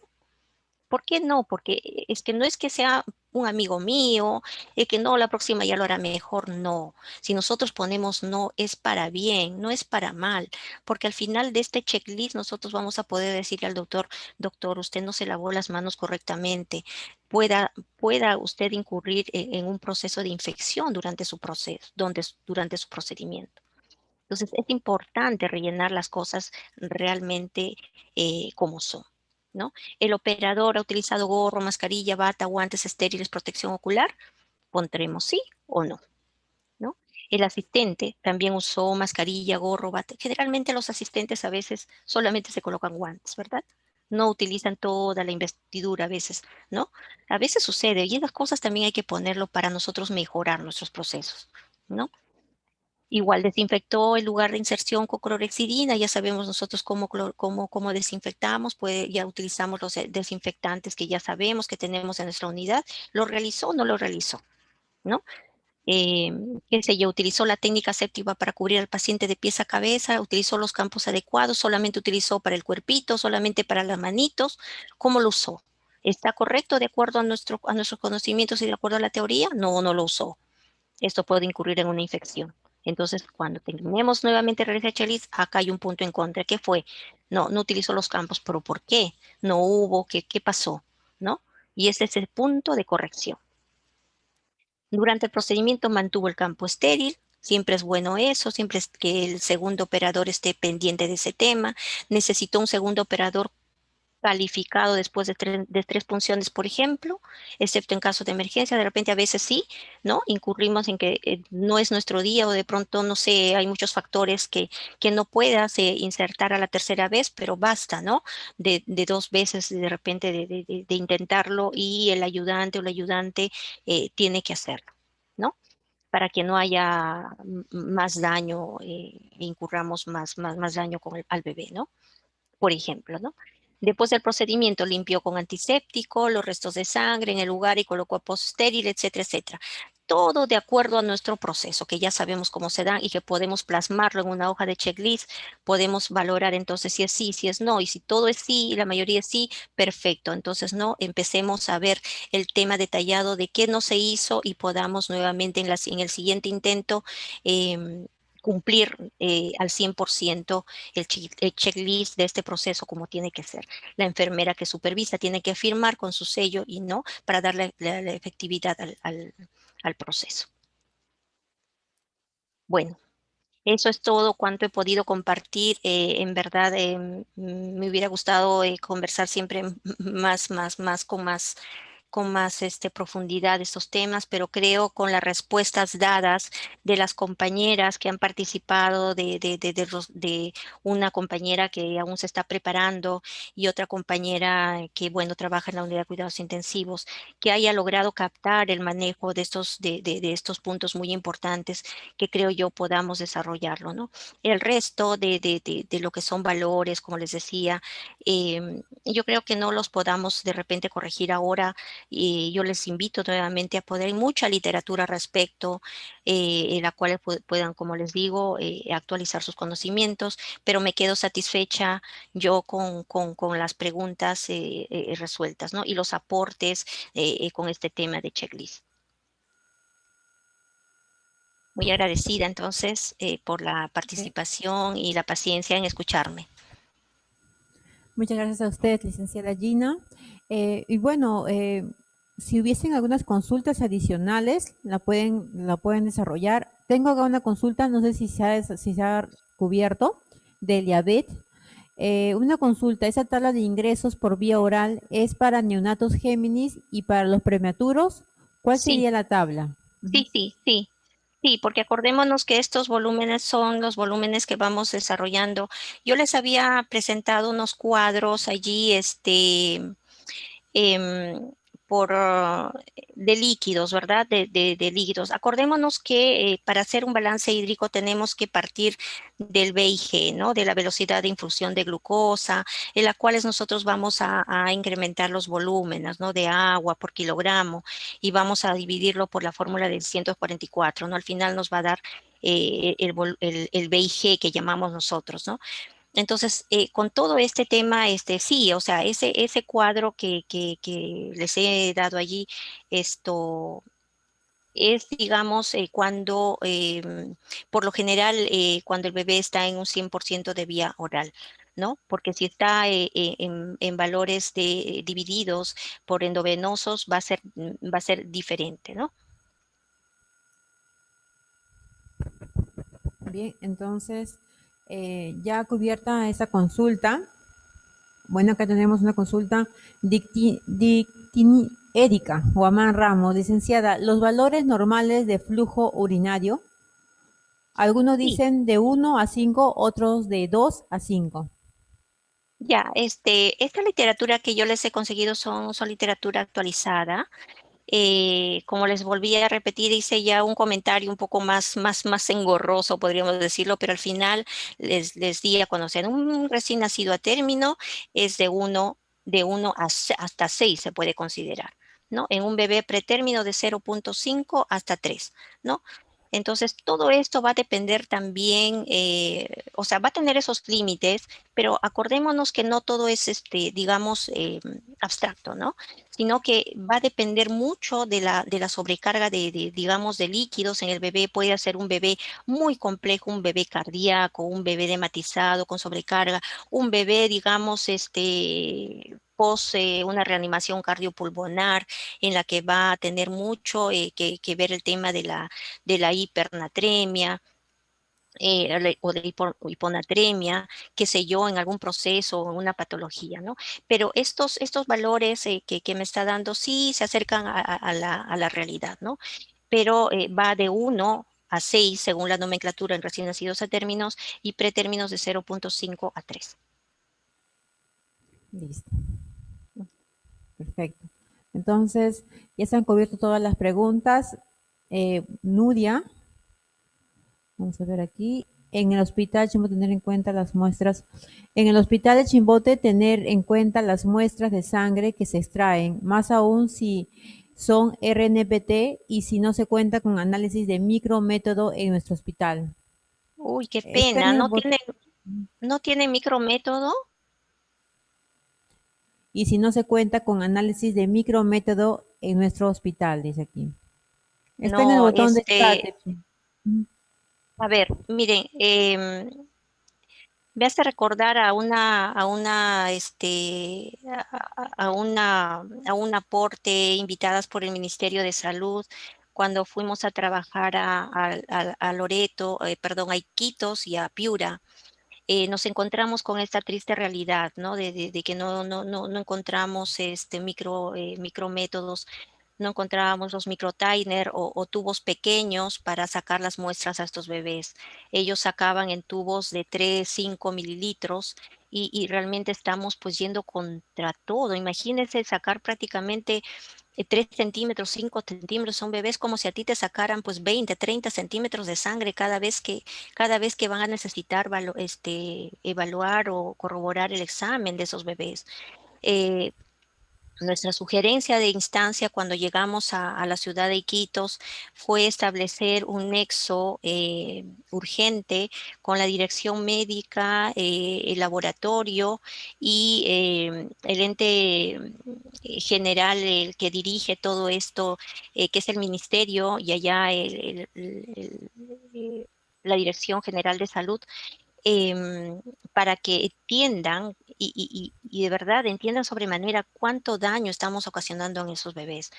¿Por qué no? Porque es que no es que sea un amigo mío, que no, la próxima ya lo hará mejor, no. Si nosotros ponemos no, es para bien, no es para mal, porque al final de este checklist nosotros vamos a poder decirle al doctor, doctor, usted no se lavó las manos correctamente, pueda usted incurrir en un proceso de infección durante su proceso, durante su procedimiento. Entonces es importante rellenar las cosas realmente como son, ¿no? El operador ha utilizado gorro, mascarilla, bata, guantes estériles, protección ocular, pondremos sí o no, ¿no? El asistente también usó mascarilla, gorro, bata. Generalmente los asistentes a veces solamente se colocan guantes, ¿verdad? No utilizan toda la investidura a veces, ¿no? A veces sucede y esas cosas también hay que ponerlo para nosotros mejorar nuestros procesos, ¿no? Igual desinfectó el lugar de inserción con clorhexidina, ya sabemos nosotros cómo desinfectamos, pues ya utilizamos los desinfectantes que ya sabemos que tenemos en nuestra unidad. ¿Lo realizó o no lo realizó? ¿No? Qué sé yo, utilizó la técnica aséptica para cubrir al paciente de pies a cabeza, utilizó los campos adecuados, solamente utilizó para el cuerpito, solamente para las manitos. ¿Cómo lo usó? ¿Está correcto de acuerdo a nuestros conocimientos y de acuerdo a la teoría? No, no lo usó. Esto puede incurrir en una infección. Entonces, cuando tenemos nuevamente realizar checklist, acá hay un punto en contra. ¿Qué fue? No utilizó los campos, pero ¿por qué? No hubo, ¿qué pasó? ¿No? Y ese es el punto de corrección. Durante el procedimiento mantuvo el campo estéril. Siempre es bueno eso, siempre es que el segundo operador esté pendiente de ese tema. Necesitó un segundo operador calificado después de tres punciones, por ejemplo, excepto en caso de emergencia. De repente a veces sí, ¿no? Incurrimos en que no es nuestro día o de pronto, no sé, hay muchos factores que no puedas insertar a la tercera vez, pero basta, ¿no? De 2 veces de repente de intentarlo y el ayudante o la ayudante tiene que hacerlo, ¿no? para que no haya más daño e incurramos más daño al bebé, ¿no? Por ejemplo, ¿no? Después del procedimiento limpió con antiséptico los restos de sangre en el lugar y colocó apostéril, etcétera, etcétera. Todo de acuerdo a nuestro proceso, que ya sabemos cómo se da y que podemos plasmarlo en una hoja de checklist. Podemos valorar entonces si es sí, si es no, y si todo es sí y la mayoría es sí, perfecto. Entonces, no, empecemos a ver el tema detallado de qué no se hizo y podamos nuevamente en el siguiente intento cumplir al 100% el checklist de este proceso como tiene que ser. La enfermera que supervisa tiene que firmar con su sello y no para darle la efectividad al proceso. Bueno, eso es todo cuanto he podido compartir. En verdad, me hubiera gustado conversar siempre con más profundidad de estos temas, pero creo con las respuestas dadas de las compañeras que han participado, de una compañera que aún se está preparando y otra compañera que, bueno, trabaja en la unidad de cuidados intensivos, que haya logrado captar el manejo de estos puntos muy importantes que creo yo podamos desarrollarlo, ¿no? El resto de lo que son valores, como les decía, yo creo que no los podamos de repente corregir ahora, y yo les invito nuevamente a poder, hay mucha literatura al respecto, en la cual puedan, como les digo, actualizar sus conocimientos, pero me quedo satisfecha yo con las preguntas resueltas, ¿no? Y los aportes con este tema de checklist. Muy agradecida entonces por la participación y la paciencia en escucharme. Muchas gracias a usted, licenciada Gina. Y bueno, si hubiesen algunas consultas adicionales, la pueden desarrollar. Tengo acá una consulta, no sé si se ha cubierto, de Eliabet. Una consulta, esa tabla de ingresos por vía oral es para neonatos Géminis y para los prematuros. ¿Cuál Sí, sería la tabla? sí, porque acordémonos que estos volúmenes son los volúmenes que vamos desarrollando. Yo les había presentado unos cuadros allí, em, de líquidos, ¿verdad? De líquidos. Acordémonos que para hacer un balance hídrico tenemos que partir del VIG, ¿no? De la velocidad de infusión de glucosa, en la cual nosotros vamos a incrementar los volúmenes, ¿no? De agua por kilogramo y vamos a dividirlo por la fórmula del 144, ¿no? Al final nos va a dar el VIG que llamamos nosotros, ¿no? Entonces, con todo este tema, sí, o sea, ese cuadro que les he dado allí, esto es, digamos, por lo general, cuando el bebé está en un 100% de vía oral, ¿no? Porque si está en valores divididos por endovenosos, va a ser diferente, ¿no? Bien, entonces, ya cubierta esa consulta. Bueno, acá tenemos una consulta Erika Guamán Ramos, licenciada. Los valores normales de flujo urinario, algunos Sí. dicen de 1 a 5, otros de 2 a 5. Ya, esta literatura que yo les he conseguido son literatura actualizada. Como les volví a repetir, hice ya un comentario un poco más engorroso, podríamos decirlo, pero al final les di a conocer. Un recién nacido a término es de uno hasta 6 se puede considerar, ¿no? En un bebé pretérmino de 0,5 hasta 3, ¿no? Entonces, todo esto va a depender también, o sea, va a tener esos límites, pero acordémonos que no todo es, digamos, abstracto, ¿no? Sino que va a depender mucho de la sobrecarga digamos, de líquidos en el bebé. Puede ser un bebé muy complejo, un bebé cardíaco, un bebé dematizado con sobrecarga, un bebé, digamos, posee una reanimación cardiopulmonar en la que va a tener mucho que ver el tema de la hipernatremia, o de hiponatremia, qué sé yo, en algún proceso o en una patología, ¿no? Pero estos valores que me está dando sí se acercan a la realidad, ¿no? Pero va de 1 a 6 según la nomenclatura en recién nacidos a términos y pretérminos de 0,5 a 3. Listo. Perfecto. Entonces, ya se han cubierto todas las preguntas. Nuria, vamos a ver aquí. En el hospital Chimbote tener en cuenta las muestras. En el hospital de Chimbote tener en cuenta las muestras de sangre que se extraen, más aún si son RNPT y si no se cuenta con análisis de micrométodo en nuestro hospital. Uy, qué Está pena. en el ¿No tiene micrométodo? y si no se cuenta con análisis de micrométodo en nuestro hospital, dice aquí. Está en el No, botón de chat. a ver, miren, me hace recordar a un aporte invitadas por el Ministerio de Salud cuando fuimos a trabajar a Loreto, perdón, a Iquitos y a Piura. Nos encontramos con esta triste realidad, ¿no? De que no encontramos micrométodos, no encontrábamos los microtainer o tubos pequeños para sacar las muestras a estos bebés. Ellos sacaban en tubos de 3, 5 mililitros y realmente estamos pues yendo contra todo. Imagínense sacar prácticamente 3 centímetros, 5 centímetros, son bebés como si a ti te sacaran pues 20, 30 centímetros de sangre cada vez que van a necesitar evaluar o corroborar el examen de esos bebés. Eh, Nuestra sugerencia de instancia cuando llegamos a la ciudad de Iquitos fue establecer un nexo urgente con la dirección médica, el laboratorio y el ente general el que dirige todo esto, que es el ministerio y allá la Dirección General de Salud, para que entiendan y de verdad entiendan sobremanera cuánto daño estamos ocasionando en esos bebés.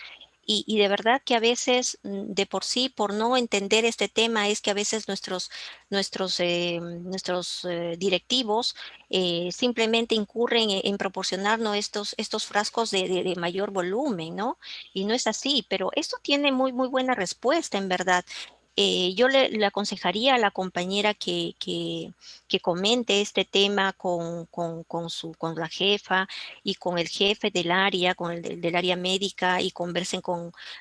Y de verdad que a veces, de por sí, por no entender este tema, es que a veces nuestros directivos simplemente incurren en proporcionarnos estos frascos de mayor volumen, ¿no? Y no es así, pero esto tiene muy buena respuesta, en verdad. Yo le aconsejaría a la compañera que comente este tema con la jefa y con el jefe del área, con el del área médica y conversen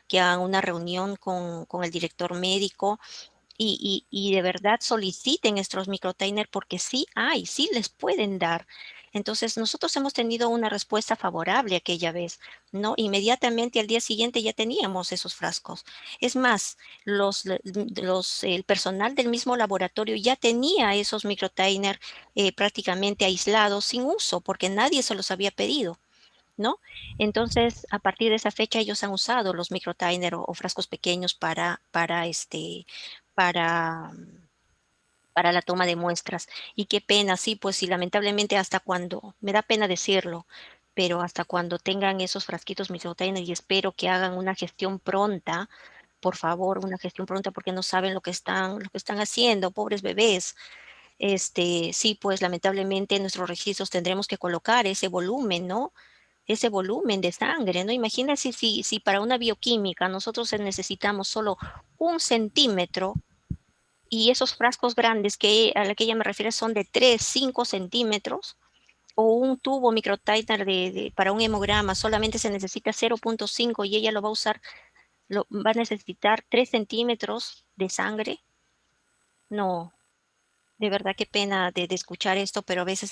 que hagan una reunión con el director médico y de verdad soliciten estos microtainer porque sí hay, sí les pueden dar. Entonces, nosotros hemos tenido una respuesta favorable aquella vez, ¿no? Inmediatamente al día siguiente ya teníamos esos frascos. Es más, el personal del mismo laboratorio ya tenía esos microtainer prácticamente aislados, sin uso, porque nadie se los había pedido, ¿no? Entonces, a partir de esa fecha, ellos han usado los microtainer o frascos pequeños para, para la toma de muestras. Y qué pena, sí, pues sí, lamentablemente hasta cuando, me da pena decirlo, pero hasta cuando tengan esos frasquitos microtainer y espero que hagan una gestión pronta, por favor, una gestión pronta porque no saben lo que están haciendo, pobres bebés. Sí, pues lamentablemente en nuestros registros tendremos que colocar ese volumen, ¿no? Ese volumen de sangre, ¿no? Imagínense si para una bioquímica nosotros necesitamos solo 1 centímetro y esos frascos grandes a la que ella me refiere son de 3, 5 centímetros o un tubo microtyner para un hemograma solamente se necesita 0,5 y ella lo va a usar, va a necesitar 3 centímetros de sangre. No, de verdad qué pena de escuchar esto, pero a veces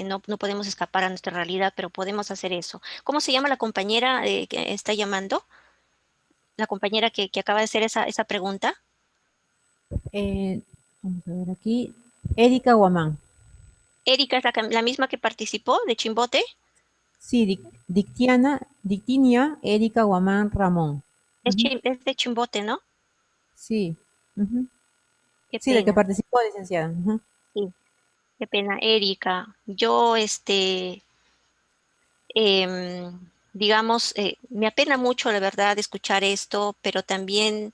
no podemos escapar a nuestra realidad, pero podemos hacer eso. ¿Cómo se llama la compañera que está llamando? La compañera que acaba de hacer esa pregunta. Vamos a ver aquí. Erika Guamán. Erika es la misma que participó de Chimbote. Sí, Dictinia, Erika Guamán Ramón. Es de Chimbote, ¿no? Sí. Qué Sí, la que pena. participó, licenciada. Sí, qué pena. Erika, yo, digamos, me apena mucho, la verdad, escuchar esto, pero también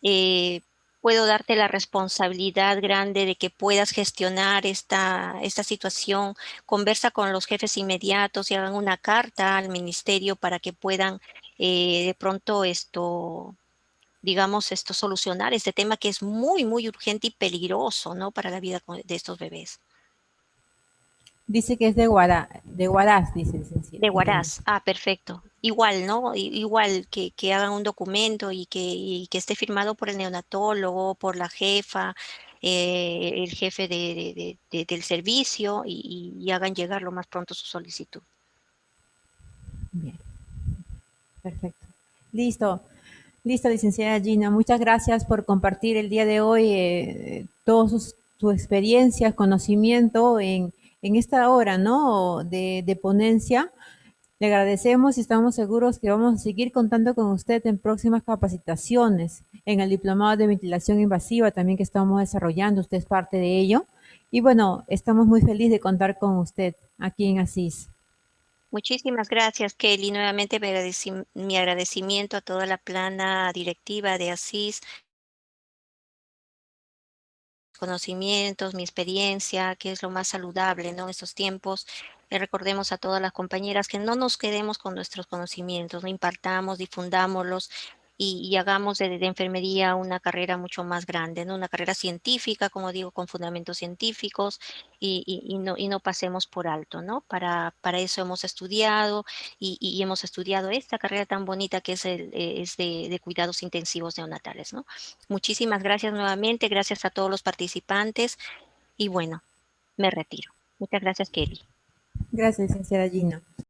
eh, puedo darte la responsabilidad grande de que puedas gestionar esta situación. Conversa con los jefes inmediatos y hagan una carta al ministerio para que puedan de pronto digamos, solucionar este tema que es muy urgente y peligroso, ¿no? Para la vida de estos bebés. Dice que es de Huaraz, dice licenciada. De Huaraz. Ah, perfecto. igual, ¿no? Igual que hagan un documento y que esté firmado por el neonatólogo, por la jefa, el jefe del servicio y hagan llegar lo más pronto su solicitud. Bien, perfecto. Listo. Listo, licenciada Gina. Muchas gracias por compartir el día de hoy todas sus experiencias, conocimiento en esta hora, ¿no? De ponencia. Le agradecemos y estamos seguros que vamos a seguir contando con usted en próximas capacitaciones, en el diplomado de ventilación invasiva también que estamos desarrollando. Usted es parte de ello. Y bueno, estamos muy felices de contar con usted aquí en Asís. Muchísimas gracias, Kelly. Nuevamente mi agradecimiento a toda la plana directiva de Asís, conocimientos, mi experiencia, que es lo más saludable, ¿no? En estos tiempos. Recordemos a todas las compañeras que no nos quedemos con nuestros conocimientos, no impartamos, difundámoslos y hagamos de enfermería una carrera mucho más grande, ¿no? Una carrera científica, como digo, con fundamentos científicos y no pasemos por alto, ¿no? Para eso hemos estudiado y hemos estudiado esta carrera tan bonita que es de cuidados intensivos neonatales, ¿no? Muchísimas gracias nuevamente, gracias a todos los participantes y bueno, me retiro. Muchas gracias, Kelly. Gracias, licenciada Gina.